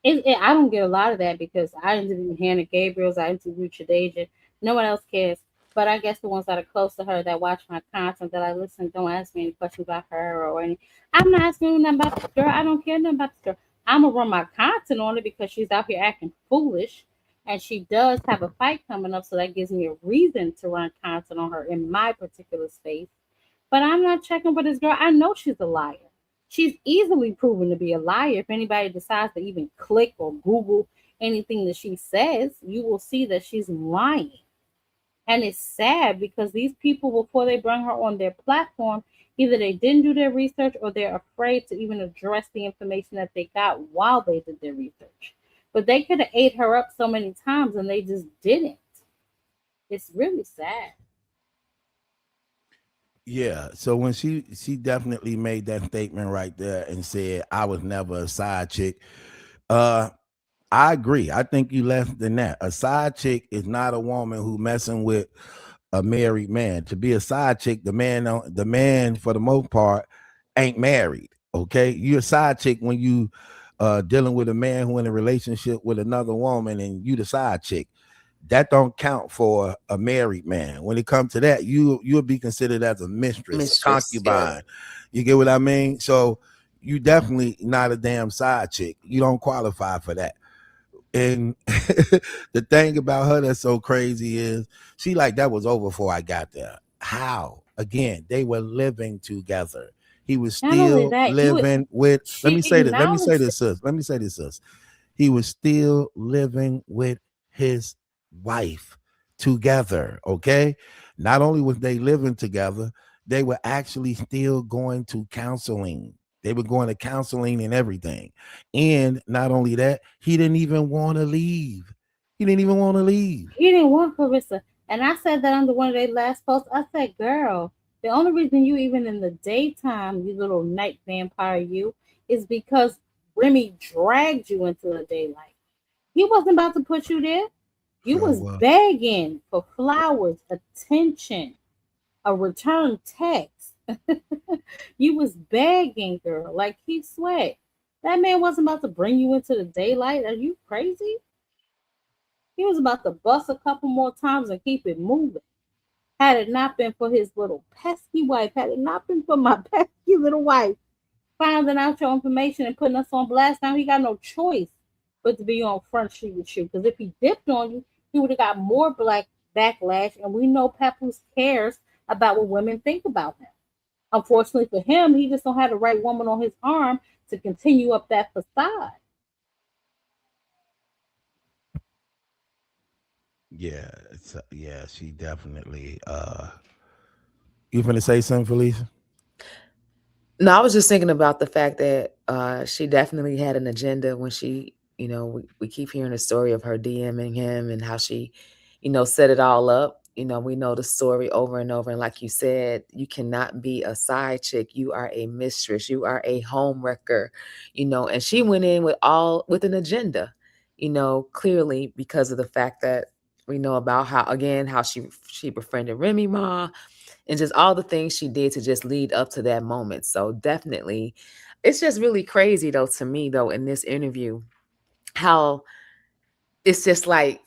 I don't get a lot of that because I interviewed Hannah Gabriels, I interviewed Shadeja. No one else cares. But I guess the ones that are close to her that watch my content that I listen don't ask me any questions about her or any. I'm not asking you nothing about this girl. I don't care nothing about this girl. I'm gonna run my content on it because she's out here acting foolish. And she does have a fight coming up, so that gives me a reason to run content on her in my particular space. But I'm not checking for this girl. I know she's a liar. She's easily proven to be a liar. If anybody decides to even click or Google anything that she says, you will see that she's lying. And it's sad because these people, before they bring her on their platform, either they didn't do their research or they're afraid to even address the information that they got while they did their research. But they could have ate her up so many times and they just didn't. It's really sad. Yeah. So when she definitely made that statement right there and said, I was never a side chick. Uh I agree. I think you less than that. A side chick is not a woman who messing with a married man. To be a side chick, the man for the most part ain't married. Okay, you're a side chick when you dealing with a man who in a relationship with another woman and you the side chick. That don't count for a married man. When it comes to that, you'll be considered as a mistress, a Mistress, yeah. concubine. You get what I mean? So you definitely not a damn side chick. You don't qualify for that. And the thing about her that's so crazy is she like that was over before I got there. How? Again, they were living together. He was Not only still that, you would living with. Let she me say this. Let me say acknowledged it. this, sis. Let me say this, sis. He was still living with his wife together. Okay. Not only was they living together, they were actually still going to counseling. They were going to counseling and everything. And not only that, he didn't even want to leave. He didn't even want to leave. He didn't want Clarissa. And I said that under one of their last posts. I said, girl, the only reason you even in the daytime, you little night vampire, you, is because Remy dragged you into the daylight. He wasn't about to put you there. You Sure was was. begging for flowers, attention, a return text. You was begging, girl, like Keith Sweat. That man wasn't about to bring you into the daylight. Are you crazy? He was about to bust a couple more times and keep it moving. Had it not been for his little pesky wife, had it not been for my pesky little wife finding out your information and putting us on blast, now he got no choice but to be on front street with you. Because if he dipped on you, he would have got more black backlash. And we know Papoose cares about what women think about him. Unfortunately for him, he just don't have the right woman on his arm to continue up that facade. Yeah, yeah, she definitely you finna say something, Felicia? No, I was just thinking about the fact that she definitely had an agenda when she, we keep hearing the story of her DMing him and how she, set it all up. We know the story over and over. And like you said, you cannot be a side chick. You are a mistress. You are a home wrecker, and she went in with an agenda, clearly because of the fact that we know about how she befriended Remy Ma and just all the things she did to just lead up to that moment. So definitely, it's just really crazy though to me though in this interview how it's just like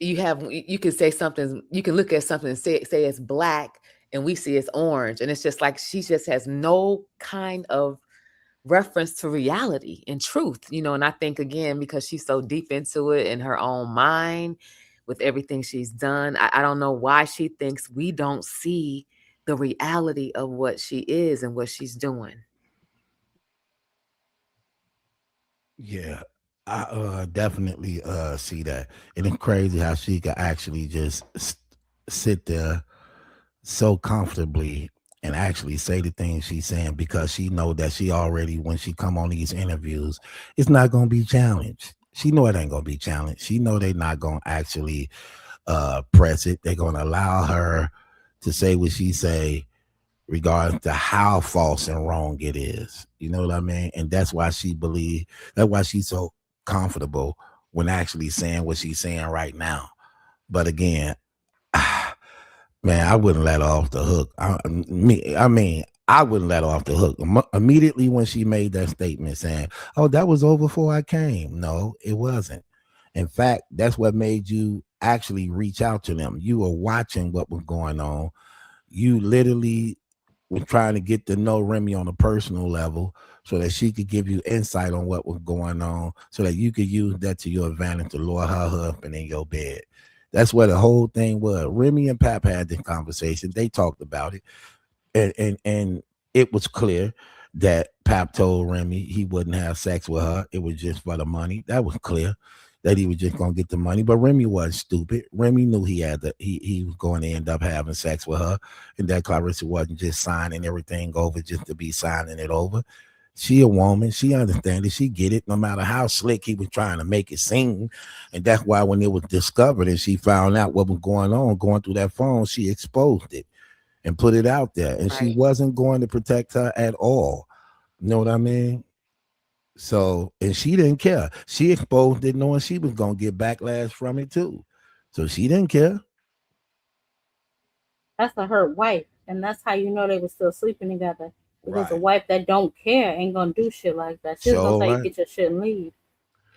you can say something, you can look at something and say it's black and we see it's orange, and it's just like she just has no kind of reference to reality and truth, and I think again because she's so deep into it in her own mind with everything she's done, I don't know why she thinks we don't see the reality of what she is and what she's doing. Yeah, I definitely see that. And it's crazy how she could actually just sit there so comfortably and actually say the things she's saying because she know that she already when she come on these interviews, it's not gonna be challenged. She know it ain't gonna be challenged. She know they not gonna actually press it. They're gonna allow her to say what she say regarding to how false and wrong it is. You know what I mean? And that's why she's so comfortable when actually saying what she's saying right now. But again, man, I wouldn't let her off the hook. I wouldn't let her off the hook. Immediately when she made that statement saying, "Oh, that was over before I came." No, it wasn't. In fact, that's what made you actually reach out to them. You were watching what was going on. You literally was trying to get to know Remy on a personal level so that she could give you insight on what was going on so that you could use that to your advantage to lure her husband in your bed. That's what the whole thing was. Remy and Pap had this conversation. They talked about it. And it was clear that Pap told Remy he wouldn't have sex with her. It was just for the money. That was clear that he was just gonna get the money. But Remy wasn't stupid. Remy knew he was going to end up having sex with her, and that Claressa wasn't just signing everything over just to be signing it over. She a woman. She understands it. She get it. No matter how slick he was trying to make it seem, and that's why when it was discovered and she found out what was going on, going through that phone, she exposed it and put it out there. And she Right. wasn't going to protect her at all. You know what I mean? So, and she didn't care. She exposed it knowing she was going to get backlash from it too. So she didn't care. That's a hurt wife, and that's how you know they were still sleeping together. Because a Right. wife that don't care ain't gonna do shit like that. She's gonna So, tell you right. get your shit and leave.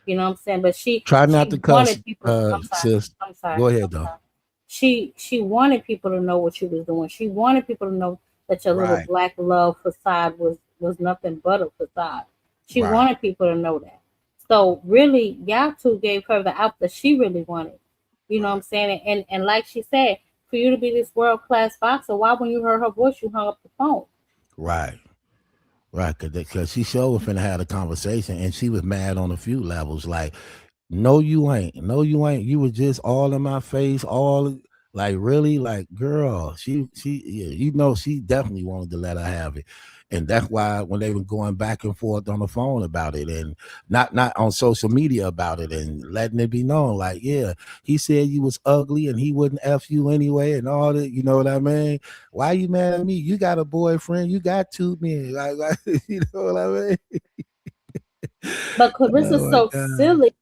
You know what I'm saying? But she Try not to she cuss, wanted people. I'm sorry. sis. I'm sorry. Go I'm ahead, though. sorry. She wanted people to know what she was doing. She wanted people to know that your little Right. black love facade was nothing but a facade. She Right. wanted people to know that. So really, y'all two gave her the out that she really wanted. You know what I'm Right. saying? And like she said, for you to be this world class boxer, why when you heard her voice you hung up the phone? Right. Right. Because she sure was finna have a conversation and she was mad on a few levels. Like, no, you ain't. No, you ain't. You was just all in my face, all like really, like girl. Yeah, she definitely wanted to let her have it, and that's why when they were going back and forth on the phone about it, and not on social media about it, and letting it be known, like yeah, he said you was ugly and he wouldn't f you anyway, and all that. You know what I mean? Why you mad at me? You got a boyfriend. You got two men. Like you know what I mean? But Clarissa's Oh my so god. silly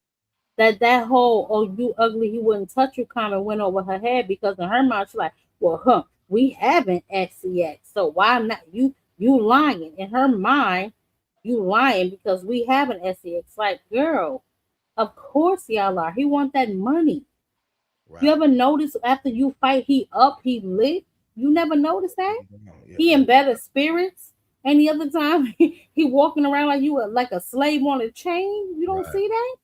that whole "oh you ugly he wouldn't touch you" comment went over her head because in her mind she's like, well, we haven't sex, so why not you lying in her mind, you lying because we haven't sex. Like, girl, of course y'all are. He want that money. You Right. ever notice after you fight he lit? You never notice that? Yeah, He in better spirits. Any other time he walking around like you like a slave on a chain. You don't right. see that?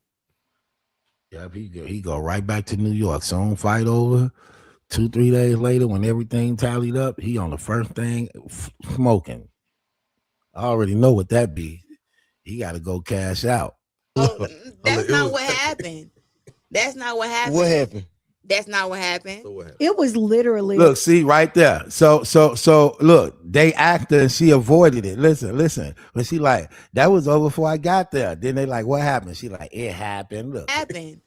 Yep, he go right back to New York. Soon fight over. 2 3 days later, when everything tallied up, he on the first thing smoking. I already know what that be. He got to go cash out. Oh, Look, that's it not was what happened. That's not what happened. What happened? That's not what happened. so what happened? It was literally Look, see right there. So look, they asked her and she avoided it. Listen. When she like that was over before I got there. Then they like, what happened? She like, it happened. Look, Happened.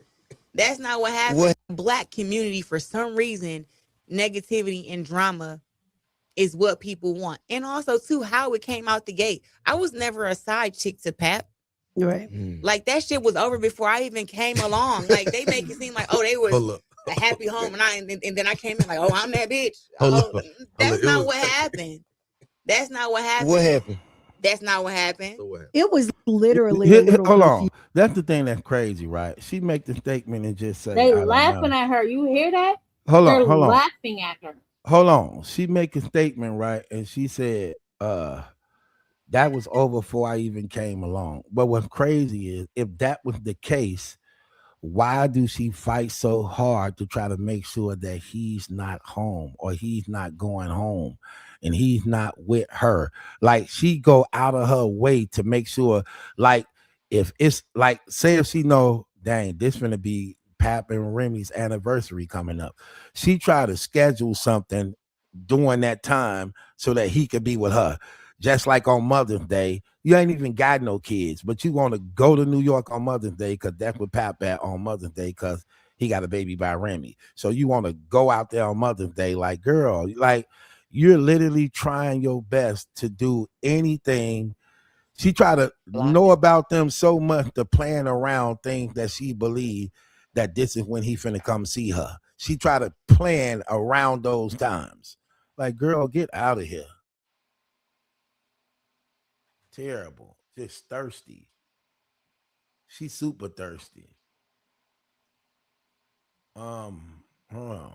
That's not what happened. What? Black community, for some reason, negativity and drama is what people want. And also, too, how it came out the gate. I was never a side chick to Pap. right. Like, that shit was over before I even came along. Like, they make it seem like, oh, they was Hold up. a happy home. And then I came in like, oh, I'm that bitch. Hold Oh, up. that's It not was- what happened. That's not what happened. What happened? That's not what happened. So what happened? It was literally a little hold on. confusing. That's the thing that's crazy, right? She make the statement and just say, They I don't laughing know. at her. You hear that? Hold They're on, hold on. laughing at her. Hold on. She make a statement, right? And she said, that was over before I even came along. But what's crazy is if that was the case, why do she fight so hard to try to make sure that he's not home or he's not going home and he's not with her? Like she go out of her way to make sure, like if it's like say if she know, dang, this gonna be Pap and Remy's anniversary coming up, she try to schedule something during that time so that he could be with her. Just like on Mother's Day, you ain't even got no kids, but you want to go to New York on Mother's Day because that's what Pap at on Mother's Day because he got a baby by Remy. So you want to go out there on Mother's Day, like girl, like you're literally trying your best to do anything. She try to know about them so much to plan around things that she believed that this is when he finna come see her. She try to plan around those times. Like, girl, get out of here. Terrible. Just thirsty. She's super thirsty. Hold on.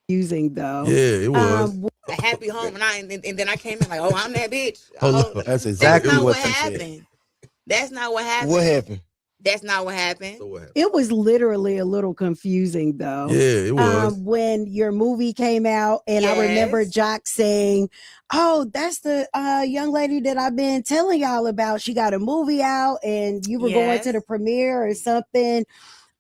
Confusing though. Yeah, it was. Um, happy home, and then I came in like, oh, I'm that bitch. Hold Oh, on. That's exactly not what what you said. happened. That's not what happened. What happened? That's not what happened. So what happened? It was literally a little confusing though. Yeah, it was. When your movie came out, and I remember Yes. Jock saying, "Oh, that's the young lady that I've been telling y'all about. She got a movie out, and you were going to Yes. the premiere or something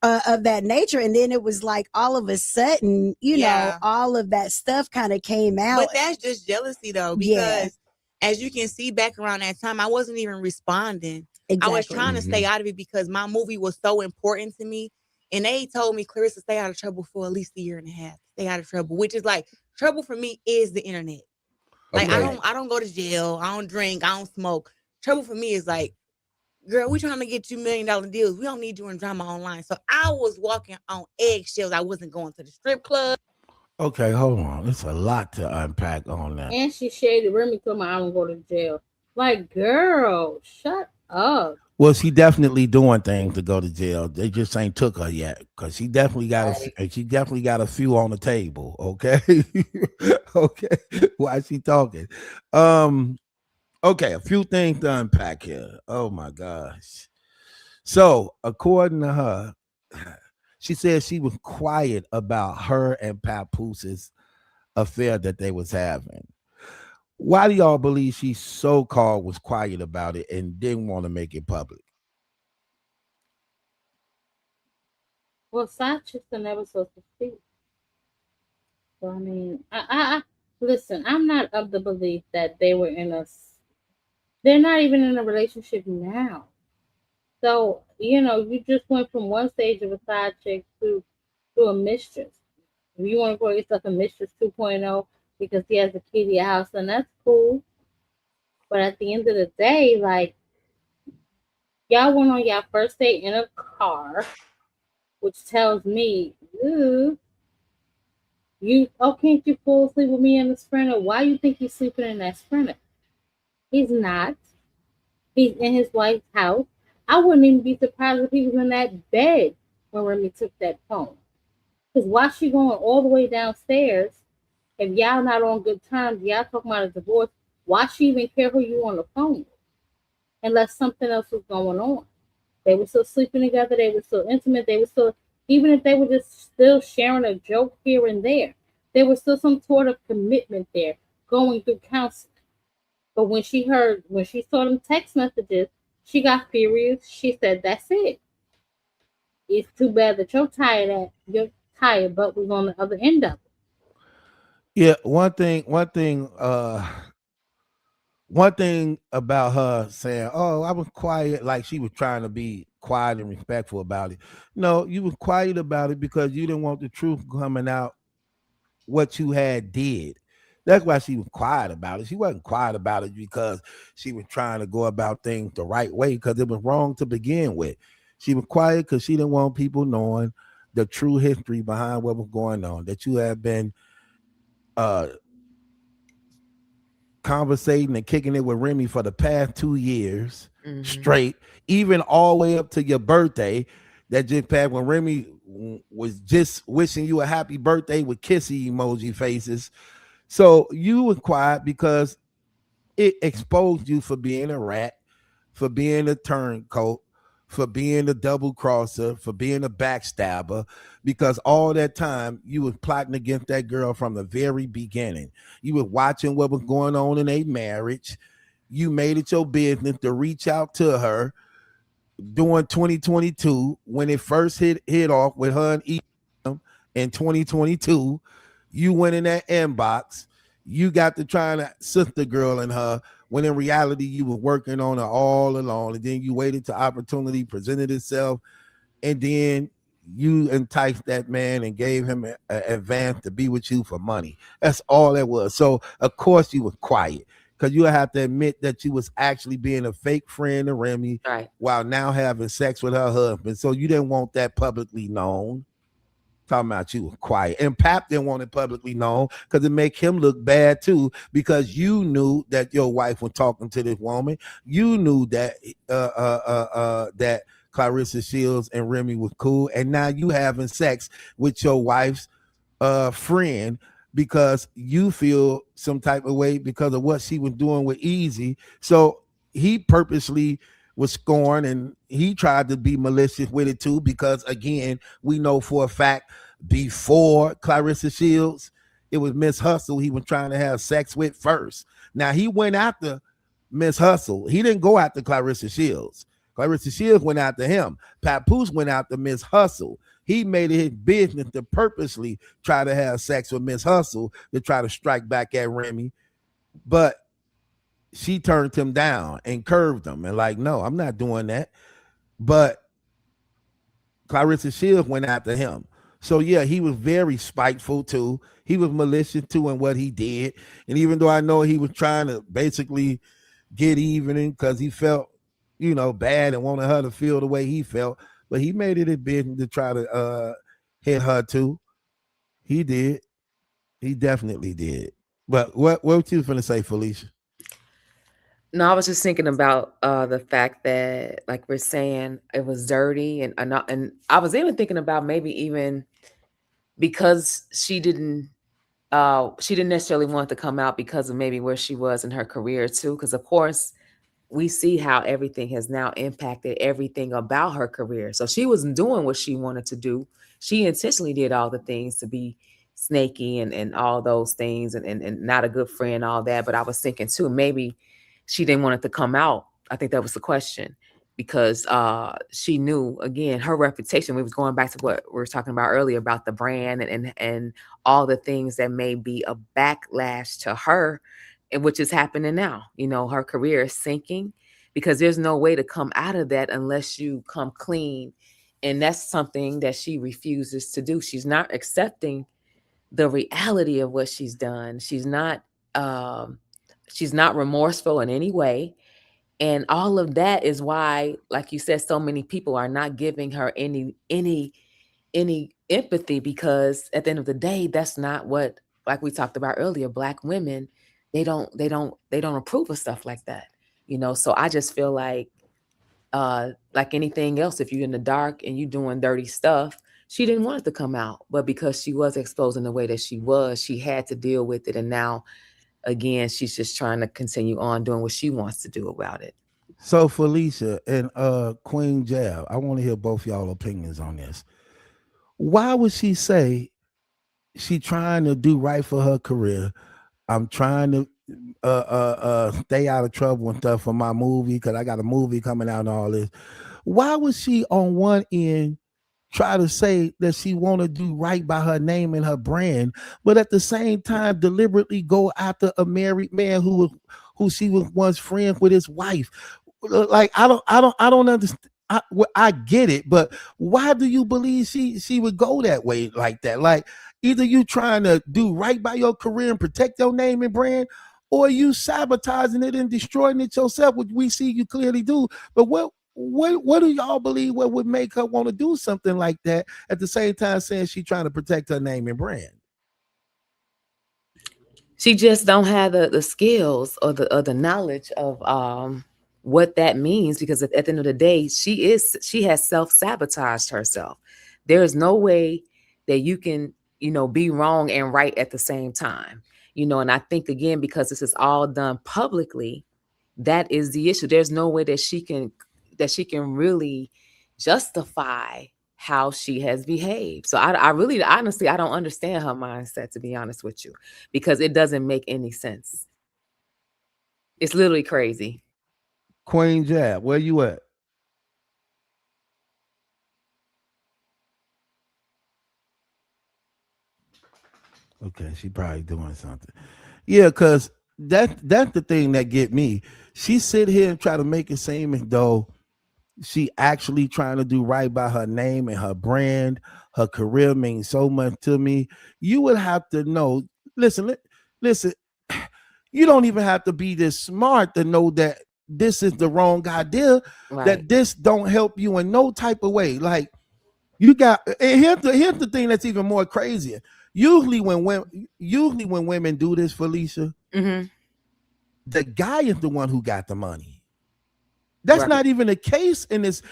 of that nature." And then it was like all of a sudden, you know, Yeah. all of that stuff kind of came out. But that's just jealousy though, Yeah. because as you can see back around that time, I wasn't even responding. I was Exactly. trying to stay out of it because my movie was so important to me. And they told me, Clarissa, stay out of trouble for at least a year and a half. Stay out of trouble, which is like trouble for me is the internet. Like Okay. I don't go to jail, I don't drink, I don't smoke. Trouble for me is like, girl, we trying to get you $1 million deals. We don't need you in drama online. So I was walking on eggshells. I wasn't going to the strip club. Okay, hold on. It's a lot to unpack on that. And she shaded Remy told me I don't go to jail. Like, girl, shut up. Well, she definitely doing things to go to jail. They just ain't took her yet, because she definitely got a few on the table. Okay, okay. Why she talking? Okay, a few things to unpack here. Oh my gosh. So according to her, she said she was quiet about her and Papooses affair that they was having. Why do y'all believe she so-called was quiet about it and didn't want to make it public? Well, side chicks are never supposed to speak. So I mean, I listen. I'm not of the belief that they were in a. They're not even in a relationship now. So you just went from one stage of a side chick to a mistress. If you want to call yourself a mistress 2.0 because he has a key to your house, then that's cool. But at the end of the day, like y'all went on your first date in a car, which tells me, ooh, can't you fall asleep with me in the Sprinter? Why you think he's sleeping in that Sprinter? He's not. He's in his wife's house. I wouldn't even be surprised if he was in that bed when Remy took that phone. Because why she going all the way downstairs? If y'all not on good terms, y'all talking about a divorce, why she even care who you on the phone with? Unless something else was going on. They were still sleeping together. They were still intimate. They were still, even if they were just still sharing a joke here and there was still some sort of commitment there going through counseling. But when she saw them text messages, she got furious. She said, "That's it. It's too bad that your tired butt was on the other end of it." Yeah, one thing about her saying, "Oh, I was quiet," like she was trying to be quiet and respectful about it. No, you was quiet about it because you didn't want the truth coming out what you had did. That's why she was quiet about it. She wasn't quiet about it because she was trying to go about things the right way, because it was wrong to begin with. She was quiet because she didn't want people knowing the true history behind what was going on. That you have been uh conversating and kicking it with Remy for the past 2 years straight, even all the way up to your birthday. That just passed, when Remy was just wishing you a happy birthday with kissy emoji faces. So you were quiet because it exposed you for being a rat, for being a turncoat, for being a double crosser, for being a backstabber, because all that time you was plotting against that girl from the very beginning. You were watching what was going on in a marriage. You made it your business to reach out to her during 2022 when it first hit off with her and in 2022. You went in that inbox. You got to trying to sister girl in her, when in reality you were working on her all along. And then you waited till opportunity presented itself, and then you enticed that man and gave him an advance to be with you for money. That's all that was. So of course you was quiet, because you have to admit that you was actually being a fake friend to Remy, Right. while now having sex with her husband. So you didn't want that publicly known. Talking about you were quiet. And Pap didn't want it publicly known because it make him look bad too, because you knew that your wife was talking to this woman. You knew that that Claressa Shields and Remy was cool, and now you having sex with your wife's friend because you feel some type of way because of what she was doing with Easy. So he purposely was scorned, and he tried to be malicious with it too, because again, we know for a fact before Claressa Shields, it was Miss Hustle he was trying to have sex with first. Now he went after Miss Hustle. He didn't go after Claressa Shields. Claressa Shields went after him. Papoose went after Miss Hustle. He made it his business to purposely try to have sex with Miss Hustle to try to strike back at Remy. But she turned him down and curved him and like, no, I'm not doing that. But Claressa Shields went after him. So yeah, he was very spiteful too. He was malicious too in what he did. And even though I know he was trying to basically get even because he felt, bad and wanted her to feel the way he felt, but he made it a business to try to hit her too. He did. He definitely did. But what you finna say, Felicia? No, I was just thinking about the fact that, like we're saying, it was dirty, and I was even thinking about maybe even because she didn't necessarily want to come out because of maybe where she was in her career too. Because of course, we see how everything has now impacted everything about her career. So she wasn't doing what she wanted to do. She intentionally did all the things to be snaky and all those things and not a good friend, all that. But I was thinking too, maybe she didn't want it to come out. I think that was the question, because she knew, again, her reputation. We was going back to what we were talking about earlier about the brand and all the things that may be a backlash to her, and which is happening now. Her career is sinking because there's no way to come out of that unless you come clean. And that's something that she refuses to do. She's not accepting the reality of what she's done. She's not remorseful in any way. And all of that is why, like you said, so many people are not giving her any empathy, because at the end of the day, that's not what, like we talked about earlier, Black women, they don't approve of stuff like that. So I just feel like anything else, if you're in the dark and you doing dirty stuff, she didn't want it to come out, but because she was exposed in the way that she was, she had to deal with it. And now, again, she's just trying to continue on doing what she wants to do about it. So Felicia and Queen Jab, I want to hear both y'all opinions on this. Why would she say she trying to do right for her career? I'm trying to stay out of trouble and stuff for my movie because I got a movie coming out and all this. Why would she on one end try to say that she want to do right by her name and her brand, but at the same time deliberately go after a married man who she was once friends with his wife? Like I don't understand. I get it, but why do you believe she would go that way like that? Like either you trying to do right by your career and protect your name and brand, or you sabotaging it and destroying it yourself, which we see you clearly do. But what do y'all believe what would make her want to do something like that at the same time saying she's trying to protect her name and brand? She just don't have the skills or the knowledge of what that means, because at the end of the day, she has self-sabotaged herself. There is no way that you can, be wrong and right at the same time. And I think, again, because this is all done publicly, that is the issue. There's no way that she can really justify how she has behaved. So I really, honestly, I don't understand her mindset, to be honest with you, because it doesn't make any sense. It's literally crazy. Queen Jab, where you at? Okay, she probably doing something. Yeah, because that's the thing that get me. She sit here and try to make it seem as though she actually trying to do right by her name and her brand. Her career means so much to me. You would have to know. Listen. You don't even have to be this smart to know that this is the wrong idea. Right. That this don't help you in no type of way. Like you got. And here's the thing that's even more crazier. Usually when women do this, Felicia, the guy is the one who got the money. That's right. Not even the case in this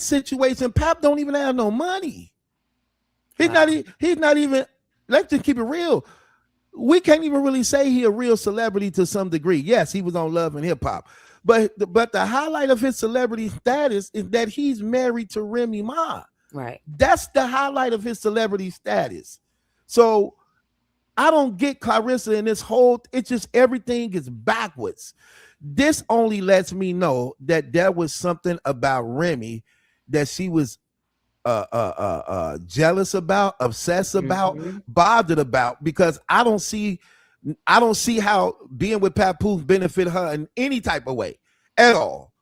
situation. Pap don't even have no money. He's not even. Let's just keep it real. we can't even really say he a real celebrity to some degree. Yes, he was on Love and Hip Hop, but the highlight of his celebrity status is that he's married to Remy Ma. Right. That's the highlight of his celebrity status. So I don't get Claressa in this whole. It's just everything is backwards. This only lets me know that there was something about Remy that she was jealous about, obsessed about, bothered about, because I don't see how being with Papoose benefit her in any type of way at all,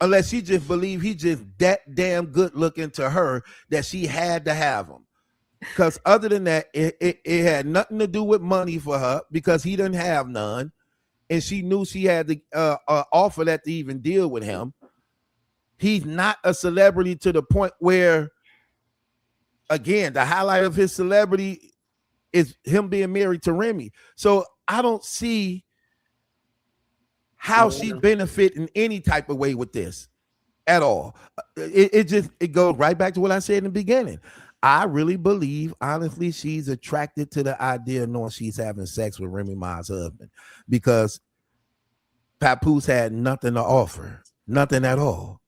unless she just believe he just that damn good looking to her that she had to have him. Because other than that, it had nothing to do with money for her, because he didn't have none, and she knew she had to offer that to even deal with him. He's not a celebrity to the point where, again, the highlight of his celebrity is him being married to Remy. So I don't see how she benefit in any type of way with this at all. It goes right back to what I said in the beginning. I really believe, honestly, she's attracted to the idea of knowing she's having sex with Remy Ma's husband, because Papoose had nothing to offer, nothing at all.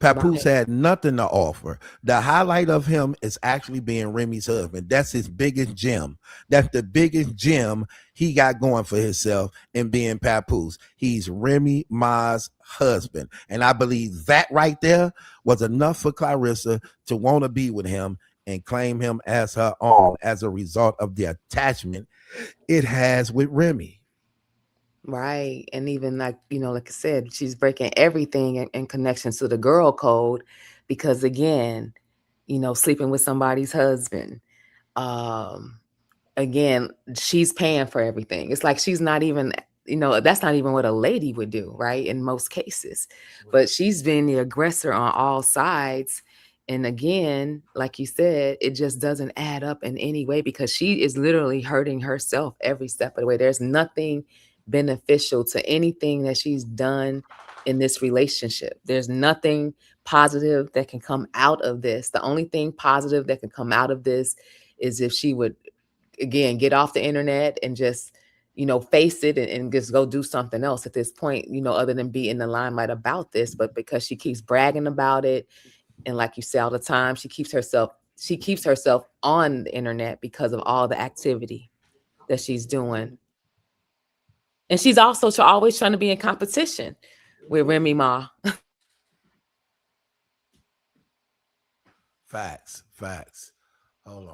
Papoose had nothing to offer. The highlight of him is actually being Remy's husband. That's his biggest gem. That's the biggest gem he got going for himself in being Papoose. He's Remy Ma's husband. And I believe that right there was enough for Claressa to want to be with him and claim him as her own as a result of the attachment it has with Remy. Right. And even like I said, she's breaking everything in connection to the girl code, because again, sleeping with somebody's husband. Again, she's paying for everything. It's like she's not even, that's not even what a lady would do, right? In most cases. But she's been the aggressor on all sides. And again, like you said, it just doesn't add up in any way, because she is literally hurting herself every step of the way. There's nothing beneficial to anything that she's done in this relationship. There's nothing positive that can come out of this. The only thing positive that can come out of this is if she would, again, get off the internet and just, face it and just go do something else at this point, other than be in the limelight about this. But because she keeps bragging about it, and like you say all the time, she keeps herself on the internet because of all the activity that she's doing. And she's also always trying to be in competition with Remy Ma. Facts. Hold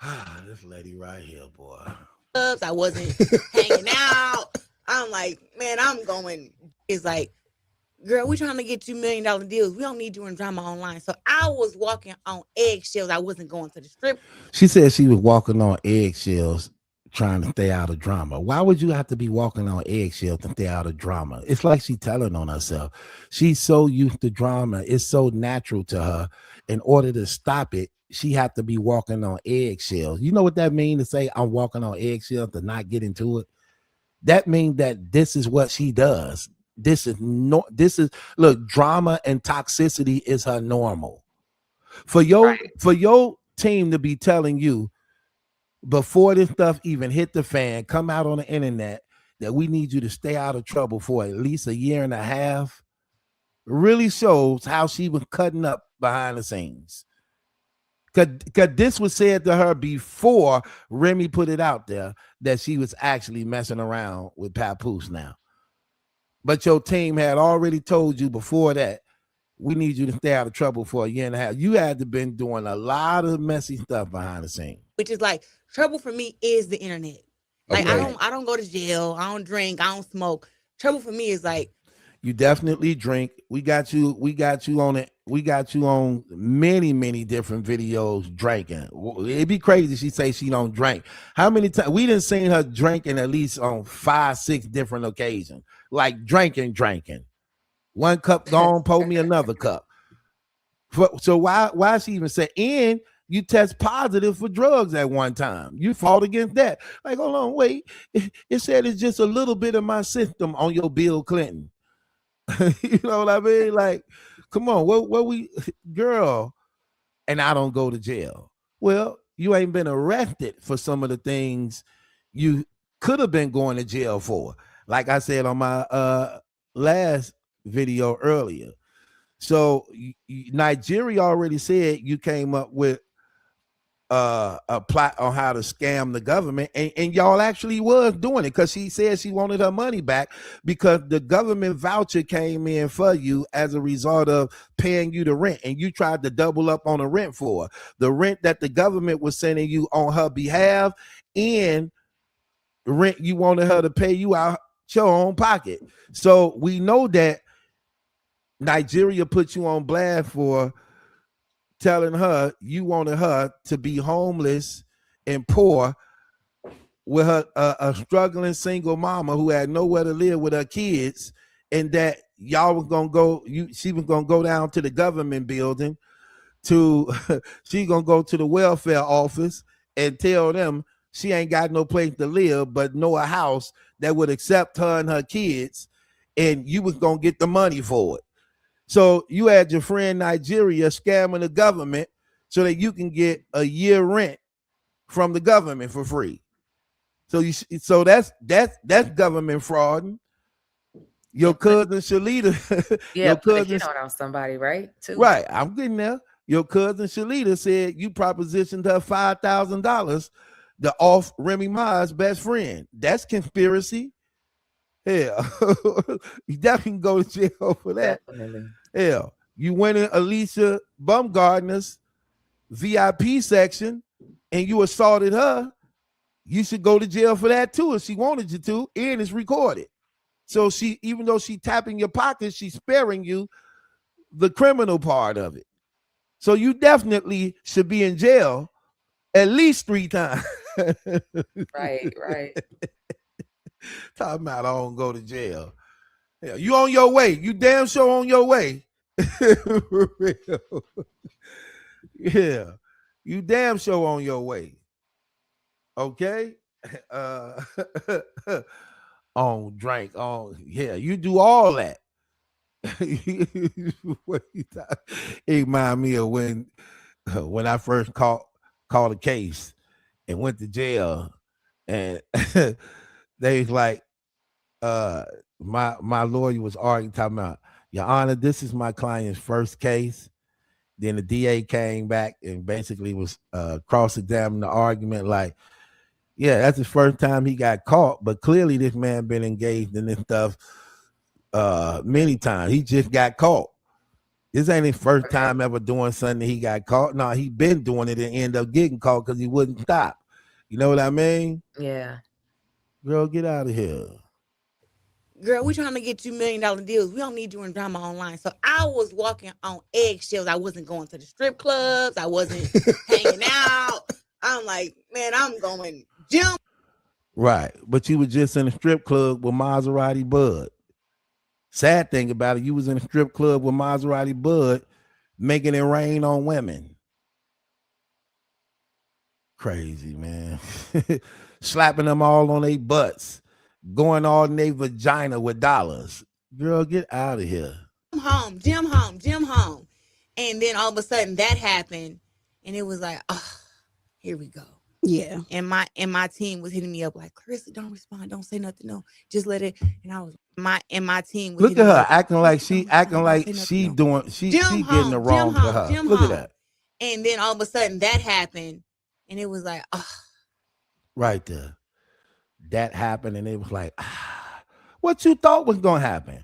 on. This lady right here, boy. I wasn't hanging out. I'm like, man, I'm going. It's like, girl, we're trying to get you $1 million deals. We don't need you in drama online. So I was walking on eggshells. I wasn't going to the strip. She said she was walking on eggshells trying to stay out of drama. Why would you have to be walking on eggshells to stay out of drama? It's like she's telling on herself. She's so used to drama. It's so natural to her. In order to stop it, she have to be walking on eggshells. You know what that means, to say I'm walking on eggshells, to not get into it? That means that this is what she does. Look, drama and toxicity is her normal. For your team to be telling you before this stuff even hit the fan, come out on the internet, that we need you to stay out of trouble for at least 1.5 years, really shows how she was cutting up behind the scenes. Because this was said to her before Remy put it out there that she was actually messing around with Papoose now. But your team had already told you before that, we need you to stay out of trouble for 1.5 years. You had to been doing a lot of messy stuff behind the scenes. Which is like, trouble for me is the internet. Like, okay. I don't go to jail. I don't drink. I don't smoke. Trouble for me is like, you definitely drink. We got you on it. We got you on many, many different videos drinking. It'd be crazy she say she don't drink. How many times we didn't seen her drinking at least on 5, 6 different occasions. Like drinking. One cup gone, pour me another cup. So why she even say, and you test positive for drugs at one time. You fought against that. Like, hold on, wait. It said it's just a little bit of my system on your Bill Clinton. You know what I mean? Like, come on, what we, girl, and I don't go to jail. Well, you ain't been arrested for some of the things you could have been going to jail for. Like I said on my last video earlier. So Nigeria already said you came up with a plot on how to scam the government, and y'all actually was doing it, because she said she wanted her money back because the government voucher came in for you as a result of paying you the rent, and you tried to double up on the rent for her. The rent that the government was sending you on her behalf, and the rent you wanted her to pay you out your own pocket. So we know that Nigeria put you on blast for telling her you wanted her to be homeless and poor with her a struggling single mama who had nowhere to live with her kids, and that y'all was gonna go. She was gonna go down to the government building to she gonna go to the welfare office and tell them she ain't got no place to live, but know a house that would accept her and her kids, and you was gonna get the money for it. So you had your friend Nigeria scamming the government so that you can get a year rent from the government for free. So that's government fraud. Your cousin Shalita, yeah, put a hit on somebody, right? Too. Right, I'm getting there. Your cousin Shalita said you propositioned her $5,000 to off Remy Ma's best friend. That's conspiracy. Yeah, you definitely can go to jail for that. Definitely. Yeah, you went in Alicia Baumgartner's VIP section and you assaulted her. You should go to jail for that too if she wanted you to, and it's recorded. So she, even though she tapping your pockets, she's sparing you the criminal part of it. So you definitely should be in jail at least 3 times. Right. Talking about I don't go to jail. Yeah, you on your way. You damn sure on your way. For real. Yeah, you damn sure on your way. Okay. On drink. On you do all that. It remind me of when I first called a case and went to jail, and they was like, my lawyer was arguing, talking about, Your Honor, this is my client's first case. Then the DA came back and basically was cross-examining the argument, like, yeah, that's the first time he got caught, but clearly this man been engaged in this stuff many times. He just got caught. This ain't his first time ever doing something he got caught. No, he been doing it and end up getting caught because he wouldn't stop. You know what I mean? Yeah. Girl, get out of here. Girl, we trying to get you $1 million deals. We don't need you in drama online. So I was walking on eggshells. I wasn't going to the strip clubs. I wasn't hanging out. I'm like, man, I'm going gym. Right. But you were just in a strip club with Maserati Bud. Sad thing about it, you was in a strip club with Maserati Bud making it rain on women. Crazy, man. Slapping them all on their butts. Going all in their vagina with dollars. Girl, get out of here. Gym home. And then all of a sudden that happened. And it was like, oh, here we go. Yeah. And my team was hitting me up like, Claressa, don't respond. Don't say nothing. No, just let it. And I was my team was look at her up, acting like she doing she getting the wrong to her. Look at that. And then all of a sudden that happened. And it was like, oh. Right there. That happened, and it was like, what you thought was gonna happen?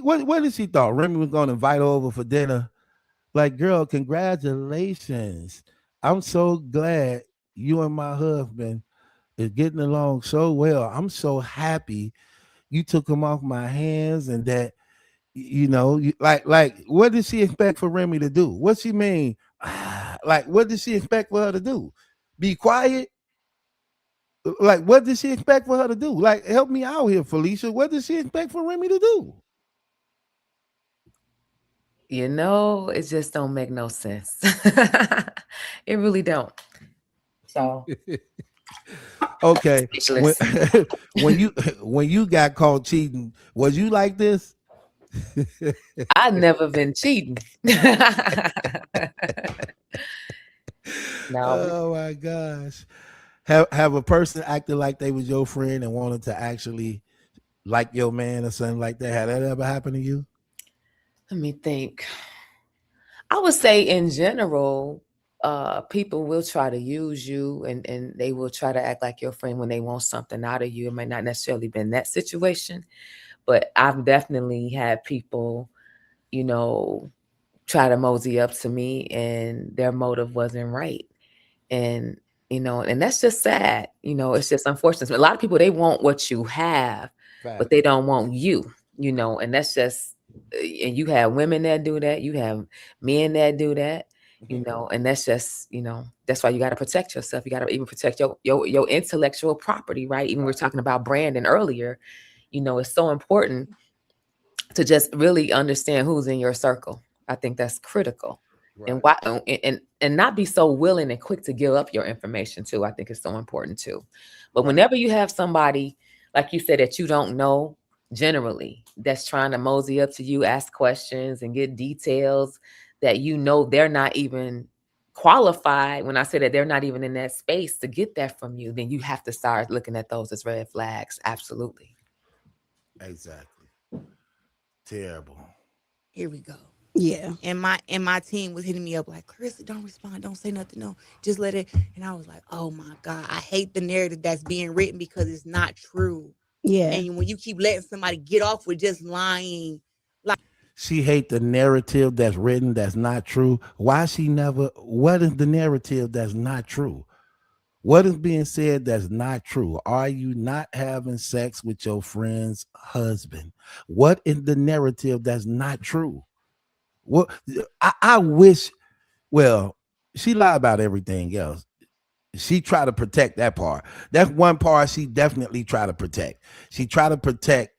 What did she thought? Remy was gonna invite her over for dinner. Like, girl, congratulations. I'm so glad you and my husband is getting along so well. I'm so happy you took him off my hands, and that, you know, like what did she expect for Remy to do? What she mean? Like, what did she expect for her to do? Be quiet? Like, what did she expect for her to do? Like, help me out here, Felicia. What did she expect for Remy to do? You know, it just don't make no sense. It really don't. So okay. When you got caught cheating, was you like this? I've never been cheating. No, Oh my gosh. Have a person acted like they was your friend and wanted to actually like your man or something like that? Had that ever happened to you? let me think. I would say in general, people will try to use you and they will try to act like your friend when they want something out of you. It might not necessarily been that situation, but I've definitely had people, you know, try to mosey up to me and their motive wasn't right. And, and that's just sad. It's just unfortunate. A lot of people, they want what you have, but Fact. they don't want you, and that's just, and you have women that do that. You have men that do that, and that's just, that's why you got to protect yourself. You got to even protect your intellectual property, right? Even we were talking about Brandon earlier, it's so important to just really understand who's in your circle. I think that's critical. And Right. why and not be so willing and quick to give up your information too. I think it's so important too. But Right. whenever you have somebody, like you said, that you don't know generally, that's trying to mosey up to you, ask questions and get details that they're not even qualified. When I say that they're not even in that space to get that from you, then you have to start looking at those as red flags. Absolutely. Exactly. Terrible. Here we go. Yeah. And my team was hitting me up like, Claressa, don't respond, don't say nothing, no, just let it. And I was like, oh my God, I hate the narrative that's being written because it's not true. Yeah. And when you keep letting somebody get off with just lying, like She hate the narrative that's written that's not true. Why she never? What is the narrative that's not true? What is being said that's not true? Are you not having sex with your friend's husband? What is the narrative that's not true? What I wish. Well, she lied about everything else. She tried to protect that part. That's one part she definitely tried to protect. She tried to protect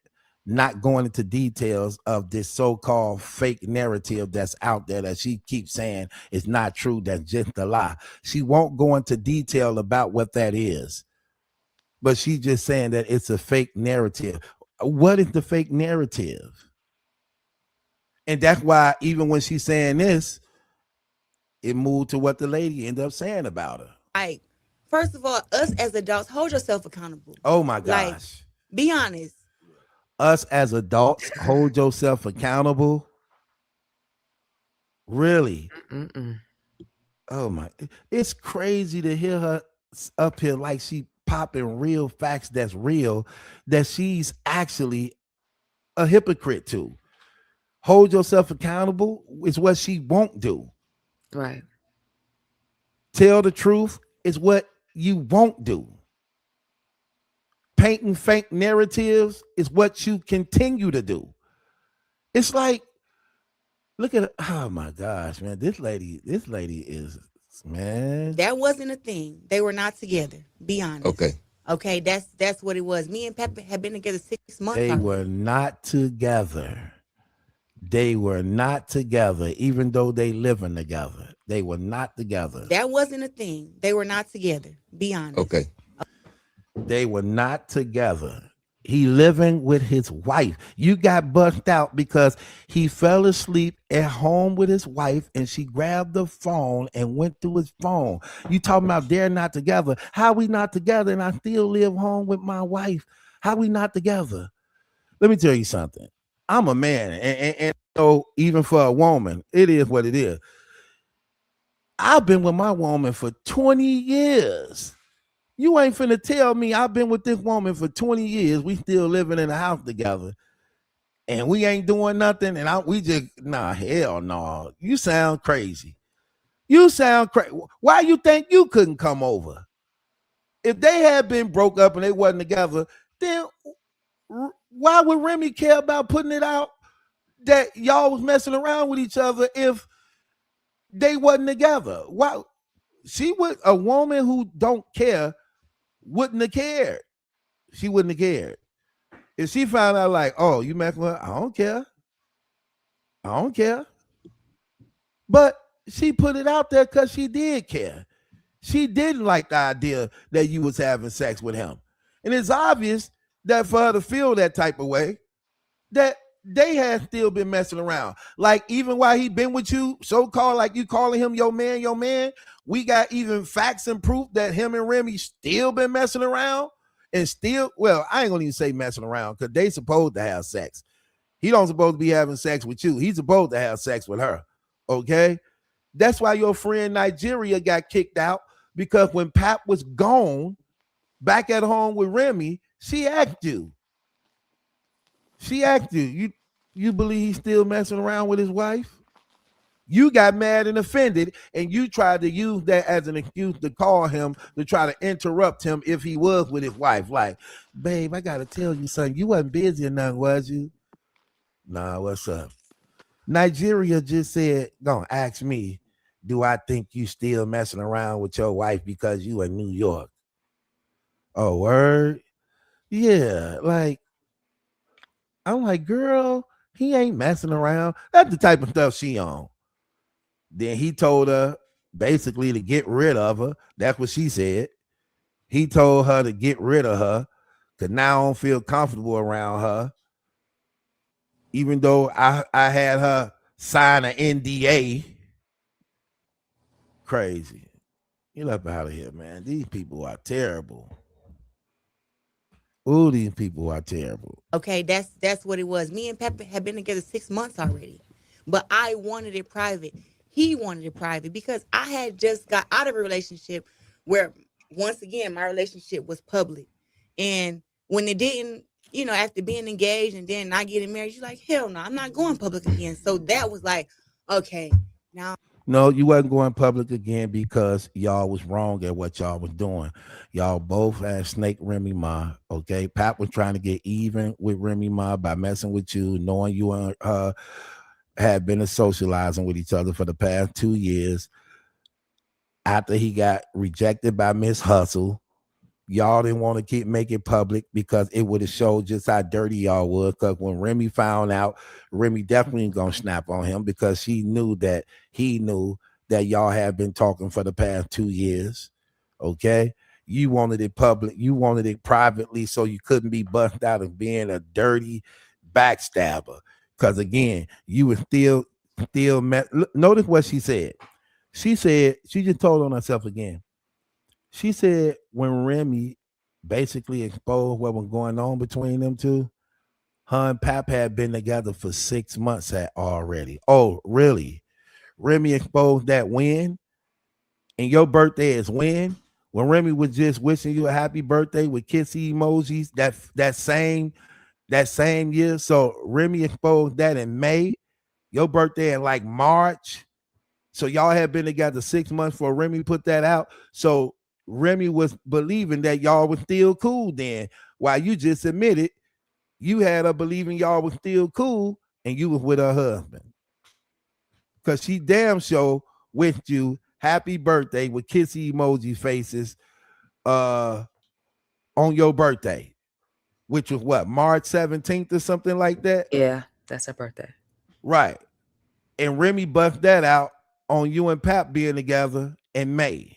not going into details of this so-called fake narrative that's out there that she keeps saying is not true, that's just a lie. She won't go into detail about what that is, but she's just saying that it's a fake narrative. What is the fake narrative? And that's why even when she's saying this, it moved to what the lady ended up saying about her. first of all, us as adults, hold yourself accountable. Oh my Like, gosh. be honest. Us as adults, hold yourself accountable. Really? Mm-mm. Oh my! It's crazy to hear her up here like she popping real facts that's real, that she's actually a hypocrite to. Hold yourself accountable is what she won't do. Right. Tell the truth is what you won't do. Painting fake narratives is what you continue to do. It's like, look at, oh my gosh, man, this lady is, man. That wasn't a thing. They were not together. Be honest. Okay. Okay, that's what it was. Me and Pepper had been together 6 months. They were not together. They were not together, even though they living together. They were not together. That wasn't a thing. They were not together. Be honest. Okay. They were not together. He living with his wife. You got bust out because he fell asleep at home with his wife and she grabbed the phone and went through his phone. You talking about they're not together. How we not together and I still live home with my wife? How we not together? Let me tell you something. I'm a man, and so even for a woman, it is what it is. I've been with my woman for 20 years. You ain't finna tell me I've been with this woman for 20 years. We still living in a house together. And we ain't doing nothing. And we just, nah, hell no. You sound crazy. You sound crazy. Why you think you couldn't come over? If they had been broke up and they wasn't together, then why would Remy care about putting it out that y'all was messing around with each other if they wasn't together? Why? She would, a woman who don't care wouldn't have cared. She wouldn't have cared. If she found out like, oh, you messing with her, I don't care. I don't care. But she put it out there because she did care. She didn't like the idea that you was having sex with him. And it's obvious that for her to feel that type of way, that they have still been messing around. Like even while he been with you, so called like you calling him your man, we got even facts and proof that him and Remy still been messing around and still, well, I ain't gonna even say messing around because they supposed to have sex. He don't supposed to be having sex with you. He's supposed to have sex with her. Okay? That's why your friend Nigeria got kicked out because when Pap was gone back at home with Remy, she asked you. She asked you. You believe he's still messing around with his wife? You got mad and offended, and you tried to use that as an excuse to call him to try to interrupt him if he was with his wife. Like, babe, I gotta tell you something. You wasn't busy or nothing, was you? Nah, what's up? Nigeria just said, gonna ask me, do I think you still messing around with your wife because you in New York? Oh, word? Yeah, like, I'm like, girl, he ain't messing around. That's the type of stuff she on. Then he told her basically to get rid of her. That's what she said. He told her to get rid of her because now I don't feel comfortable around her. Even though I had her sign an NDA. Crazy. Get up out of here, man. These people are terrible. Ooh, these people are terrible. Okay, that's what it was. Me and Pepper had been together 6 months already, but I wanted it private. He wanted it private because I had just got out of a relationship where, once again, my relationship was public, and when it didn't, after being engaged and then not getting married, you're like, hell no, I'm not going public again. So that was like, okay, now. No, you wasn't going public again because y'all was wrong at what y'all was doing. Y'all both had snake Remy Ma. Okay, Pat was trying to get even with Remy Ma by messing with you, knowing you and her had been socializing with each other for the past 2 years. After he got rejected by Miss Hustle, y'all didn't want to make it public because it would have showed just how dirty y'all was. Because when Remy found out, Remy definitely gonna snap on him because he knew that y'all had been talking for the past 2 years. Okay, you wanted it public, you wanted it privately, so you couldn't be bust out of being a dirty backstabber. Because again, you were still notice what she said. She said she just told on herself again. She said when Remy basically exposed what was going on between them two, her and Pap had been together for 6 months already. Oh, really? Remy exposed that when? And your birthday is when? When Remy was just wishing you a happy birthday with kissy emojis that same year. So Remy exposed that in May. Your birthday in like March. So y'all had been together 6 months before Remy put that out. So Remy was believing that y'all was still cool then, while you just admitted you had her believing y'all was still cool and you was with her husband. Because she damn sure wished you happy birthday with kissy emoji faces on your birthday, which was what, March 17th or something like that? Yeah, that's her birthday. Right. And Remy buffed that out on you and Pap being together in May.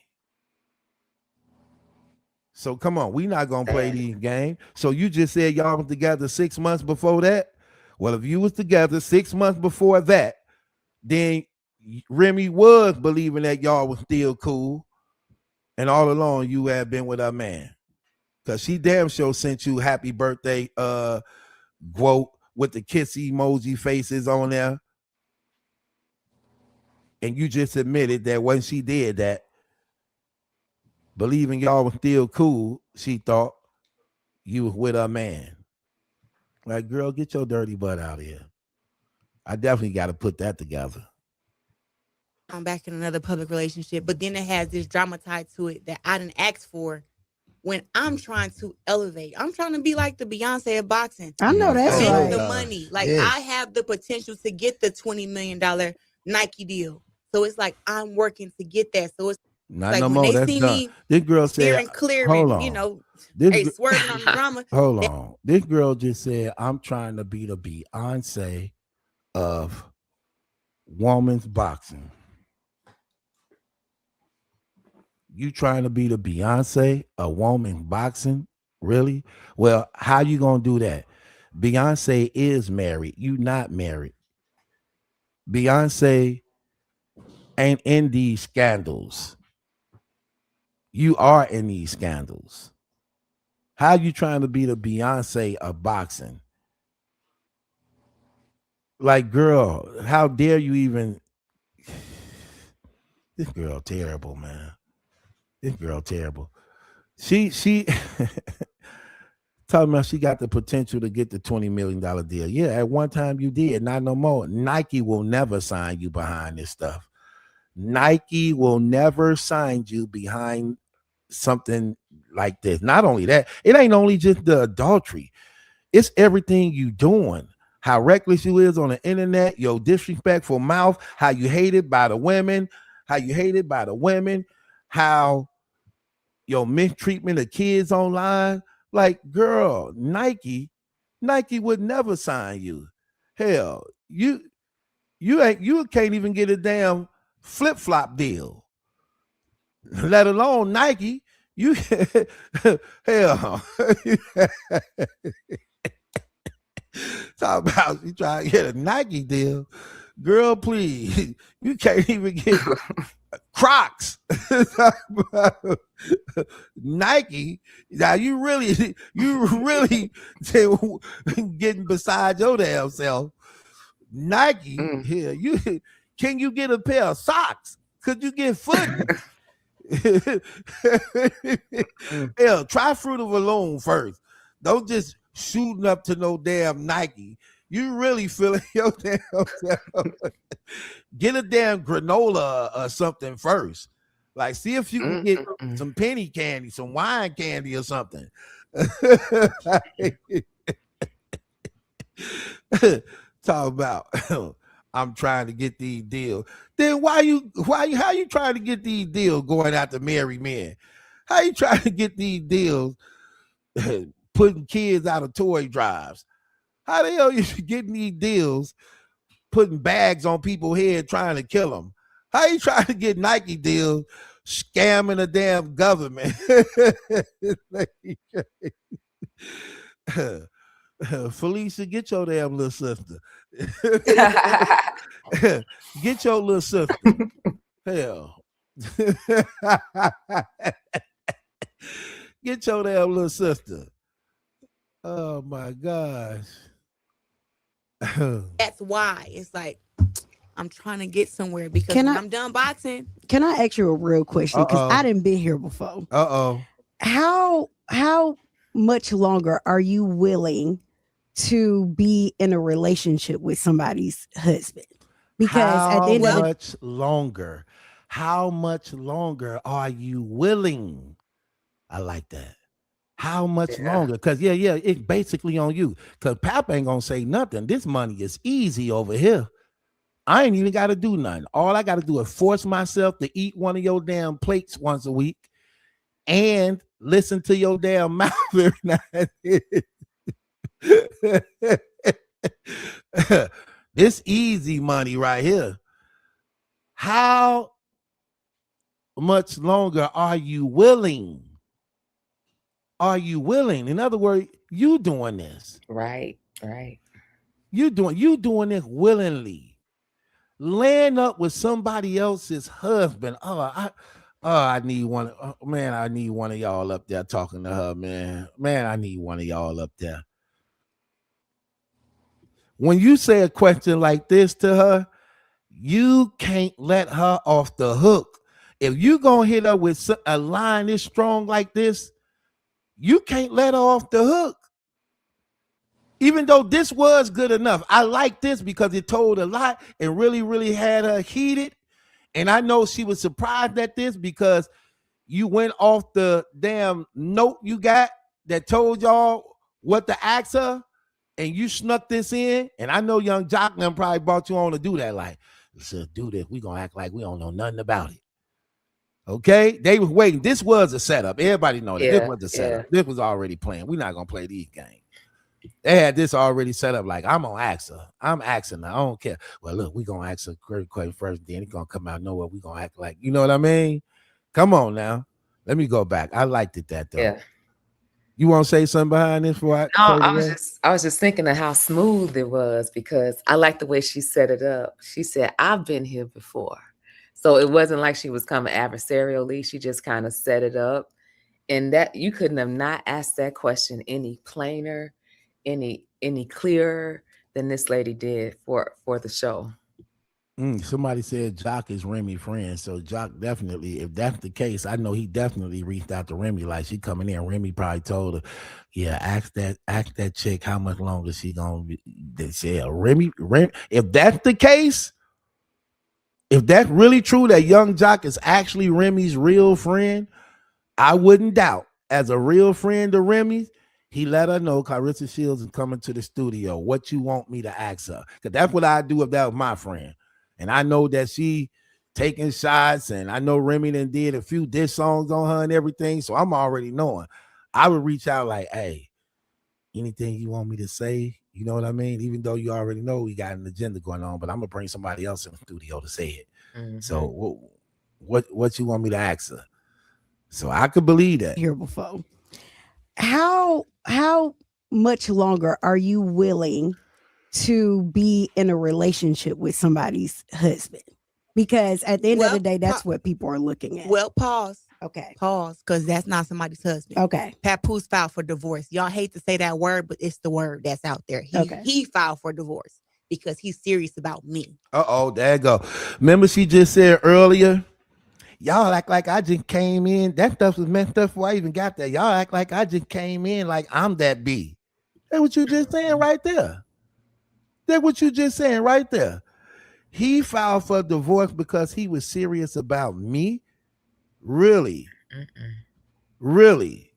So come on, we not gonna play these games. So you just said y'all was together 6 months before that. Well, if you was together 6 months before that, then Remy was believing that y'all was still cool, and all along you had been with her man. Cause she damn sure sent you happy birthday quote with the kiss emoji faces on there. And you just admitted that when she did that, believing y'all was still cool, she thought you was with her man. Like, girl, get your dirty butt out of here. I definitely got to put that together. I'm back in another public relationship, but then it has this drama tied to it that I didn't ask for. When I'm trying to elevate, I'm trying to be like the Beyonce of boxing. I know that's Make right. the money. Like Yes. I have the potential to get the $20 million Nike deal. So it's like I'm working to get that. So it's Not like no when more. they That's see done. me This girl said, steering clear hold and on. hey, swerving on the drama. Hold on. This girl just said, I'm trying to be the Beyonce of woman's boxing. You trying to be the Beyonce of woman boxing? Really? Well, how you gonna do that? Beyonce is married. You not married. Beyonce ain't in these scandals. You are in these scandals. How you trying to be the Beyonce of boxing? Like, girl, how dare you even? This girl terrible, man. This girl terrible. She talking about she got the potential to get the $20 million deal. Yeah, at one time you did, not no more. Nike will never sign you behind this stuff. Nike will never sign you behind something like this. Not only that, it ain't only just the adultery. It's everything you doing. How reckless you is on the internet, your disrespectful mouth, how you hated by the women, how your mistreatment of kids online. Like, girl, Nike would never sign you. Hell, you can't even get a damn flip-flop deal, let alone Nike. You hell. Talk about you trying to get a Nike deal. Girl, please. You can't even get Crocs. Nike. Now you really getting beside your damn self. Nike, here. Can you get a pair of socks? Could you get footies? Hell, try Fruit of the Loom first. Don't just shooting up to no damn Nike. You really feeling your damn self. Get a damn granola or something first. Like, see if you can get some penny candy, some wine candy or something. Talk about I'm trying to get these deals. Then how you trying to get these deals going out to marry men? How you trying to get these deals putting kids out of toy drives? How the hell you getting these deals putting bags on people's head trying to kill them? How you trying to get Nike deals scamming the damn government? Felicia, get your damn little sister. Get your little sister. Hell. Get your damn little sister. Oh my gosh. That's why it's like I'm trying to get somewhere because when I'm done boxing. Can I ask you a real question? Because I didn't been here before. How much longer are you willing to be in a relationship with somebody's husband? Because at the end of the how much longer are you willing? I like that. How much longer? Because it's basically on you. Because Pap ain't gonna say nothing. This money is easy over here. I ain't even got to do nothing. All I got to do is force myself to eat one of your damn plates once a week and listen to your damn mouth every night. This easy money right here. How much longer are you willing? Are you willing? In other words, you doing this. Right. You doing it willingly. Laying up with somebody else's husband. I need one. Man, I need one of y'all up there talking to her, man. Man, I need one of y'all up there. When you say a question like this to her, you can't let her off the hook. If you gonna hit her with a line this strong like this, you can't let her off the hook. Even though this was good enough. I like this because it told a lot and really, really had her heated. And I know she was surprised at this because you went off the damn note you got that told y'all what to ask her, and you snuck this in. And I know Young Jock them probably brought you on to do that. Like, let's do this. We gonna act like we don't know nothing about it. Okay, they was waiting. This was a setup. Everybody know that this was a setup. This was already planned. We're not gonna play these games. They had this already set up. Like, I'm gonna ask her. I'm asking her. I don't care. Well, look, we gonna ask her great question first. Then it's gonna come out nowhere. We gonna act like, you know what I mean? Come on now. Let me go back. I liked it that though. You want to say something behind this before I No, close the way? I was just thinking of how smooth it was because I like the way she set it up. She said, "I've been here before." So it wasn't like she was coming adversarially. She just kind of set it up. And that you couldn't have not asked that question any plainer, any clearer than this lady did for the show. Somebody said Jock is Remy friend. So Jock definitely, if that's the case, I know he definitely reached out to Remy. Like she coming in, Remy probably told her, "Yeah, ask that chick how much longer she gonna be." They said Remy. If that's the case, if that's really true that Young Jock is actually Remy's real friend, I wouldn't doubt. As a real friend of Remy's, he let her know Claressa Shields is coming to the studio. What you want me to ask her? Because that's what I'd do if that was my friend. And I know that she taking shots, and I know Remy did a few diss songs on her and everything. So I'm already knowing. I would reach out like, hey, anything you want me to say? You know what I mean? Even though you already know we got an agenda going on, but I'm gonna bring somebody else in the studio to say it. Mm-hmm. So what you want me to ask her? So I could believe that. Here before. How much longer are you willing to be in a relationship with somebody's husband? Because at the end of the day, that's what people are looking at. Well, pause. Okay. Pause, because that's not somebody's husband. Okay. Papoose filed for divorce. Y'all hate to say that word, but it's the word that's out there. He filed for divorce because he's serious about me. There you go. Remember she just said earlier, y'all act like I just came in. That stuff was messed up before I even got there. Y'all act like I just came in like I'm that B. That's what you just saying right there. That's what you just saying right there. He filed for divorce because he was serious about me. Really? Really?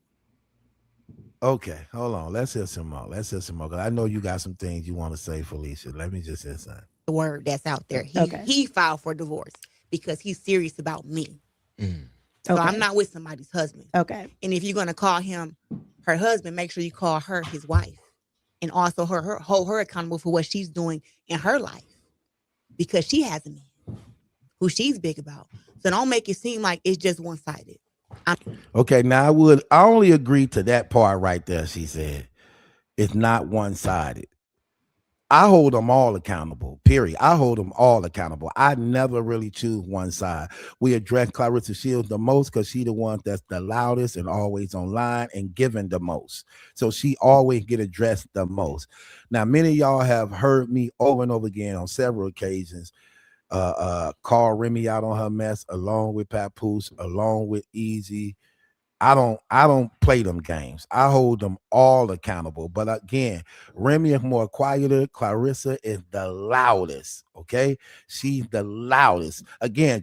Okay, hold on. Let's hear some more. Cause I know you got some things you want to say, Felicia. Let me just say something. The word that's out there. He filed for divorce because he's serious about me. So I'm not with somebody's husband. Okay. And if you're gonna call him her husband, make sure you call her his wife, and also hold her accountable for what she's doing in her life, because she has a man who she's big about. So don't make it seem like it's just one-sided. Okay, now I only agree to that part right there. She said it's not one-sided. I hold them all accountable, period. I hold them all accountable. I never really choose one side. We address Claressa Shields the most because she the one that's the loudest and always online and giving the most. So she always get addressed the most. Now, many of y'all have heard me over and over again on several occasions call Remy out on her mess, along with Papoose, along with Easy. I don't play them games. I hold them all accountable. But again, Remy is more quieter. Claressa is the loudest. Okay, she's the loudest. Again,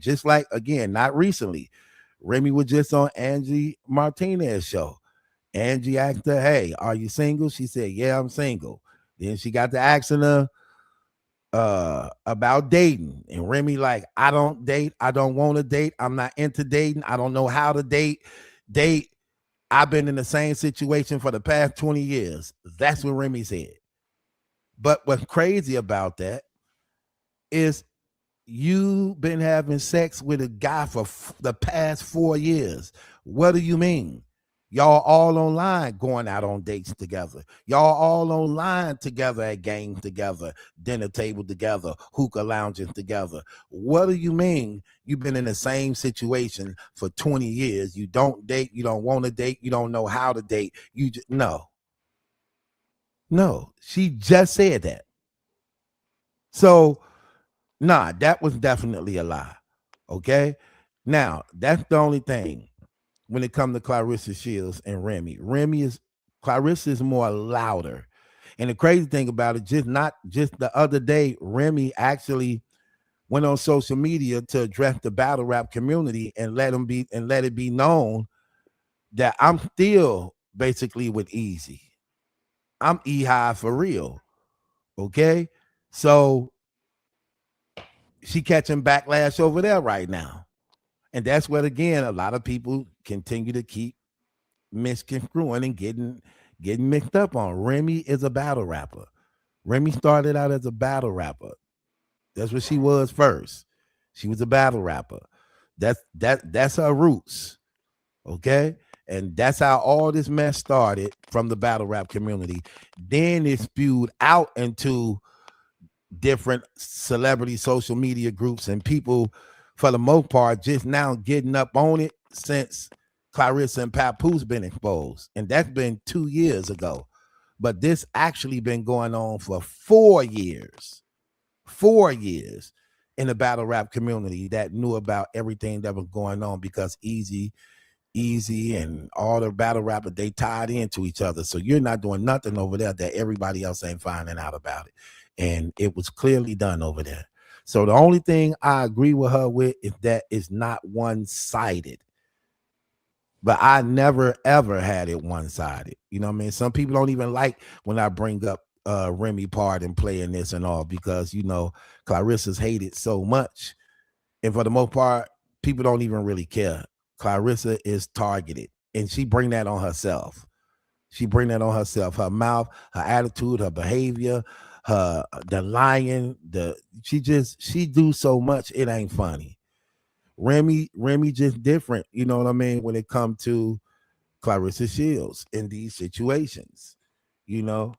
not recently. Remy was just on Angie Martinez's show. Angie asked her, "Hey, are you single?" She said, "Yeah, I'm single." Then she got to asking her about dating, and Remy like, "I don't date. I don't want to date. I'm not into dating. I don't know how to date. I've been in the same situation for the past 20 years. That's what Remy said. But what's crazy about that is you've been having sex with a guy for the past 4 years. What do you mean? Y'all all online going out on dates together. Y'all all online together at games together, dinner table together, hookah lounging together. What do you mean you've been in the same situation for 20 years? You don't date, you don't want to date, you don't know how to date. No, she just said that. So, that was definitely a lie. Okay? Now, that's the only thing. When it comes to Claressa Shields and Remy, Claressa is more louder. And the crazy thing about it, just the other day, Remy actually went on social media to address the battle rap community and let it be known that I'm still basically with Easy. I'm E-High for real. Okay? So she catching backlash over there right now. And that's what, again, a lot of people continue to keep misconstruing and getting mixed up on. Remy is a battle rapper. Remy started out as a battle rapper. That's what she was first. She was a battle rapper. That's her roots. Okay? And that's how all this mess started from the battle rap community. Then it spewed out into different celebrity social media groups and people, for the most part, just now getting up on it since Claressa and Papoose been exposed. And that's been 2 years ago. But this actually been going on for 4 years. 4 years in the battle rap community that knew about everything that was going on because Easy and all the battle rappers, they tied into each other. So you're not doing nothing over there that everybody else ain't finding out about it. And it was clearly done over there. So the only thing I agree with her with is that it's not one-sided. But I never ever had it one-sided. You know what I mean? Some people don't even like when I bring up Remy part and playing this and all because Claressa's hated so much. And for the most part, people don't even really care. Claressa is targeted, and she bring that on herself. She bring that on herself. Her mouth, her attitude, her behavior, the lying, she do so much. It ain't funny. Remy just different. You know what I mean? When it come to Claressa Shields in these situations, you know.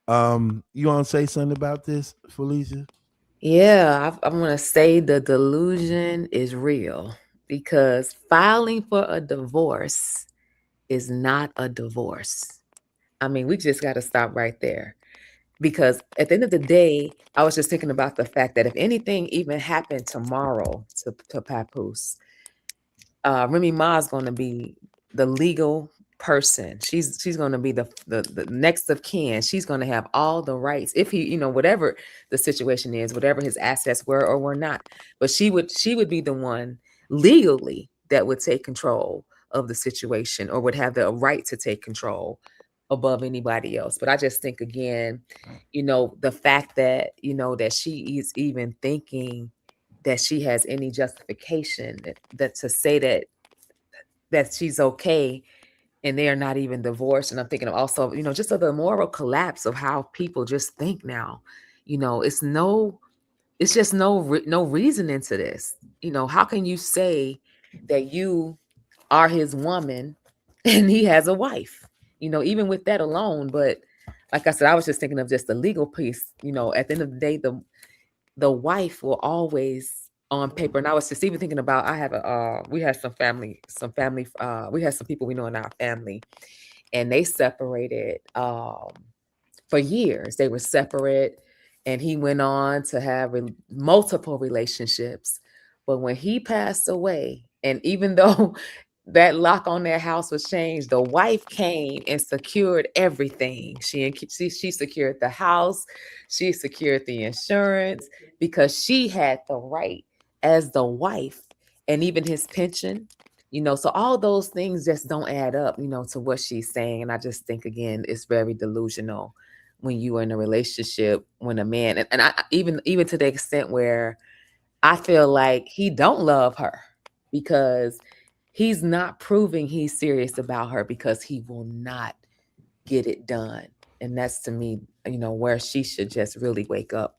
You want to say something about this, Felicia? Yeah, I want to say the delusion is real because filing for a divorce is not a divorce. I mean, we just got to stop right there because at the end of the day, I was just thinking about the fact that if anything even happened tomorrow to Papoose, Remy Ma is going to be the legal person. She's going to be the next of kin. She's going to have all the rights if he, whatever the situation is, whatever his assets were or were not. But she would be the one legally that would take control of the situation or would have the right to take control above anybody else. But I just think again, the fact that that she is even thinking that she has any justification that to say that she's okay and they are not even divorced. And I'm thinking of also, just of the moral collapse of how people just think now. It's just no reason into this. How can you say that you are his woman and he has a wife? Even with that alone. But like I said, I was just thinking of just the legal piece. At the end of the day, the wife will always on paper. And I was just even thinking about we had some family, we had some people we know in our family, and they separated for years. They were separate, and he went on to have multiple relationships. But when he passed away, and even though that lock on their house was changed, the wife came and secured everything. She secured the house, she secured the insurance because she had the right as the wife, and even his pension. So all those things just don't add up, to what she's saying. And I just think again, it's very delusional when you are in a relationship when a man and I even to the extent where I feel like he don't love her because he's not proving he's serious about her because he will not get it done. And that's to me, where she should just really wake up.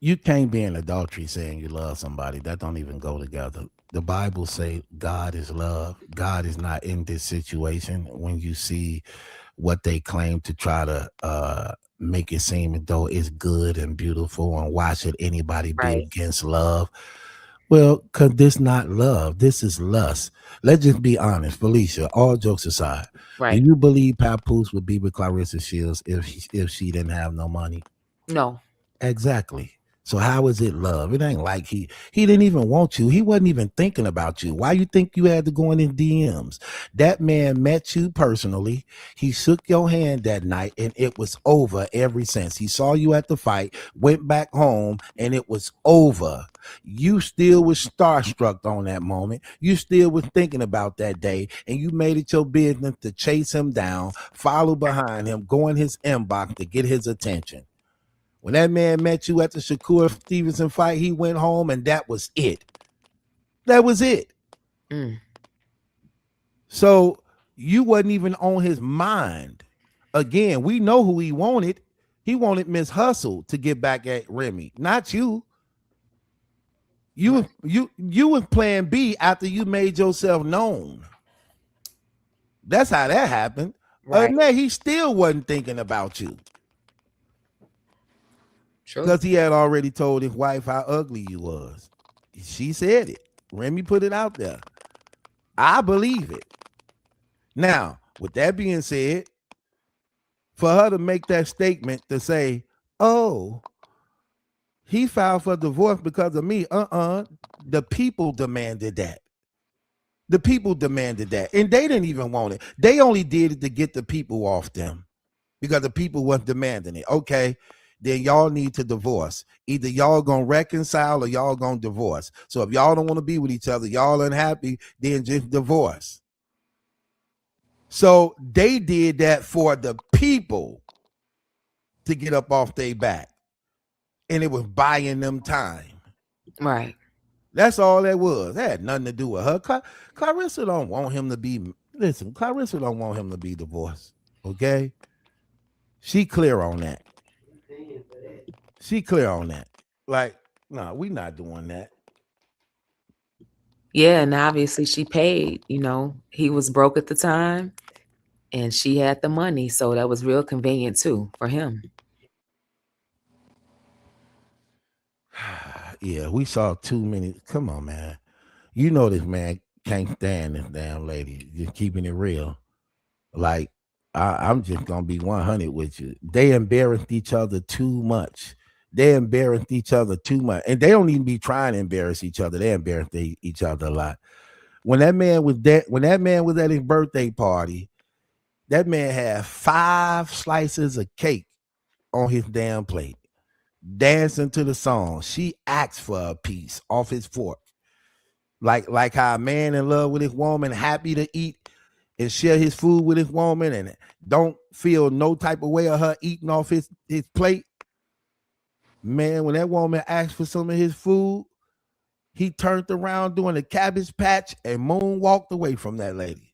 You can't be in adultery saying you love somebody. That don't even go together. The Bible say God is love. God is not in this situation. When you see what they claim to try to make it seem as though it's good and beautiful, and why should anybody be Right. against love? Well, because this not love. This is lust. Let's just be honest, Felicia. All jokes aside, do Right. you believe Papoose would be with Claressa Shields if she didn't have no money? No. Exactly. So how is it love? It ain't like he didn't even want you. He wasn't even thinking about you. Why you think you had to go in his DMs? That man met you personally. He shook your hand that night, and it was over ever since. He saw you at the fight, went back home, and it was over. You still was starstruck on that moment. You still was thinking about that day, and you made it your business to chase him down, follow behind him, go in his inbox to get his attention. When that man met you at the Shakur Stevenson fight, he went home and that was it. That was it. Mm. So you wasn't even on his mind. Again, we know who he wanted. He wanted Miss Hustle to get back at Remy, not you. You was plan B after you made yourself known. That's how that happened. Right. That he still wasn't thinking about you. True. Because he had already told his wife how ugly you was. She said it. Remy put it out there. I believe it. Now, with that being said, for her to make that statement to say, oh, he filed for divorce because of me. The people demanded that. The people demanded that. And they didn't even want it. They only did it to get the people off them because the people wasn't demanding it. Okay, then y'all need to divorce. Either y'all gonna reconcile or y'all gonna divorce. So if y'all don't want to be with each other, y'all unhappy, then just divorce. So they did that for the people to get up off their back. And it was buying them time. Right. That's all that was. That had nothing to do with her. Claressa don't want him to be, listen, Claressa don't want him to be divorced. Okay? She clear on that. She clear on that. Like, no, we not doing that. Yeah, and obviously she paid, he was broke at the time and she had the money. So that was real convenient too for him. Yeah, we saw too many. Come on, man. You know this man can't stand this damn lady. Just keeping it real. Like, I'm just gonna be 100 with you. They embarrassed each other too much. They embarrassed each other too much, and they don't even be trying to embarrass each other. They embarrass each other a lot. When that man was at his birthday party, that man had 5 slices of cake on his damn plate, dancing to the song. She asked for a piece off his fork, like how a man in love with his woman, happy to eat and share his food with his woman, and don't feel no type of way of her eating off his plate. Man, when that woman asked for some of his food, he turned around doing a Cabbage Patch and moonwalked away from that lady.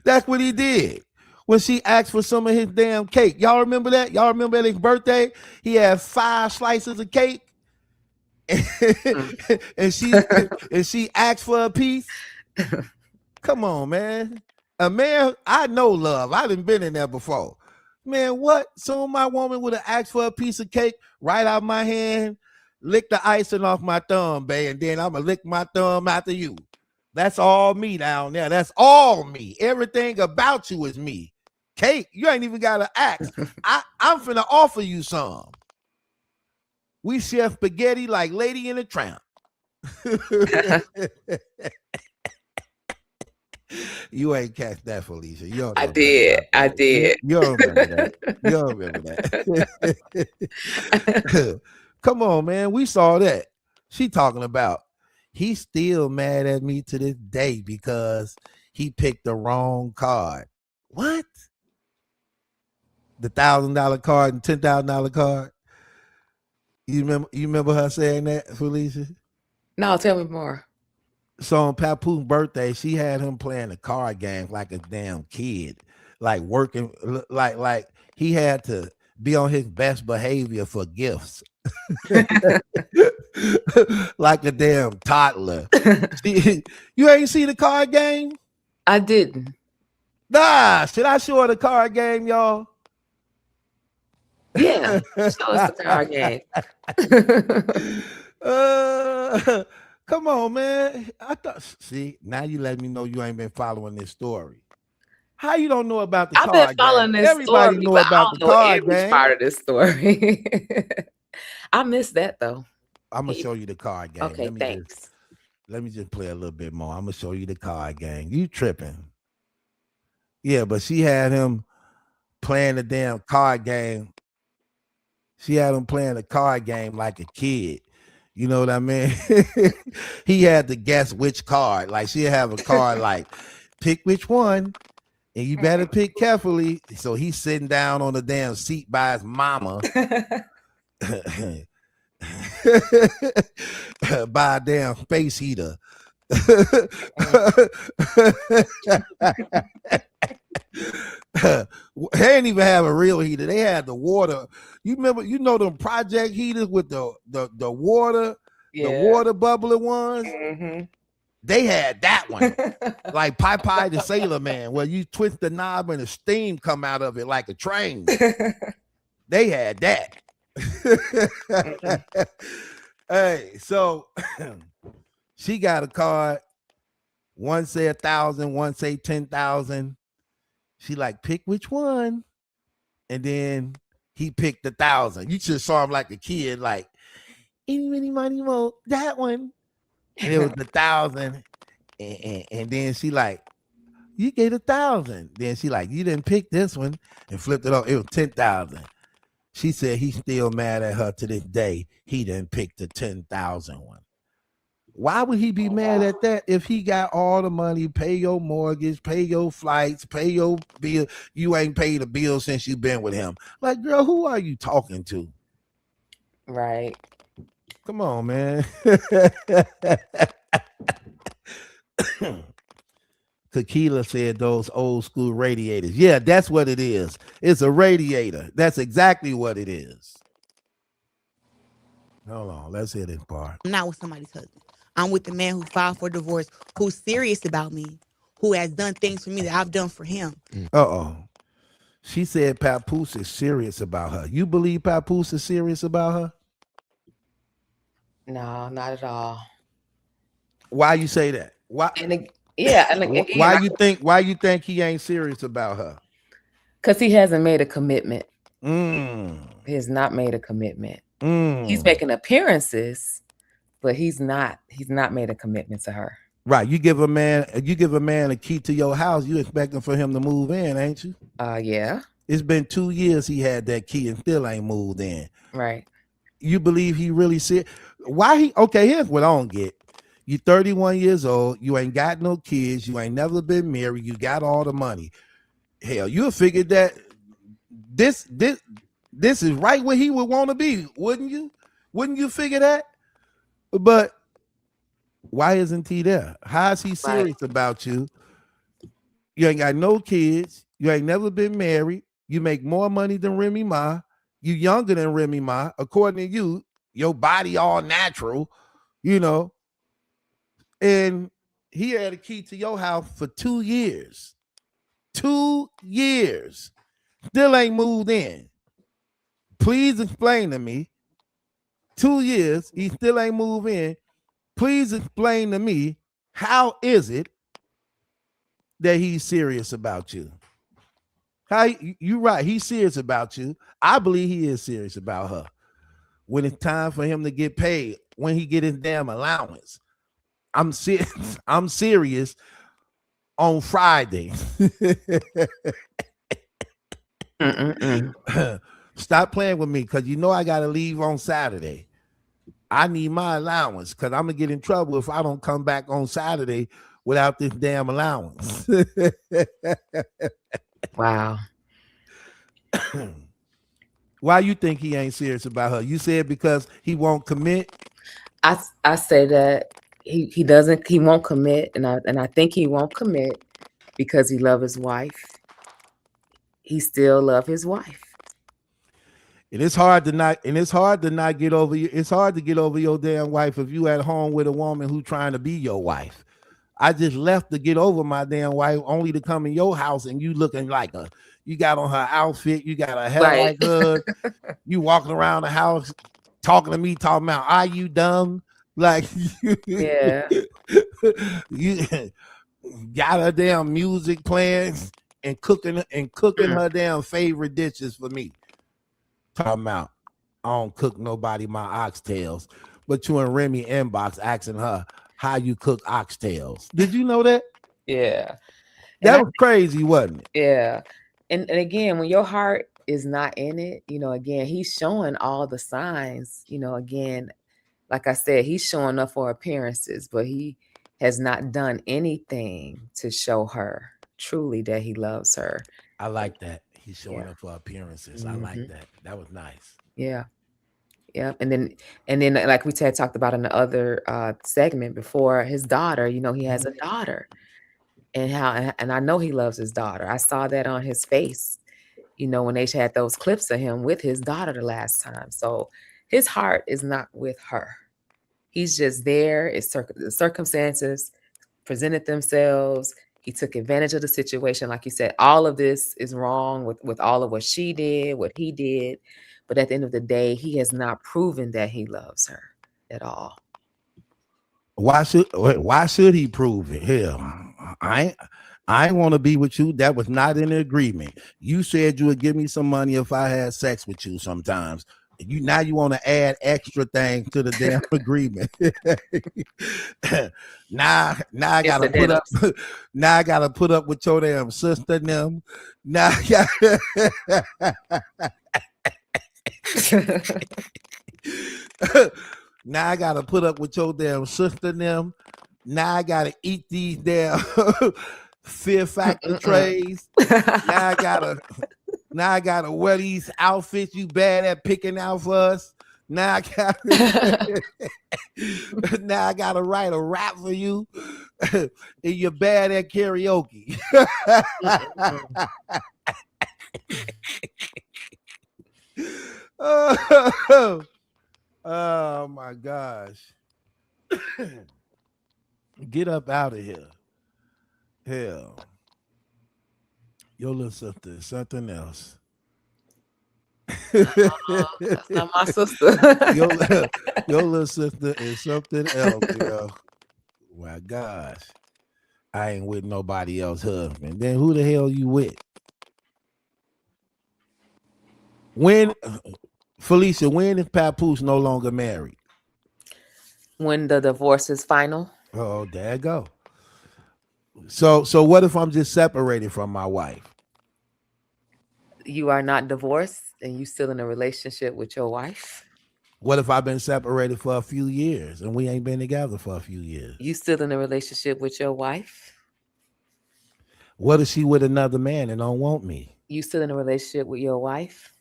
That's what he did. When she asked for some of his damn cake. Y'all remember that? Y'all remember at his birthday? He had 5 slices of cake. and she asked for a piece. Come on, man. A man, I know love. I done been in there before. Man, what? So my woman would have asked for a piece of cake right out my hand, lick the icing off my thumb, babe, and then I'm gonna lick my thumb after you. That's all me down there. That's all me. Everything about you is me. Cake, you ain't even gotta ask. I'm finna offer you some. We share spaghetti like Lady and the Tramp. You ain't catch that, Felicia. You don't know I did. I did. You don't remember that. You don't remember that. Come on, man. We saw that. She talking about he's still mad at me to this day because he picked the wrong card. What? The $1,000 card and $10,000 card. You remember her saying that, Felicia? No, tell me more. So on Papoose' birthday, she had him playing a card game like a damn kid, like working, like he had to be on his best behavior for gifts, like a damn toddler. You ain't see the card game? I didn't. Nah, should I show her the card game, y'all? Yeah, show us the card game. Come on, man. I thought. See, now you let me know you ain't been following this story. How you don't know about the I've card been following game? this Everybody story, know but about I the don't know card every game. part of this story. I missed that though. I'm gonna show you the card game. Okay, thanks. Let me just play a little bit more. I'm gonna show you the card game. You tripping? Yeah, but she had him playing the damn card game. She had him playing the card game like a kid. You know what I mean? He had to guess which card. Like she'd have a card like, pick which one, and you better pick carefully. So he's sitting down on the damn seat by his mama. By a damn space heater. They didn't even have a real heater. They had the water. You remember? You know them project heaters with the water, the water bubbling ones. Mm-hmm. They had that one. Like Popeye the Sailor Man, where you twist the knob and the steam come out of it like a train. They had that. Hey, so she got a card. One say 1,000, one say 10,000. She like, pick which one. And then he picked 1,000. You just saw him like a kid, like, any, many, money, mo, that one. And it was 1,000. And then she like, you gave 1,000. Then she like, you didn't pick this one, and flipped it up. It was 10,000. She said he's still mad at her to this day. He didn't pick the 10,000 one. Why would he be mad at that if he got all the money, pay your mortgage, pay your flights, pay your bill? You ain't paid a bill since you've been with him. Like, girl, who are you talking to? Right. Come on, man. Tequila said those old school radiators. Yeah, that's what it is. It's a radiator. That's exactly what it is. Hold on, let's hear this part. I'm not with somebody's husband. I'm with the man who filed for divorce, who's serious about me, who has done things for me that I've done for him. She said Papoose is serious about her. You believe Papoose is serious about her? No, not at all. Why you say that? Why? Why you think he ain't serious about her? Because he hasn't made a commitment. He has not made a commitment. He's making appearances, but he's not made a commitment to her. Right. You give a man a key to your house, you expecting for him to move in, ain't you? Yeah. It's been 2 years he had that key and still ain't moved in. Right. You believe he really said here's what I don't get. You 31 years old, you ain't got no kids, you ain't never been married, you got all the money. Hell, you'll figure that this is right where he would want to be, wouldn't you? Wouldn't you figure that? But why isn't he there? How is he serious about you? You ain't got no kids, you ain't never been married, you make more money than Remy Ma, you younger than Remy Ma, according to you, your body all natural, you know. And he had a key to your house for 2 years. 2 years. Still ain't moved in. Please explain to me. 2 years, he still ain't moved in. Please explain to me, how is it that he's serious about you? You right, he's serious about you. I believe he is serious about her. When it's time for him to get paid, when he get his damn allowance, I'm serious on Friday. Stop playing with me, because you know I gotta leave on Saturday. I need my allowance, because I'm gonna get in trouble if I don't come back on Saturday without this damn allowance. Wow. Why you think he ain't serious about her? You said because he won't commit. I say that he won't commit, and I think he won't commit because he loves his wife. He still loves his wife. And it's hard to not get over you. It's hard to get over your damn wife if you at home with a woman who trying to be your wife. I just left to get over my damn wife, only to come in your house and you looking like you got on her outfit, you got a hair like her, you walking around the house talking to me, talking about, are you dumb? Like, yeah, you got her damn music playing and cooking her damn favorite dishes for me. Talking about, I don't cook nobody my oxtails, but you and Remy inbox asking her how you cook oxtails. Did you know that? Yeah. That was crazy, wasn't it? Yeah. And again, when your heart is not in it, again, he's showing all the signs, again, like I said, he's showing up for appearances, but he has not done anything to show her truly that he loves her. I like that. He's showing up for appearances. I like that. That was nice. Yeah. Yeah. And then like we talked about in the other segment before, his daughter, he has a daughter, and I know he loves his daughter. I saw that on his face, when they had those clips of him with his daughter the last time. So his heart is not with her. He's just there. It's the circumstances presented themselves. He took advantage of the situation. Like you said, all of this is wrong with all of what she did, what he did. But at the end of the day, he has not proven that he loves her at all. Why should he prove it? Hell, I want to be with you. That was not in the agreement. You said you would give me some money if I had sex with you sometimes. You want to add extra things to the damn agreement. now I gotta put up. Now I gotta put up with your damn sister and them. Now now I gotta put up with your damn sister and them. Now I gotta eat these damn Fear Factor trays. Now I gotta wear these outfits you bad at picking out for us. Now I gotta write a rap for you. And you're bad at karaoke. Oh my gosh. Get up out of here. Hell. Your little sister is something else. That's not my sister. your little sister is something else, girl. My gosh. I ain't with nobody else husband. Then who the hell you with? When Felicia, when is Papoose no longer married? When the divorce is final. Oh, there you go. So what if I'm just separated from my wife? You are not divorced and you still in a relationship with your wife? What if I've been separated for a few years and we ain't been together for a few years? You still in a relationship with your wife? What if she with another man and don't want me? You still in a relationship with your wife?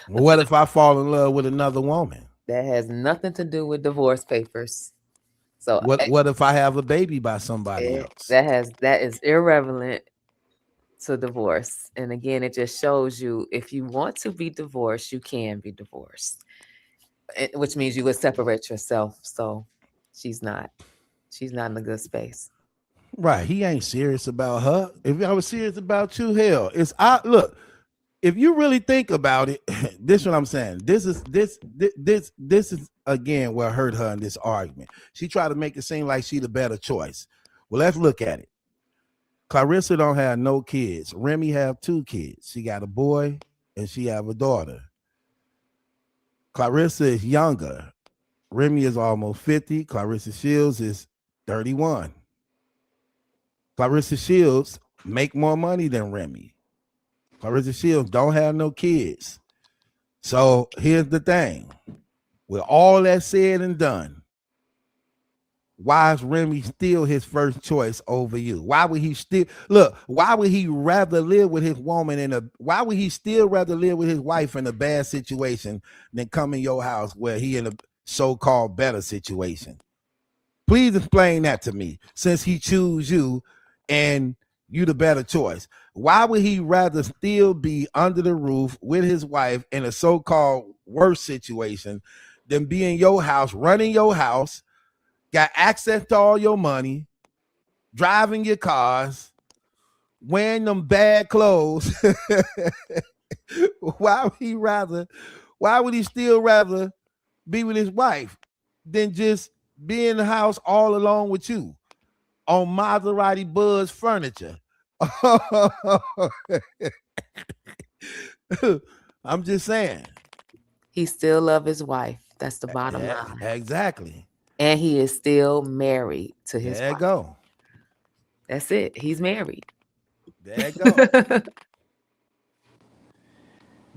What if I fall in love with another woman? That has nothing to do with divorce papers. So what if I have a baby by somebody else? That is irrelevant to divorce. And again, it just shows you if you want to be divorced, you can be divorced, which means you would separate yourself. So she's not in a good space. Right. He ain't serious about her. If I was serious about you, hell, look. If you really think about it, this is what I'm saying. This is again what hurt her in this argument. She tried to make it seem like she the better choice. Well, let's look at it. Claressa don't have no kids. Remy have 2 kids. She got a boy and she have a daughter. Claressa is younger. Remy is almost 50. Claressa Shields is 31. Claressa Shields make more money than Remy. Claressa Shields don't have no kids. So here's the thing. With all that said and done, why is Remy still his first choice over you? Why would he rather live with his woman why would he still rather live with his wife in a bad situation than come in your house where he in a so-called better situation? Please explain that to me, since he choose you and you the better choice. Why would he rather still be under the roof with his wife in a so-called worse situation than be in your house, running your house, got access to all your money, driving your cars, wearing them bad clothes? Why would he still rather be with his wife than just be in the house all alone with you on Maserati Buzz furniture? I'm just saying. He still loves his wife. That's the bottom line. Exactly. And he is still married to his wife. There you go. That's it. He's married. There you go.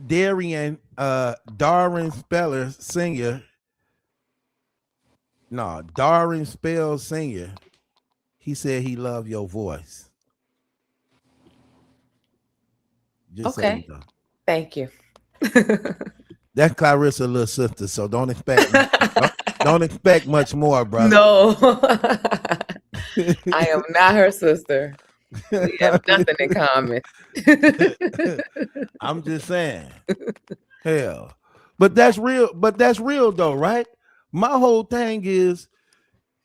Darren Spells Sr., he said he loved your voice. Just okay. So thank you. That's Claressa little sister, so don't expect don't expect much more, brother. No. I am not her sister. We have nothing in common. I'm just saying. Hell. But that's real though, right? My whole thing is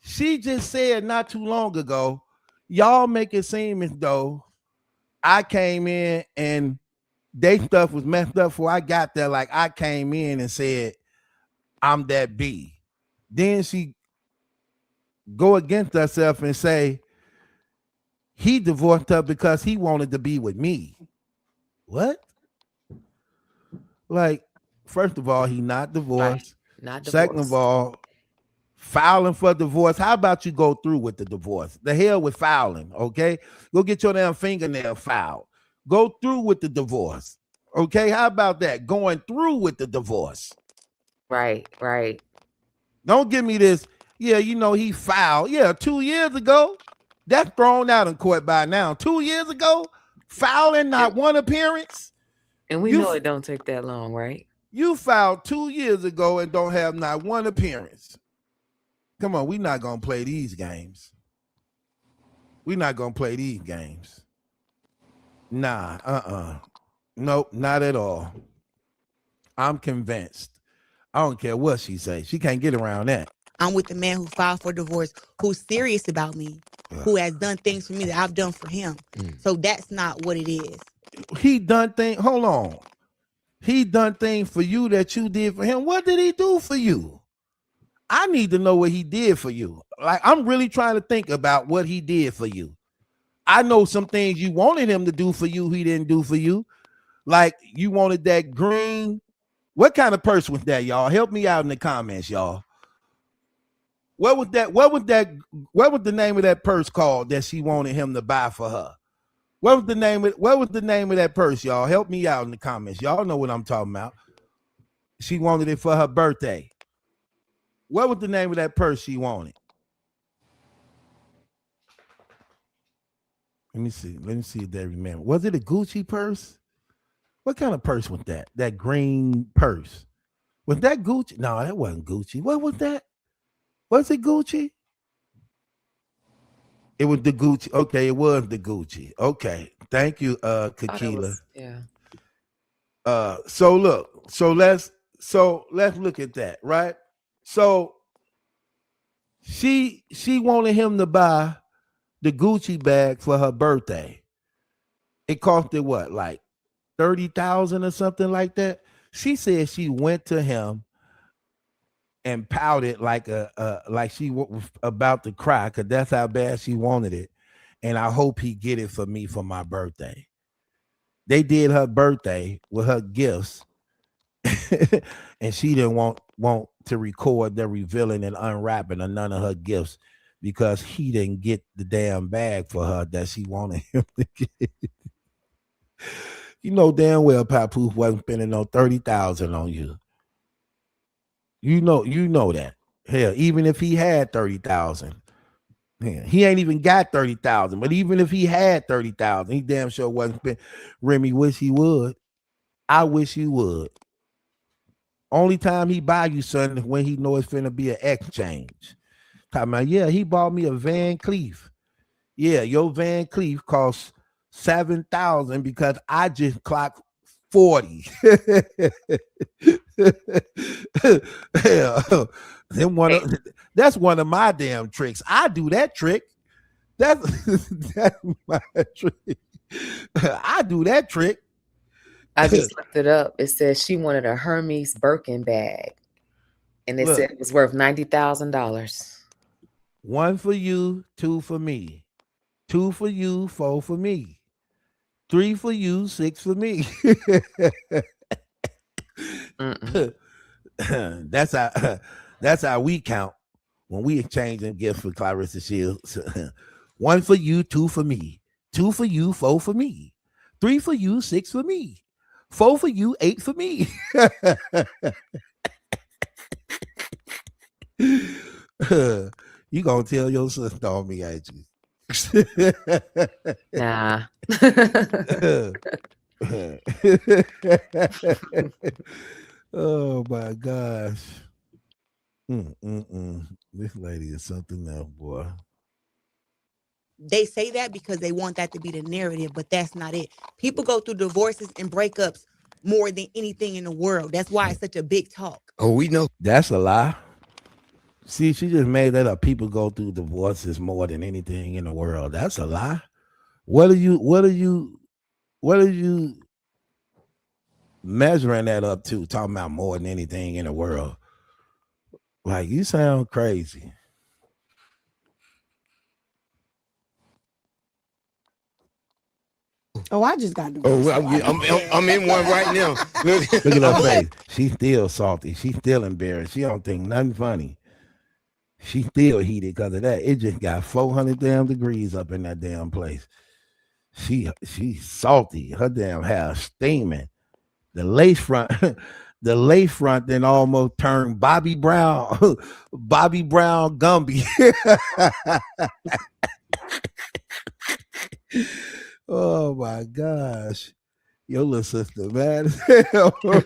She just said not too long ago, y'all make it seem as though I came in and they stuff was messed up before I got there. Like I came in and said, I'm that B. Then she go against herself and say, he divorced her because he wanted to be with me. What? Like, first of all, he not divorced. Right. Not Second divorced. of all, filing for divorce. How about you go through with the divorce? The hell with filing, okay? Go get your damn fingernail filed. Go through with the divorce. Okay, how about that? Going through with the divorce. Right. Don't give me this. Yeah, you know, he filed. Yeah, 2 years ago. That's thrown out in court by now. 2 years ago, filing not one appearance. And we know it don't take that long, right? You filed 2 years ago and don't have not one appearance. Come on, we're not gonna play these games. We're not gonna play these games. Nah, nope, not at all. I'm convinced. I don't care what she say. She can't get around that. I'm with the man who filed for divorce, who's serious about me, who has done things for me that I've done for him. So that's not what it is. He done things. Hold on. He done things for you that you did for him. What did he do for you? I need to know what he did for you. Like, I'm really trying to think about what he did for you. I know some things you wanted him to do for you, he didn't do for you. Like, you wanted that green. What kind of purse was that, y'all? Help me out in the comments, y'all. What was the name of that purse called that she wanted him to buy for her? What was the name of that purse, y'all? Help me out in the comments. Y'all know what I'm talking about. She wanted it for her birthday. What was the name of that purse she wanted? Let me see if they remember. Was it a Gucci purse? What kind of purse was that? That green purse. Was that Gucci? No, that wasn't Gucci. What was that? Was it Gucci? It was the Gucci. Okay, it was the Gucci. Okay. Thank you, Kakila. Yeah. So let's look at that, right? So she wanted him to buy the Gucci bag for her birthday. It costed what, like 30,000 or something like that? She said she went to him and pouted like she was about to cry because that's how bad she wanted it. And I hope he get it for me for my birthday. They did her birthday with her gifts, and she didn't want to record the revealing and unwrapping of none of her gifts because he didn't get the damn bag for her that she wanted him to get. You know damn well Papoose wasn't spending no 30,000 on you. You know that. Hell, even if he had 30,000, he ain't even got 30,000. But even if he had 30,000, he damn sure wasn't spending. Remy wish he would. I wish he would. Only time he buy you something is when he know it's finna be an exchange. Talking about, yeah, he bought me a Van Cleef. Yeah, your Van Cleef costs 7,000 because I just clocked 40. That's one of my damn tricks. I do that trick. That's my trick. I do that trick. I just looked it up. It says she wanted a Hermes Birkin bag, and it said it was worth $90,000. 1 for you, 2 for me. 2 for you, 4 for me. 3 for you, 6 for me. That's how we count when we exchange a gift for Claressa Shields. 1 for you, 2 for me. 2 for you, 4 for me. 3 for you, 6 for me. 4 for you, 8 for me. You gonna tell your sister on me, ain't you? Nah. Oh my gosh. This lady is something else, boy. They say that because they want that to be the narrative, but that's not it. People go through divorces and breakups more than anything in the world. That's why it's such a big talk. Oh, we know. That's a lie. See, she just made that up. People go through divorces more than anything in the world. That's a lie. What are you? What are you? What are you measuring that up to? Talking about more than anything in the world. Like you sound crazy. Oh, I just got Oh, divorced. So I'm in one right now. Look, Look at her face. She's still salty. She's still embarrassed. She don't think nothing funny. She still heated because of that. It just got 400 damn degrees up in that damn place. She's salty. Her damn hair steaming. The lace front, the lace front then almost turned Bobby Brown, Bobby Brown Gumby. Oh my gosh. Your little sister, man. Divorce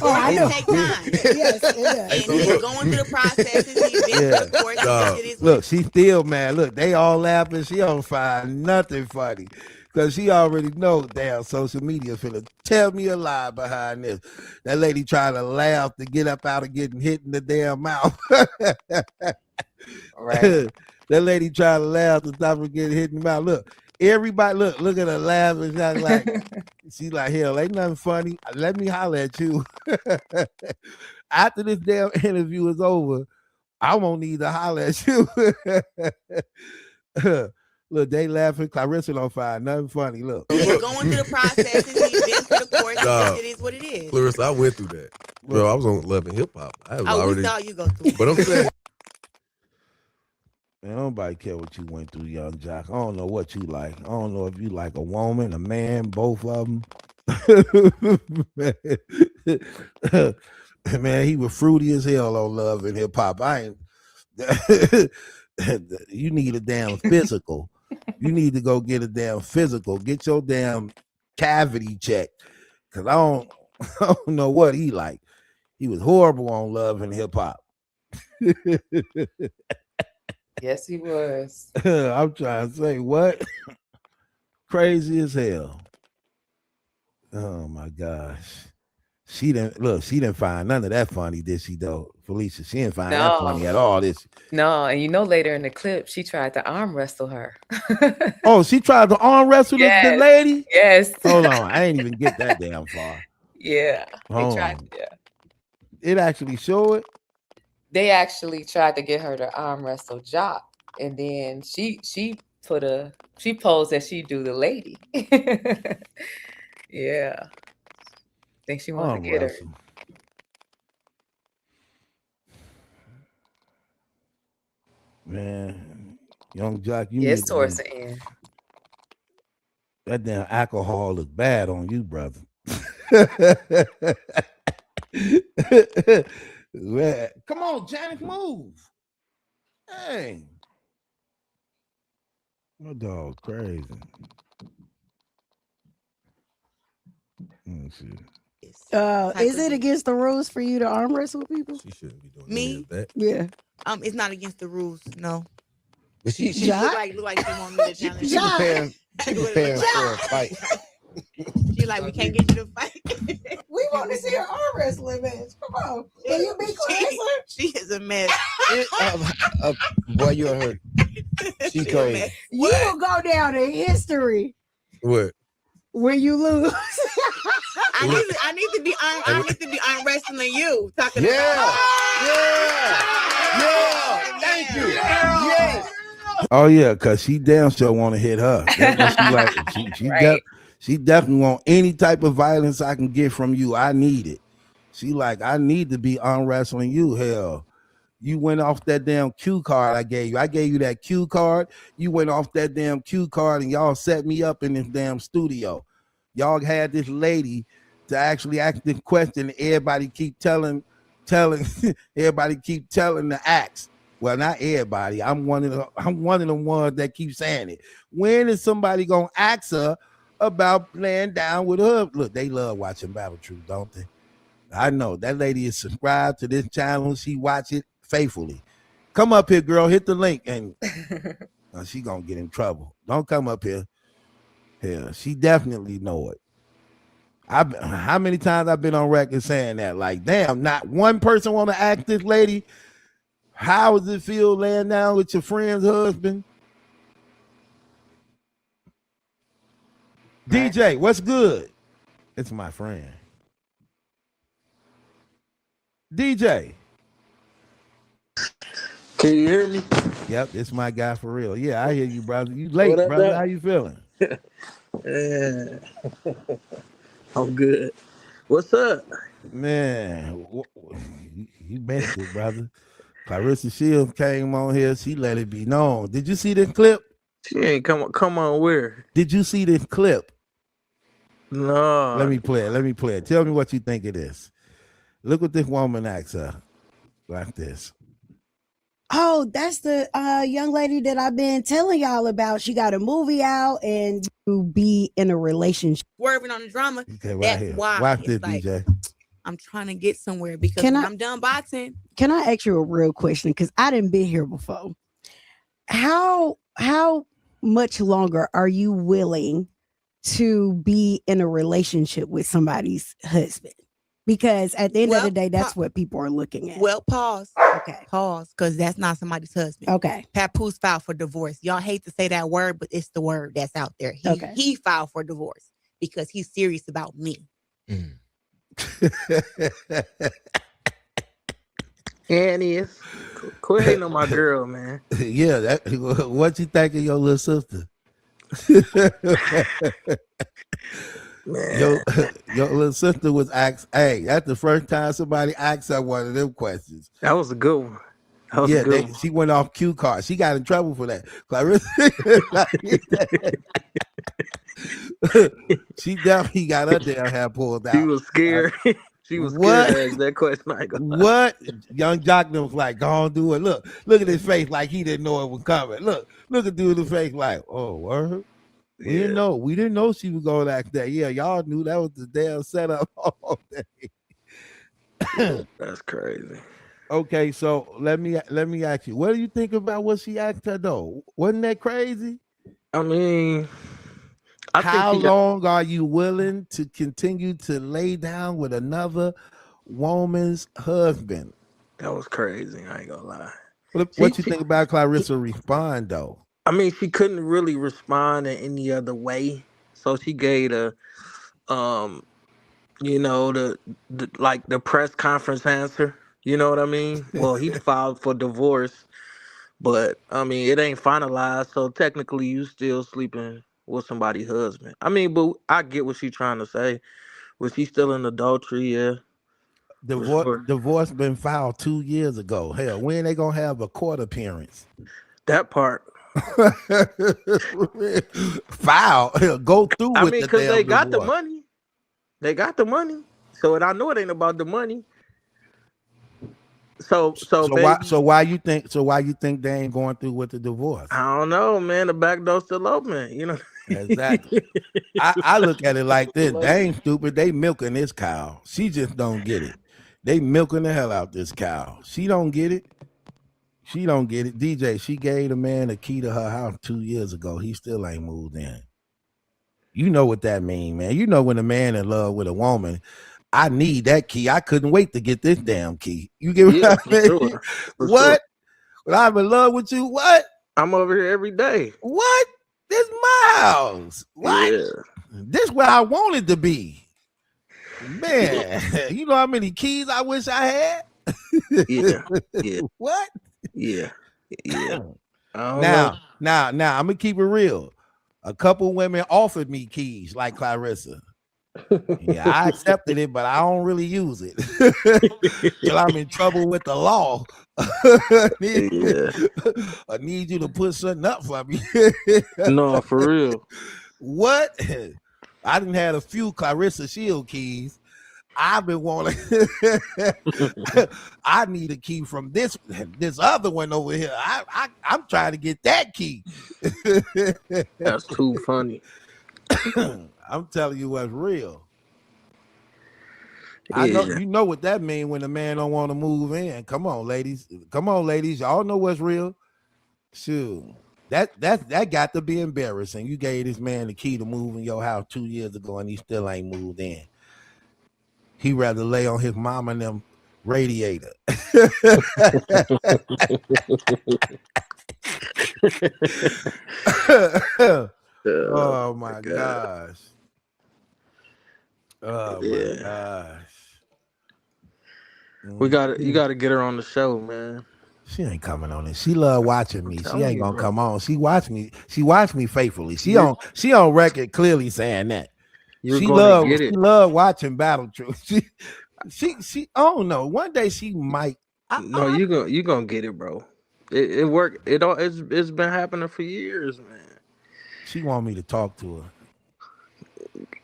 I know. take time. Yes, it does. And he's going through the processes. He's been through the course. It is Look, she's still mad. Look, they all laughing. She don't find nothing funny. Because she already knows damn social media finna tell me a lie behind this. That lady trying to laugh to get up out of getting hit in the damn mouth. Right. That lady trying to laugh to stop her getting hit in the mouth. Look, everybody, look at her laughing. She's like, hell, ain't nothing funny. Let me holler at you. After this damn interview is over, I won't need to holler at you. Look, they laughing. Claressa don't find nothing funny. Look. He's going through the processes. He's been through the course. It is what it is. Claressa, I went through that. Bro, I was on Love and Hip Hop. We saw you go through. But I'm saying, man, nobody care what you went through, young Jock. I don't know what you like. I don't know if you like a woman, a man, both of them. Man, he was fruity as hell on Love and Hip Hop. I ain't. You need a damn physical. You need to go get a damn physical. Get your damn cavity checked. Cause I don't know what he like. He was horrible on Love and Hip Hop. Yes, he was. I'm trying to say what? Crazy as hell. Oh my gosh. She didn't find none of that funny, did she though? Felicia, she didn't find that funny at all, did she? No, and later in the clip, she tried to arm wrestle her. Oh, she tried to arm wrestle the lady? Yes. Hold on. I ain't even get that damn far. Yeah. Yeah. It actually showed it. They actually tried to get her to arm wrestle Jock. And then she posed that she do the lady. Yeah. Think she wanted to get her. Man, young Jock, you need towards the end. That damn alcohol look bad on you, brother. Come on, Janet, move. Hey. My dog crazy. Let me see. Is it against the rules for you to arm wrestle people? She shouldn't be doing me. That. Yeah. It's not against the rules. No. But she look like she want me to challenge. She preparing for a fight. She like, we can't get you to fight. We want to see her arm wrestling match. Come on. Can you be Claressa? She is a mess. Boy, you heard. She crazy. You will go down in history. What? When you lose. I need to be arm wrestling you. Talking about. Yeah. Thank you. Yes. Oh yeah, cause she damn sure want to hit her. That's what she like. She definitely want any type of violence I can get from you. I need it. She like, I need to be arm wrestling you. Hell, you went off that damn cue card I gave you. I gave you that cue card. You went off that damn cue card and y'all set me up in this damn studio. Y'all had this lady to actually ask the question. Everybody keep telling everybody keep telling the acts. Well, not everybody. I'm one of the ones that keep saying it. When is somebody gonna ask her about playing down with her? Look, they love watching Battle Truth, don't they? I know that lady is subscribed to this channel. She watch it faithfully. Come up here, girl. Hit the link, and she gonna get in trouble. Don't come up here. Yeah, she definitely know it. How many times I've been on record saying that? Like, damn, not one person want to ask this lady How does it feel laying down with your friend's husband? DJ, what's good? It's my friend. DJ. Can you hear me? Yep, it's my guy for real. Yeah, I hear you, brother. You late, What up, brother. Doc? How you feeling? Yeah. I'm good. What's up? Man, you missed it, brother. Claressa Shields came on here. She let it be known. Did you see this clip? She ain't come on where? Did you see this clip? No. Let me play it. Let me play it. Tell me what you think it is. Look what this woman acts like this. Oh, that's the young lady that I've been telling y'all about. She got a movie out and to be in a relationship. Swerving on the drama. Okay, right That's here. why. Watch this, Like, DJ. I'm trying to get somewhere because Can when I- I'm done boxing. Can I ask you a real question? Because I didn't been here before. How much longer are you willing to be in a relationship with somebody's husband? Because at the end of the day, that's what people are looking at. Well, pause. Okay. Pause, because that's not somebody's husband. Okay. Papoose filed for divorce. Y'all hate to say that word, but it's the word that's out there. He filed for divorce because he's serious about me. And is. Quit hating on my girl, man. Yeah, what you think of your little sister? Your little sister was asked, hey, that's the first time somebody asked her one of them questions. That was a good one. That was a good one. She went off cue card. She got in trouble for that. Claressa, she definitely got her damn hair pulled out. She was scared. She was scared to ask that question. What? Young Jock was like, go on, do it. Look at his face like he didn't know it was coming. Look at dude's face like, oh, word? We didn't know she was going to act that. Yeah, y'all knew that was the damn setup all day. That's crazy. Okay, so let me ask you, what do you think about what she asked her though? Wasn't that crazy? I mean, how long are you willing to continue to lay down with another woman's husband? That was crazy. I ain't gonna lie. What you think about Claressa respond though? I mean, she couldn't really respond in any other way, so she gave the press conference answer. You know what I mean? Well, he filed for divorce, but I mean, it ain't finalized, so technically, you still sleeping with somebody's husband. I mean, but I get what she's trying to say. Was she still in adultery? Yeah. Divorce been filed 2 years ago. Hell, when they gonna have a court appearance? That part. File. Go through with the because damn they got divorce. the money. They got the money. So I know it ain't about the money. So why you think they ain't going through with the divorce? I don't know, man. The back door's still open, you know. Exactly. I look at it like this. They ain't stupid. They milking this cow. She just don't get it. They milking the hell out this cow. She don't get it. She don't get it. DJ, she gave the man the key to her house 2 years ago. He still ain't moved in. You know what that mean, man. You know when a man in love with a woman, I need that key. I couldn't wait to get this damn key. You get what I mean? Sure. What? Sure. When I'm in love with you, what? I'm over here every day. What? This my house. What? Yeah. This where I wanted to be. Man, you know how many keys I wish I had? Yeah. What? Yeah. Now, I'm gonna keep it real. A couple women offered me keys like Claressa. Yeah, I accepted it, but I don't really use it till I'm in trouble with the law. I need you to put something up for me. No, for real. What? I didn't have a few Claressa Shield keys. I've been wanting. I need a key from this other one over here. I'm trying to get that key. That's too funny. I'm telling you what's real. I know you know what that means when a man don't want to move in. Come on, ladies. Y'all know what's real. Shoot. That got to be embarrassing. You gave this man the key to move in your house 2 years ago and he still ain't moved in. He rather lay on his mama and them radiator. Oh my gosh. Oh my gosh. You gotta get her on the show, man. She ain't coming on it. She love watching me. She ain't gonna come on. She watch me faithfully. She on record clearly saying that. She love watching Battle Truth. She I don't know. One day she might. No, you gonna get it, bro. It worked. It's been happening for years, man. She want me to talk to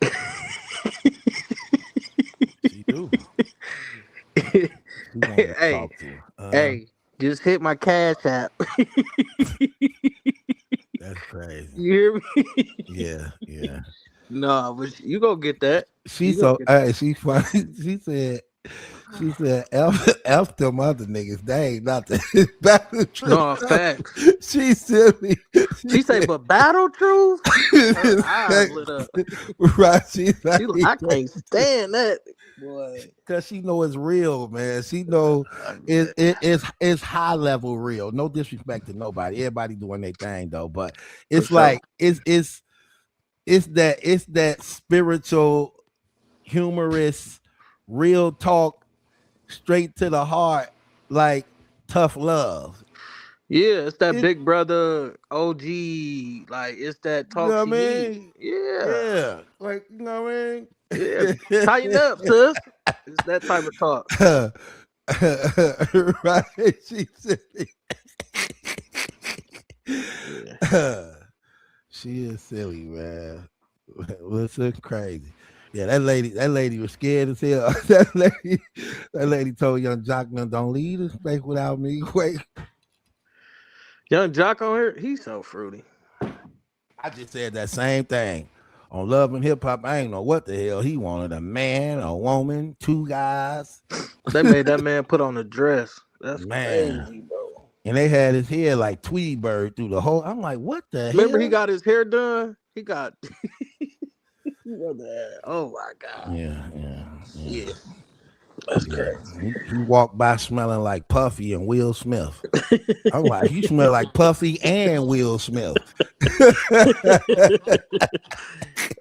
her. She do. She want me to talk to her. Hey, just hit my Cash App. That's crazy. You hear me? Yeah. No, but you gonna get that. She's she funny. She said F them other niggas. They ain't nothing. Battle Truth. No, facts. She silly. She say, but Battle Truth? Her eyes lit up. Right. She's like, I can't stand that, boy. Cause she know it's real, man. She know it's high level real. No disrespect to nobody. Everybody doing their thing though, but it's like it's that spiritual, humorous, real talk, straight to the heart, like tough love. Yeah, it's that Big Brother OG. Like it's that talk. You know what I mean? Yeah. Like you know what I mean? Yeah. Tighten up, sis. It's that type of talk. Right? She said. She is silly, man. Listen, crazy. Yeah, that lady was scared as hell. that lady told Young Jock, "Don't leave this place without me." Wait, Young Jock on here, he's so fruity. I just said that same thing on Love and Hip Hop. I ain't know what the hell he wanted: a man, a woman, two guys. They made that man put on a dress. That's man. Crazy, bro. And they had his hair like Tweety Bird through the whole. I'm like, what the hell? Remember, he got his hair done. He got. Oh my god. Yeah. That's crazy. He walked by smelling like Puffy and Will Smith. I'm like, you smell like Puffy and Will Smith.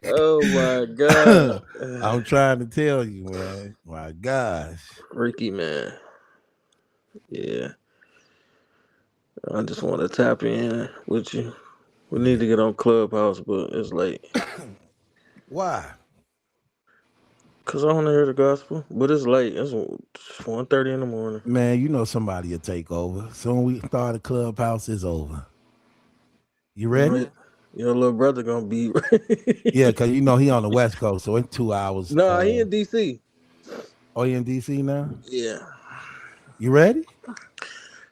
Oh my god. I'm trying to tell you, man. My gosh. Ricky, man. Yeah. I just want to tap in with you. We need to get on Clubhouse, but it's late. Why? Because I want to hear the gospel, but it's late. It's 1:30 in the morning. Man, you know somebody will take over. Soon we start a Clubhouse, it's over. You ready? Your little brother gonna be. Yeah, because you know he on the West Coast, so it's 2 hours. No, he in DC. Oh, he in DC now? Yeah. You ready?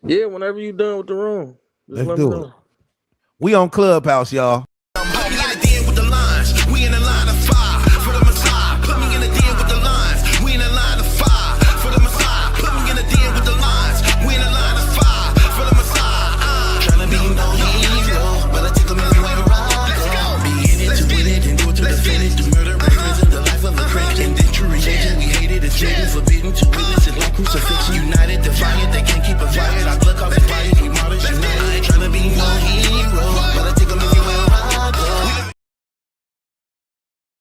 Yeah, whenever you done with the room. Let's do it. We on Clubhouse, y'all. We in the line of fire for the Messiah. Put me in the den with the lines. We in the line of fire for the Messiah. Put me in the den with the lines. We in the line of fire for the Messiah. Tryna be no hero, but I take a million way around. Be in it to win it and do it to the finish. The murder of prison, the life of a Christian. Then true religion, we hate it, it's jaded, forbidden to witness it like crucifixion. United, defiant, they